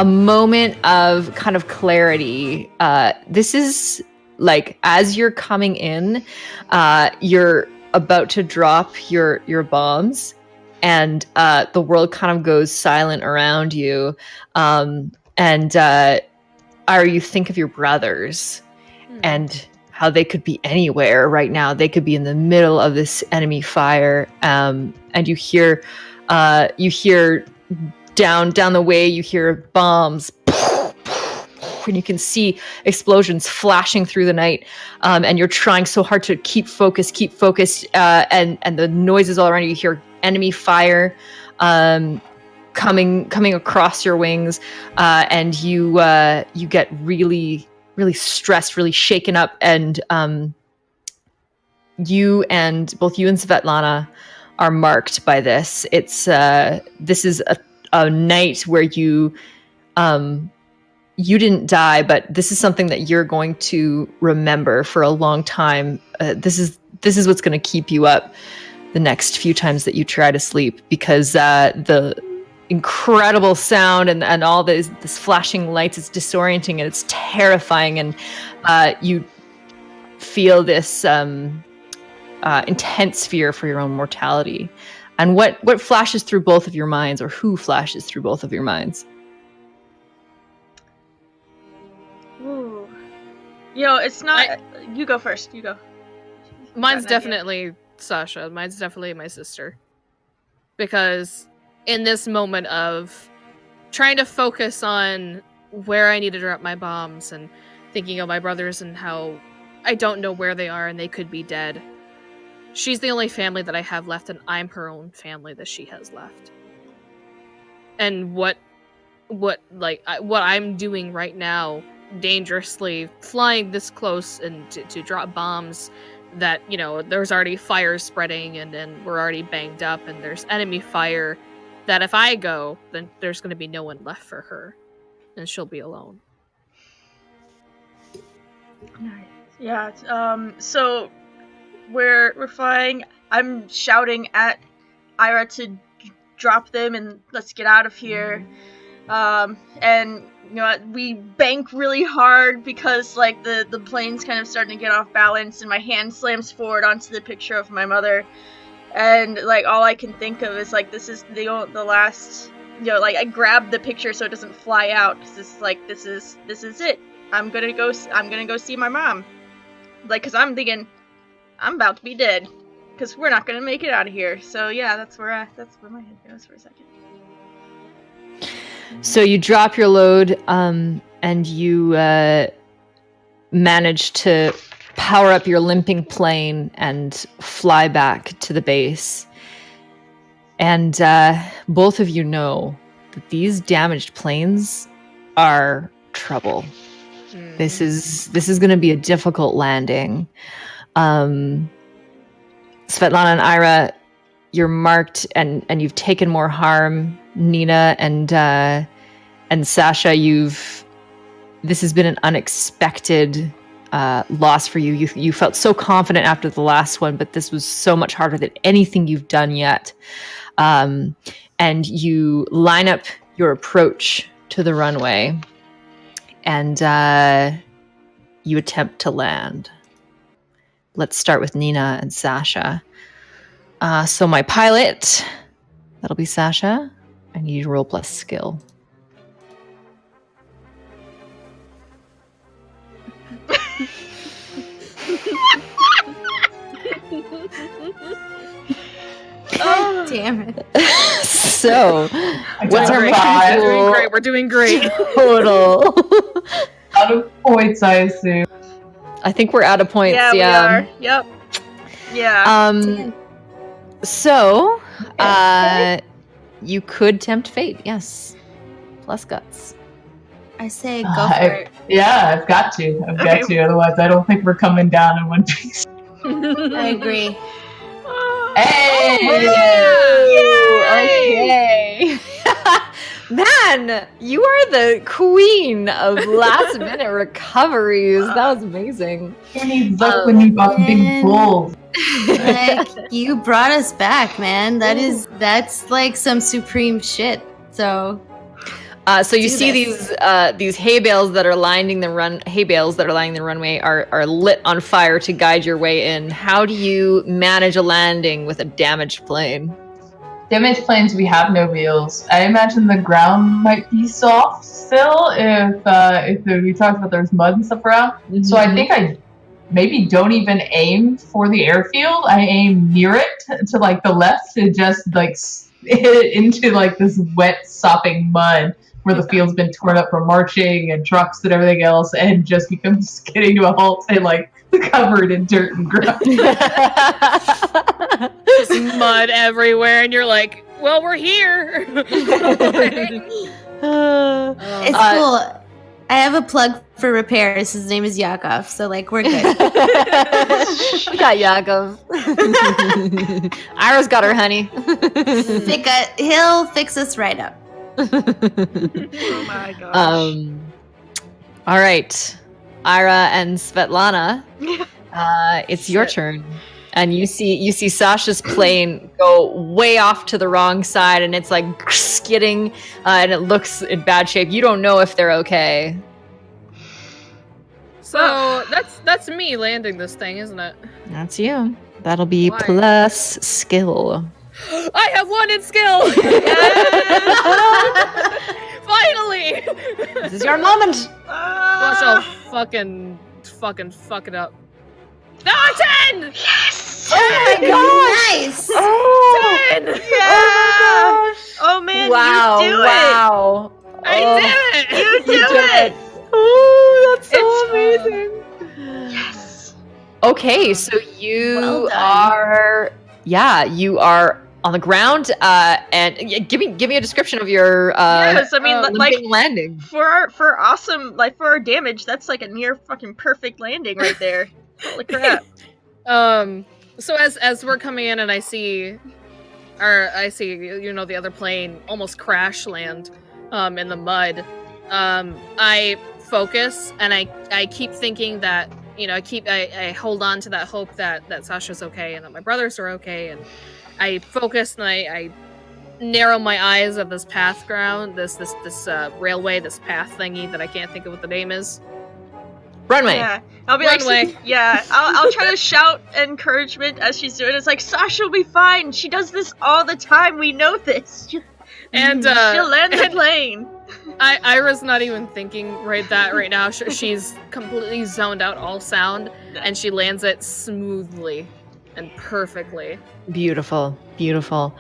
moment of kind of clarity. This is like as you're coming in, you're about to drop your bombs, and the world kind of goes silent around you. You think of your brothers and how they could be anywhere right now. They could be in the middle of this enemy fire. And you hear down the way, you hear bombs. And you can see explosions flashing through the night. And you're trying so hard to keep focused. And the noises all around you. You hear enemy fire coming across your wings. And you get really stressed, really shaken up, and both you and Svetlana are marked by this. It's this is a night where you didn't die, but this is something that you're going to remember for a long time. This is what's going to keep you up the next few times that you try to sleep, because the incredible sound and all this flashing lights, it's disorienting and it's terrifying, and you feel this intense fear for your own mortality. And what flashes through both of your minds, or who flashes through both of your minds? Ooh. It's not. You go first. You go. Mine's definitely Sasha. Mine's definitely my sister. Because in this moment of trying to focus on where I need to drop my bombs and thinking of my brothers and how I don't know where they are and they could be dead. She's the only family that I have left, and I'm her own family that she has left. And what I'm doing right now, dangerously flying this close and to drop bombs that, there's already fire spreading and we're already banged up and there's enemy fire, that if I go, then there's going to be no one left for her, and she'll be alone. Nice. Yeah. So we're flying. I'm shouting at Ira to drop them and let's get out of here. And we bank really hard because the plane's kind of starting to get off balance, and my hand slams forward onto the picture of my mother. And all I can think of is this is the last, I grabbed the picture so it doesn't fly out, because this is it. I'm gonna go see my mom, because I'm thinking I'm about to be dead, because we're not gonna make it out of here. So yeah, that's where my head goes for a second. So you drop your load, and you manage to power up your limping plane and fly back to the base. And both of you know that these damaged planes are trouble. This is going to be a difficult landing. Svetlana and Ira, you're marked and you've taken more harm. Nina and Sasha, this has been an unexpected loss for you. You felt so confident after the last one, but this was so much harder than anything you've done yet. and you line up your approach to the runway, and you attempt to land. Let's start with Nina and Sasha. So my pilot, that'll be Sasha. I need you to roll plus skill. God damn it. So, what's our We're doing great. total? Out of points, I assume. I think we're out of points. Yeah, we are. Yep. Yeah. So, you could tempt fate. Yes, plus guts. I say go for it. Yeah, I've got to. Otherwise, I don't think we're coming down in one piece. I agree. Hey! Okay. Man, you are the queen of last minute recoveries. That was amazing. Who needs luck when you got big bulls? Like, you brought us back, man. That's like some supreme shit. So so you do see this. these hay bales that are lining the runway are lit on fire to guide your way in. How do you manage a landing with a damaged plane? Damaged planes, we have no wheels. I imagine the ground might be soft still if we talked about there's mud and stuff around. Mm-hmm. So I think I maybe don't even aim for the airfield. I aim near it to like the left to just like hit it into like this wet sopping mud where the field's been torn up from marching and trucks and everything else, and just becomes skidding to a halt and like covered in dirt and grime. Just mud everywhere, and you're like, well, we're here. It's cool. I have a plug for repairs. His name is Yakov, so like we're good. We got Yakov. Ira's got her honey. He'll fix us right up. Oh my gosh. All right, Ira and Svetlana, it's your turn, and you see Sasha's plane go way off to the wrong side, and it's like skidding, and it looks in bad shape. You don't know if they're okay. So that's me landing this thing, isn't it? That's you. That'll be Why? plus skill. I have one in skill. Finally. This is your moment. Watch out! Fucking fuck it up. No, 10! Yes! Oh my gosh! Nice! Oh, 10! Yeah! oh my gosh! Oh man, Wow! you do Wow! I did it! You do it! Oh, that's so It's- amazing! it! Yes! Okay, so you Well done. are, you are on the ground. And give me a description of your Yes, I mean, like limping landing. for our damage, that's like a near fucking perfect landing right there. Holy crap! So as we're coming in and I see the other plane almost crash land in the mud. I focus and I keep thinking that I hold on to that hope that Sasha's okay and that my brothers are okay, and I focus and I narrow my eyes at this path ground, this railway, this path thingy that I can't think of what the name is. Runway. Yeah, I'll be Runway. like, yeah, I'll try to shout encouragement as she's doing it. It's like, Sasha will be fine. She does this all the time. We know this. And She'll land the plane. Ira's not even thinking right now. She's completely zoned out all sound, and she lands it smoothly and perfectly. Beautiful, beautiful.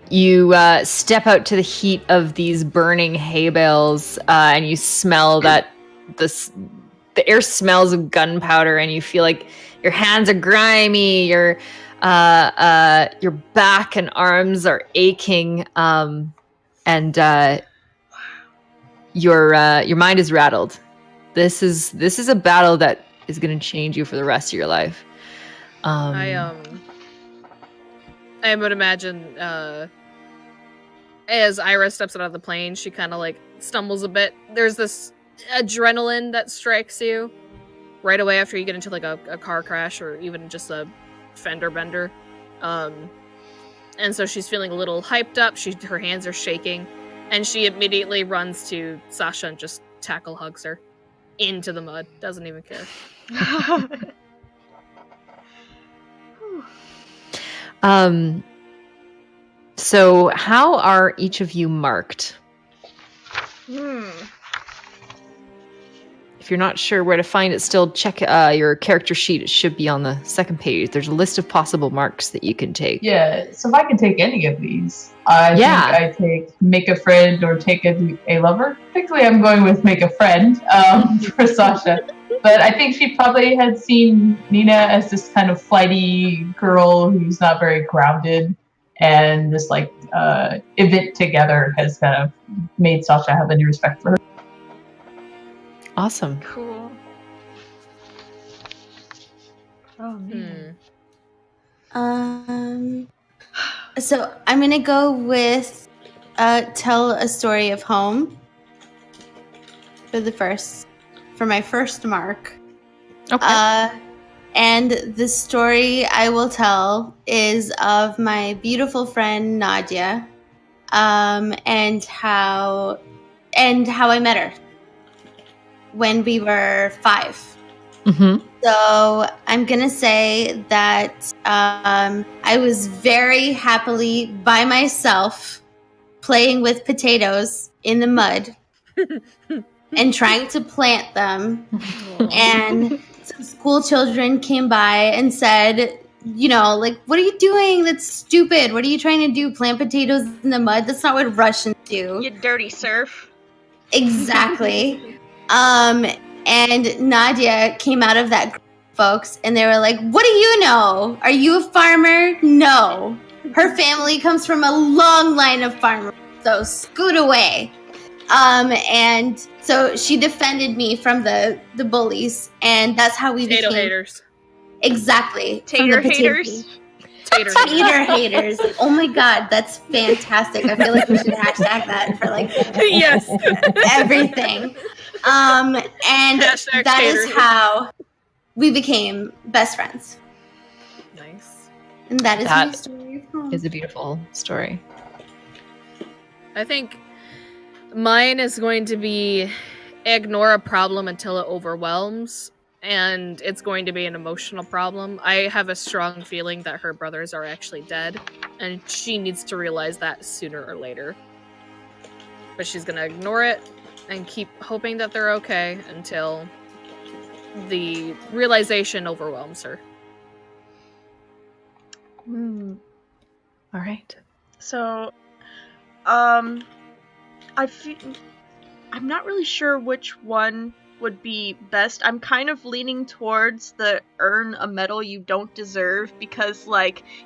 You step out to the heat of these burning hay bales, and you smell that the air smells of gunpowder, and you feel like your hands are grimy, your back and arms are aching, and your mind is rattled. This is a battle that is going to change you for the rest of your life. I would imagine as Ira steps out of the plane, she kind of like stumbles a bit. There's this adrenaline that strikes you right away after you get into like a car crash or even just a fender bender. And so she's feeling a little hyped up. Her hands are shaking. And she immediately runs to Sasha and just tackle hugs her into the mud. Doesn't even care. So how are each of you marked? If you're not sure where to find it, still check your character sheet. It should be on the second page. There's a list of possible marks that you can take. Yeah, so if I can take any of these, I think I take make a friend or take a lover. Particularly, I'm going with make a friend for Sasha. But I think she probably had seen Nina as this kind of flighty girl who's not very grounded. And this event together has kind of made Sasha have a new respect for her. Awesome. Cool. Oh man. So I'm gonna go with tell a story of home for my first mark. Okay. And the story I will tell is of my beautiful friend Nadia, and how I met her when we were 5. Mm-hmm. So I'm gonna say that I was very happily by myself playing with potatoes in the mud and trying to plant them. And some school children came by and said, what are you doing? That's stupid. What are you trying to do? Plant potatoes in the mud? That's not what Russians do. You dirty serf. Exactly. And Nadia came out of that group of folks, and they were like, what do you know? Are you a farmer? No. Her family comes from a long line of farmers, so scoot away. And so she defended me from the bullies, and that's how we Potato became... haters. Exactly. Tater haters. Tater haters. Oh my god, that's fantastic. I feel like we should hashtag that for Yes. everything. And Hashtag that tater. is how we became best friends. Nice. And that is That my story of home. Is a beautiful story. I think mine is going to be ignore a problem until it overwhelms, and it's going to be an emotional problem. I have a strong feeling that her brothers are actually dead, and she needs to realize that sooner or later. But she's going to ignore it and keep hoping that they're okay until the realization overwhelms her. All right. So, I'm not really sure which one would be best. I'm kind of leaning towards the earn a medal you don't deserve, because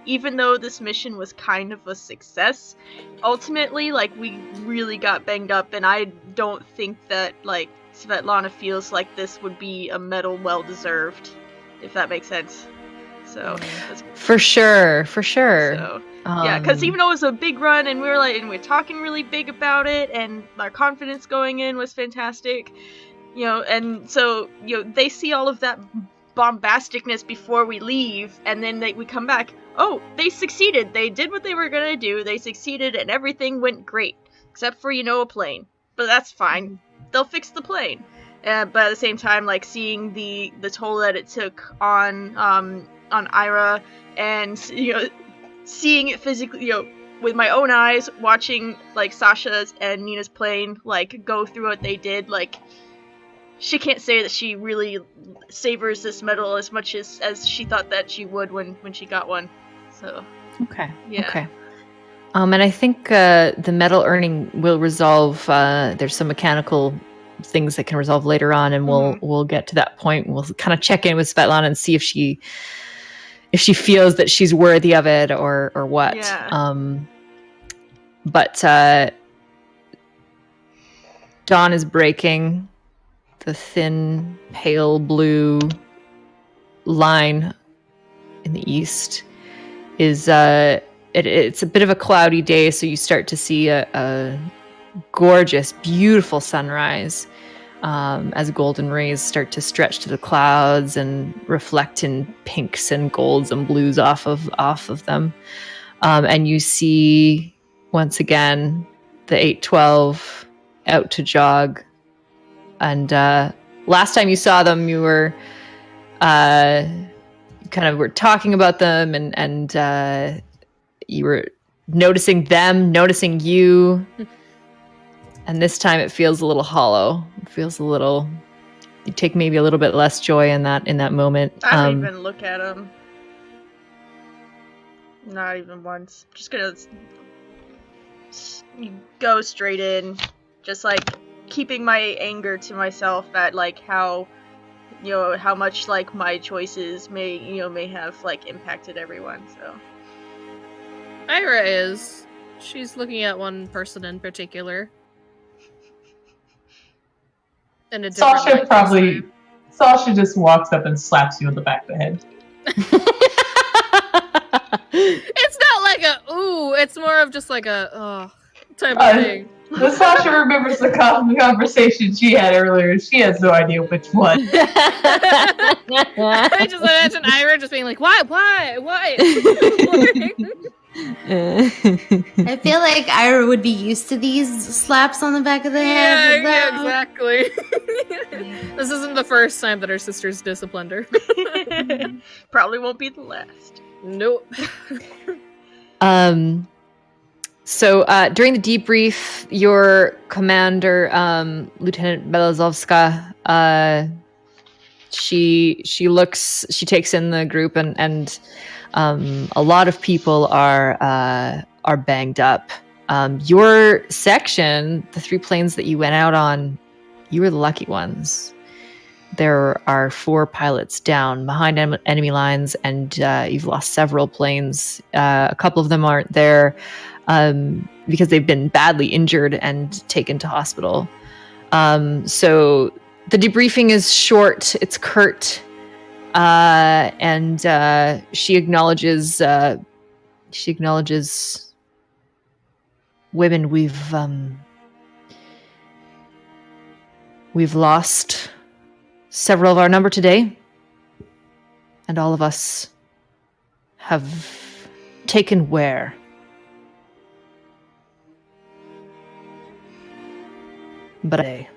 even though this mission was kind of a success, ultimately we really got banged up, and I don't think that Svetlana feels like this would be a medal well deserved, if that makes sense. So For sure. So, yeah, because even though it was a big run, and we were talking really big about it, and our confidence going in was fantastic, and so they see all of that bombasticness before we leave, and then we come back. Oh, they succeeded. They did what they were gonna do. They succeeded, and everything went great, except for a plane. But that's fine. They'll fix the plane. But at the same time, seeing the toll that it took on Ira, and seeing it physically, with my own eyes, watching Sasha's and Nina's plane go through what they did, she can't say that she really savors this medal as much as she thought that she would when she got one. So Okay. yeah. Okay. And I think the medal earning will resolve. There's some mechanical things that can resolve later on, and we'll get to that point. We'll kind of check in with Svetlana and see if she feels that she's worthy of it or what. Yeah. But dawn is breaking. The thin, pale blue line in the east is it's a bit of a cloudy day, so you start to see a gorgeous, beautiful sunrise as golden rays start to stretch to the clouds and reflect in pinks and golds and blues off of them. And you see, once again, the 812 out to jog. And last time you saw them, you were kind of were talking about them, and you were noticing them, noticing you. And this time it feels a little hollow. It feels a little... You take maybe a little bit less joy in that moment. I don't even look at him. Not even once. Just gonna go straight in. Just like keeping my anger to myself at like how much like my choices may have like impacted everyone. So Ira is. She's looking at one person in particular. In a different Sasha light this time. Sasha just walks up and slaps you on the back of the head. It's not like a ooh, it's more of just like a type of thing. The Sasha remembers the conversation she had earlier. She has no idea which one. I just imagine Ira just being like, why? I feel like Ira would be used to these slaps on the back of the head. Yeah, exactly. This isn't the first time that her sister's disciplined her. probably won't be the last. Nope. So during the debrief, your commander, Lieutenant Belazovska, she takes in the group, and a lot of people are banged up. Your section, the 3 planes that you went out on, you were the lucky ones. There are 4 pilots down behind enemy lines, and you've lost several planes. A couple of them aren't there because they've been badly injured and taken to hospital. So the debriefing is short. It's curt. And she acknowledges women. We've lost several of our number today, and all of us have taken where. But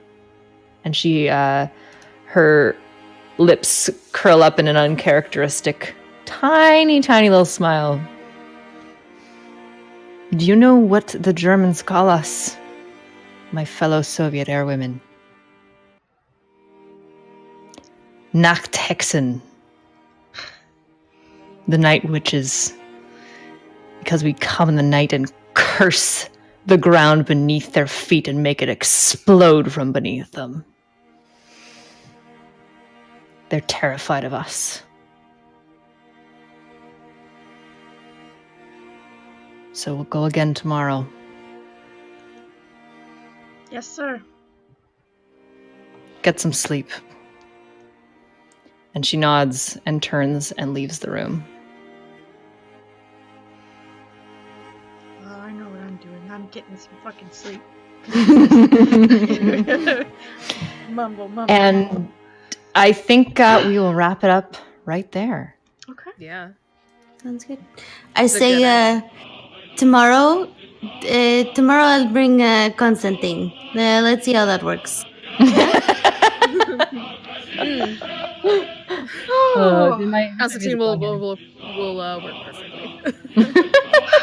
and she her lips curl up in an uncharacteristic, tiny little smile. Do you know what the Germans call us, my fellow Soviet airwomen? Nachthexen. The night witches. Because we come in the night and curse the ground beneath their feet and make it explode from beneath them. They're terrified of us. So we'll go again tomorrow. Yes, sir. Get some sleep. And she nods and turns and leaves the room. Well, I know what I'm doing. I'm getting some fucking sleep. Mumble. And I think we will wrap it up right there. Okay. Yeah. Sounds good. I say tomorrow I'll bring Constantine. Let's see how that works. Constantine will work perfectly.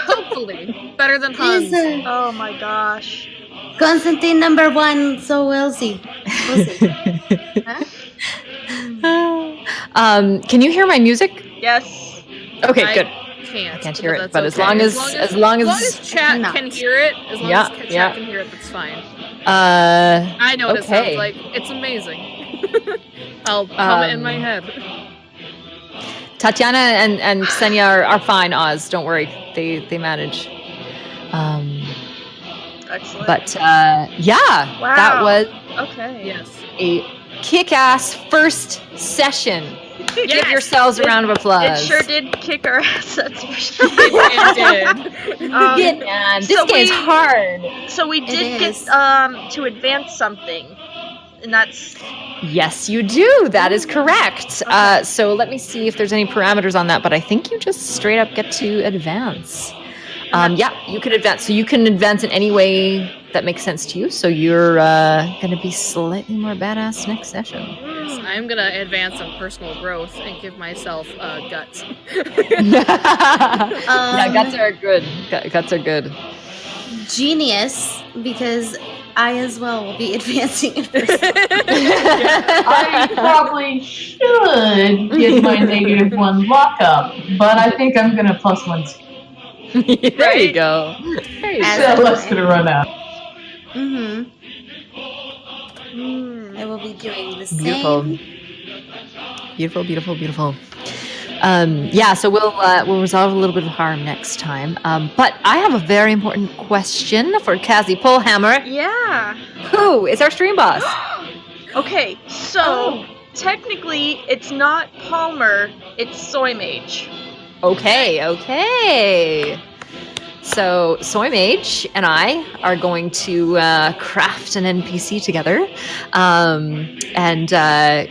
Hopefully. Better than Hans. Oh my gosh. Constantine number 1, so we'll see. Huh? Can you hear my music? Yes. Okay, good. I can't hear it, that's but okay. as long as chat not. can hear it, chat can hear it, that's fine. I know what it sounds like. It's amazing. I'll hum it in my head. Tatiana and Ksenia are fine, Oz. Don't worry. They manage. Excellent. But wow. That was yes. a kick-ass first session. Yes. Give yourselves a round of applause. It sure did kick our ass, that's for sure. It did. This game's hard. So we did get to advance something. And that's... Yes, you do. That is correct. So let me see if there's any parameters on that, but I think you just straight up get to advance. You can advance. So you can advance in any way that makes sense to you. So you're going to be slightly more badass next session. Yes, I'm gonna advance on personal growth and give myself guts. Guts are good. Guts are good. Genius, because I as well will be advancing in person. I probably should get my -1 lockup, but I think I'm gonna +1 speed. There you go. There you As go. So that's gonna run out. I will be doing the Beautiful. same. Beautiful. So we'll resolve a little bit of harm next time. But I have a very important question for Cassie Pullhammer. Yeah. Who is our stream boss? Okay, so technically it's not Palmer, it's Soy Mage. Okay. So Soy Mage and I are going to craft an NPC together and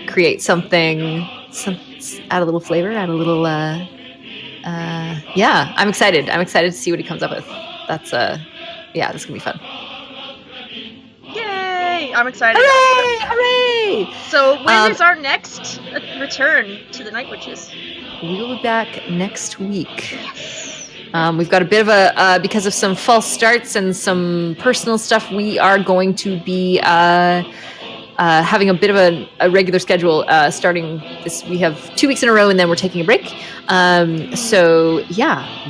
create something. Add a little flavor. Add a little. I'm excited. I'm excited to see what he comes up with. That's this is gonna be fun. Yay! I'm excited. Hooray! So when is our next return to the Night Witches? We will be back next week. We've got a bit of a because of some false starts and some personal stuff. We are going to be having a bit of a regular schedule starting this. We have 2 weeks in a row, and then we're taking a break.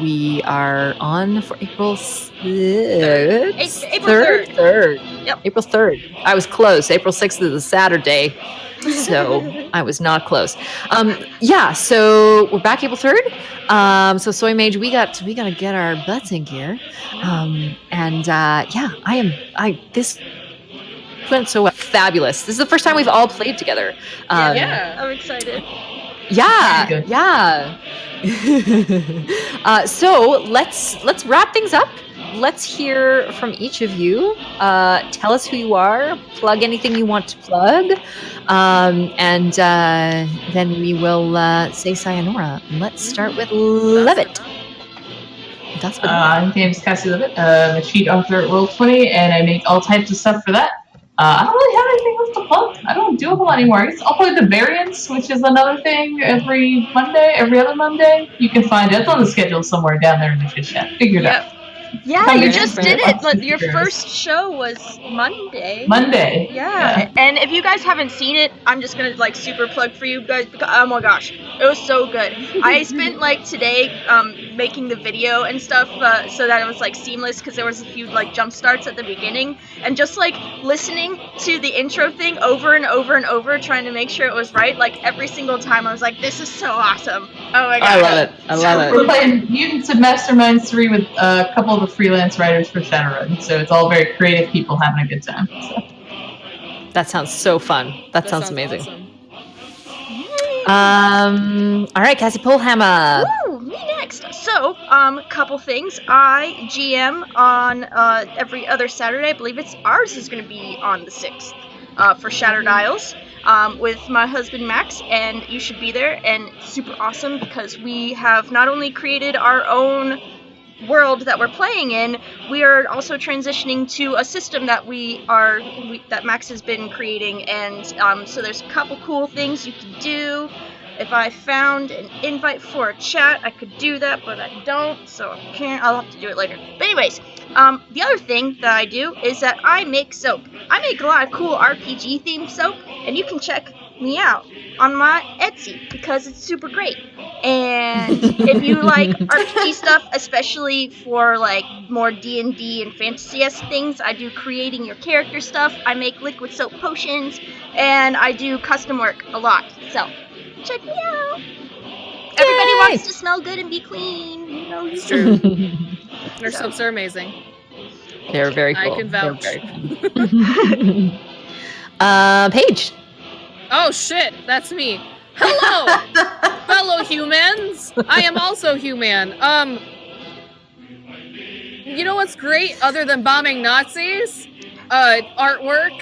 We are on for April 6th. April 3rd. Yep. April 3rd. I was close. April 6th is a Saturday. So I was not close. So we're back April 3rd. So Soy Mage, we gotta get our butts in gear. This went so fabulous. This is the first time we've all played together. I'm excited. So let's wrap things up. Let's hear from each of you. Tell us who you are. Plug anything you want to plug, and then we will say sayonara. Let's start with Levitt. I'm James Cassie Levitt. I'm a cheat author at Roll20, and I make all types of stuff for that. I don't really have anything else to plug. I don't do a whole lot anymore. I guess I'll play the Variants, which is another thing every other Monday. You can find it on the schedule somewhere down there in the chit chat. Figure it out. Yeah, you just did it. But your first show was Monday. Yeah. And if you guys haven't seen it, I'm just gonna super plug for you guys because oh my gosh, it was so good. I spent today making the video and stuff so that it was seamless because there was a few jump starts at the beginning and just listening to the intro thing over and over and over, trying to make sure it was right. Every single time I was like, this is so awesome. Oh my god. I love it. We're playing Mutants and Masterminds 3 with a couple of the freelance writers for Shadowrun, so it's all very creative people having a good time. So. That sounds so fun. That sounds amazing. Awesome. All right, Cassie Pullhammer. Woo, me next. So, couple things. I GM on every other Saturday. I believe ours is going to be on the 6th for Shattered Isles. With my husband Max, and you should be there. And it's super awesome because we have not only created our own world that we're playing in, we are also transitioning to a system that that Max has been creating, and so there's a couple cool things you can do. If I found an invite for a chat, I could do that, but I don't, so I can't. I'll have to do it later. But anyways, the other thing that I do is that I make soap. I make a lot of cool RPG themed soap, and you can check me out on my Etsy because it's super great. And if you like RPG stuff, especially for more D&D and fantasy-esque things, I do creating your character stuff. I make liquid soap potions, and I do custom work a lot. So check me out. Everybody wants to smell good and be clean. You know, it's true. Their soaps are amazing. They're very cool. I can vouch. Paige. Oh shit, that's me. Hello, fellow humans. I am also human. You know what's great other than bombing Nazis? Artwork,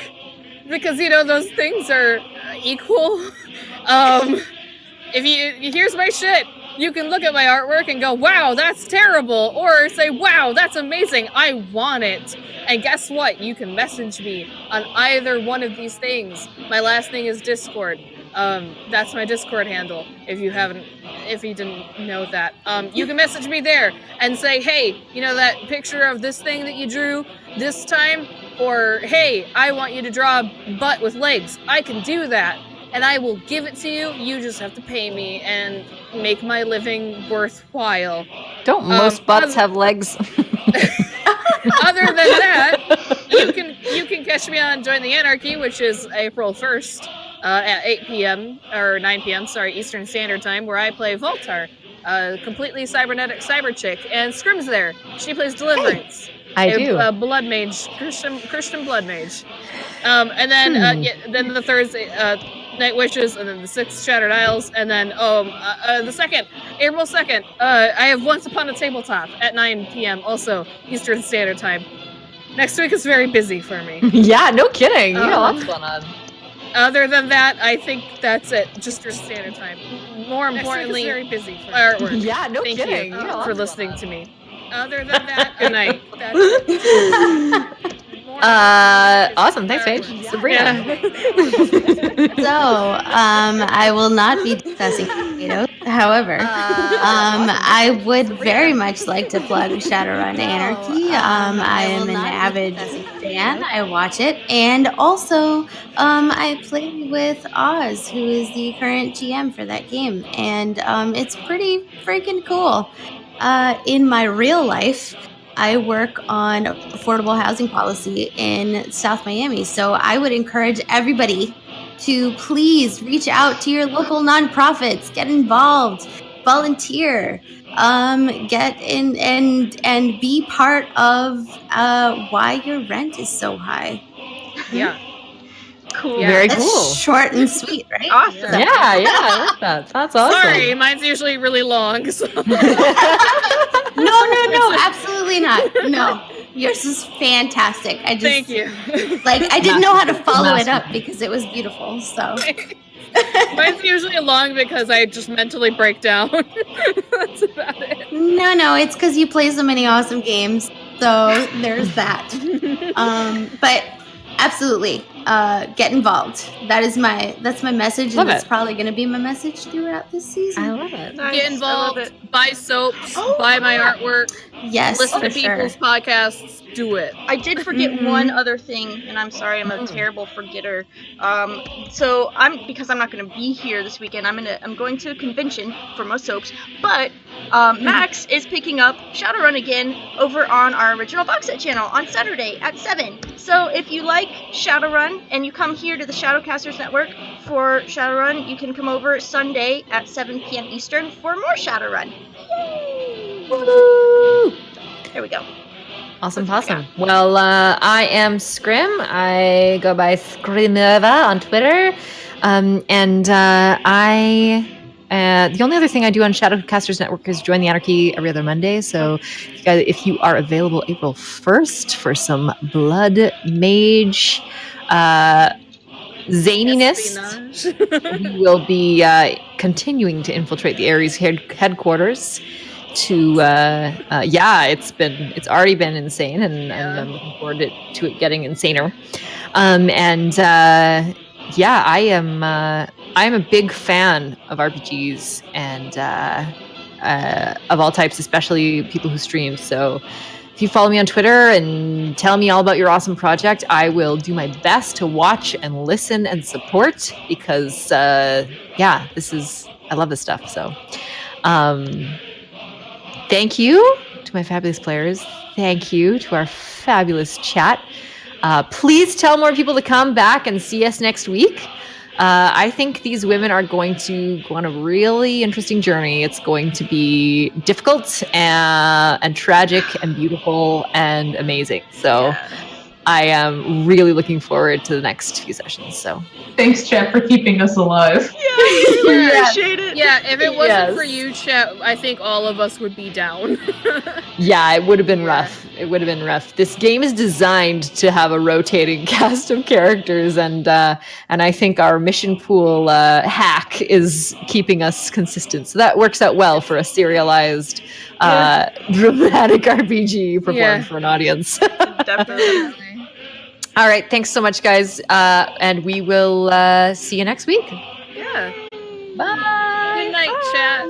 because those things are equal. Here's my shit. you can look at my artwork and go, wow, that's terrible, or say, wow, that's amazing, I want it. And guess what? You can message me on either one of these things. My last thing is Discord. That's my Discord handle. If you didn't know that, you can message me there and say, hey, you know that picture of this thing that you drew this time? Or, hey, I want you to draw a butt with legs. I can do that. And I will give it to you. You just have to pay me and make my living worthwhile. Don't most butts have legs? Other than that, you can catch me on Join the Anarchy, which is April 1st at 8 p.m. or 9 p.m. Eastern Standard Time, where I play Voltar, a completely cybernetic cyber chick, and Scrim's there. She plays Deliverance. I do. Blood mage, Christian blood mage. And then then the Thursday, Night Wishes, and then the 6th Shattered Isles, and then the 2nd, April 2nd, I have Once Upon a Tabletop at 9 p.m. also Eastern Standard Time. Next week is very busy for me. Yeah, no kidding. You got lots going on. Other than that, I think that's it. Just Eastern Standard Time. More importantly, very busy for artwork. Yeah, no Thank kidding. you for listening to me. Other than that, good night. That's it. Awesome. Thanks, Paige. Sabrina. So, I will not be discussing potatoes. However, I would very much like to plug Shadowrun Anarchy. I am an avid fan. I watch it. And also, I play with Oz, who is the current GM for that game. And it's pretty freaking cool. In my real life, I work on affordable housing policy in South Miami. So I would encourage everybody to please reach out to your local nonprofits, get involved, volunteer, get in and be part of why your rent is so high. Yeah. Cool. Yeah. Very That's cool. short and sweet, right? Awesome. Yeah, I like that. That's awesome. Sorry, mine's usually really long. So. No, absolutely not. No, yours is fantastic. I just Thank you. I didn't know how to follow it up because it was beautiful. So Mine's usually long because I just mentally break down. That's about it. no, it's because you play so many awesome games. So there's that. But absolutely, get involved. That's my message, Love and that's it. probably going to be my message throughout this season. I love it. Nice. Get I love involved, it. buy soaps, buy my artwork, Yes, listen for to sure. people's podcasts, do it. I did forget one other thing, and I'm sorry, I'm a terrible forgetter. So because I'm not going to be here this weekend. I'm going to a convention for my soaps, but Max is picking up Shadowrun again over on our original box set channel on Saturday at 7. So if you like Shadowrun and you come here to the Shadowcasters Network for Shadowrun, you can come over Sunday at 7 p.m. Eastern for more Shadowrun. Yay! Woo! There we go. Awesome. Well, I am Scrim. I go by Scriminerva on Twitter. The only other thing I do on Shadowcasters Network is Join the Anarchy every other Monday. So if you are available April 1st for some blood mage zaniness, Espionage. we will be continuing to infiltrate the Ares headquarters. It's already been insane, and I'm looking forward to it getting insaner. I am a big fan of RPGs and of all types, especially people who stream. So if you follow me on Twitter and tell me all about your awesome project, I will do my best to watch and listen and support because I love this stuff. So thank you to my fabulous players. Thank you to our fabulous chat. Please tell more people to come back and see us next week. I think these women are going to go on a really interesting journey. It's going to be difficult and tragic and beautiful and amazing. So I am really looking forward to the next few sessions. So Thanks, Chet, for keeping us alive. Yeah, we really Yes. appreciate it. Yeah, if it wasn't for Yes. you, Chet, I think all of us would be down. yeah, it would have been Yeah. rough. It would have been rough. This game is designed to have a rotating cast of characters, and I think our mission pool hack is keeping us consistent. So that works out well for a serialized dramatic RPG performed Yeah. for an audience. Definitely. All right, thanks so much, guys, and we will see you next week. Yeah. Bye. Good night, chat.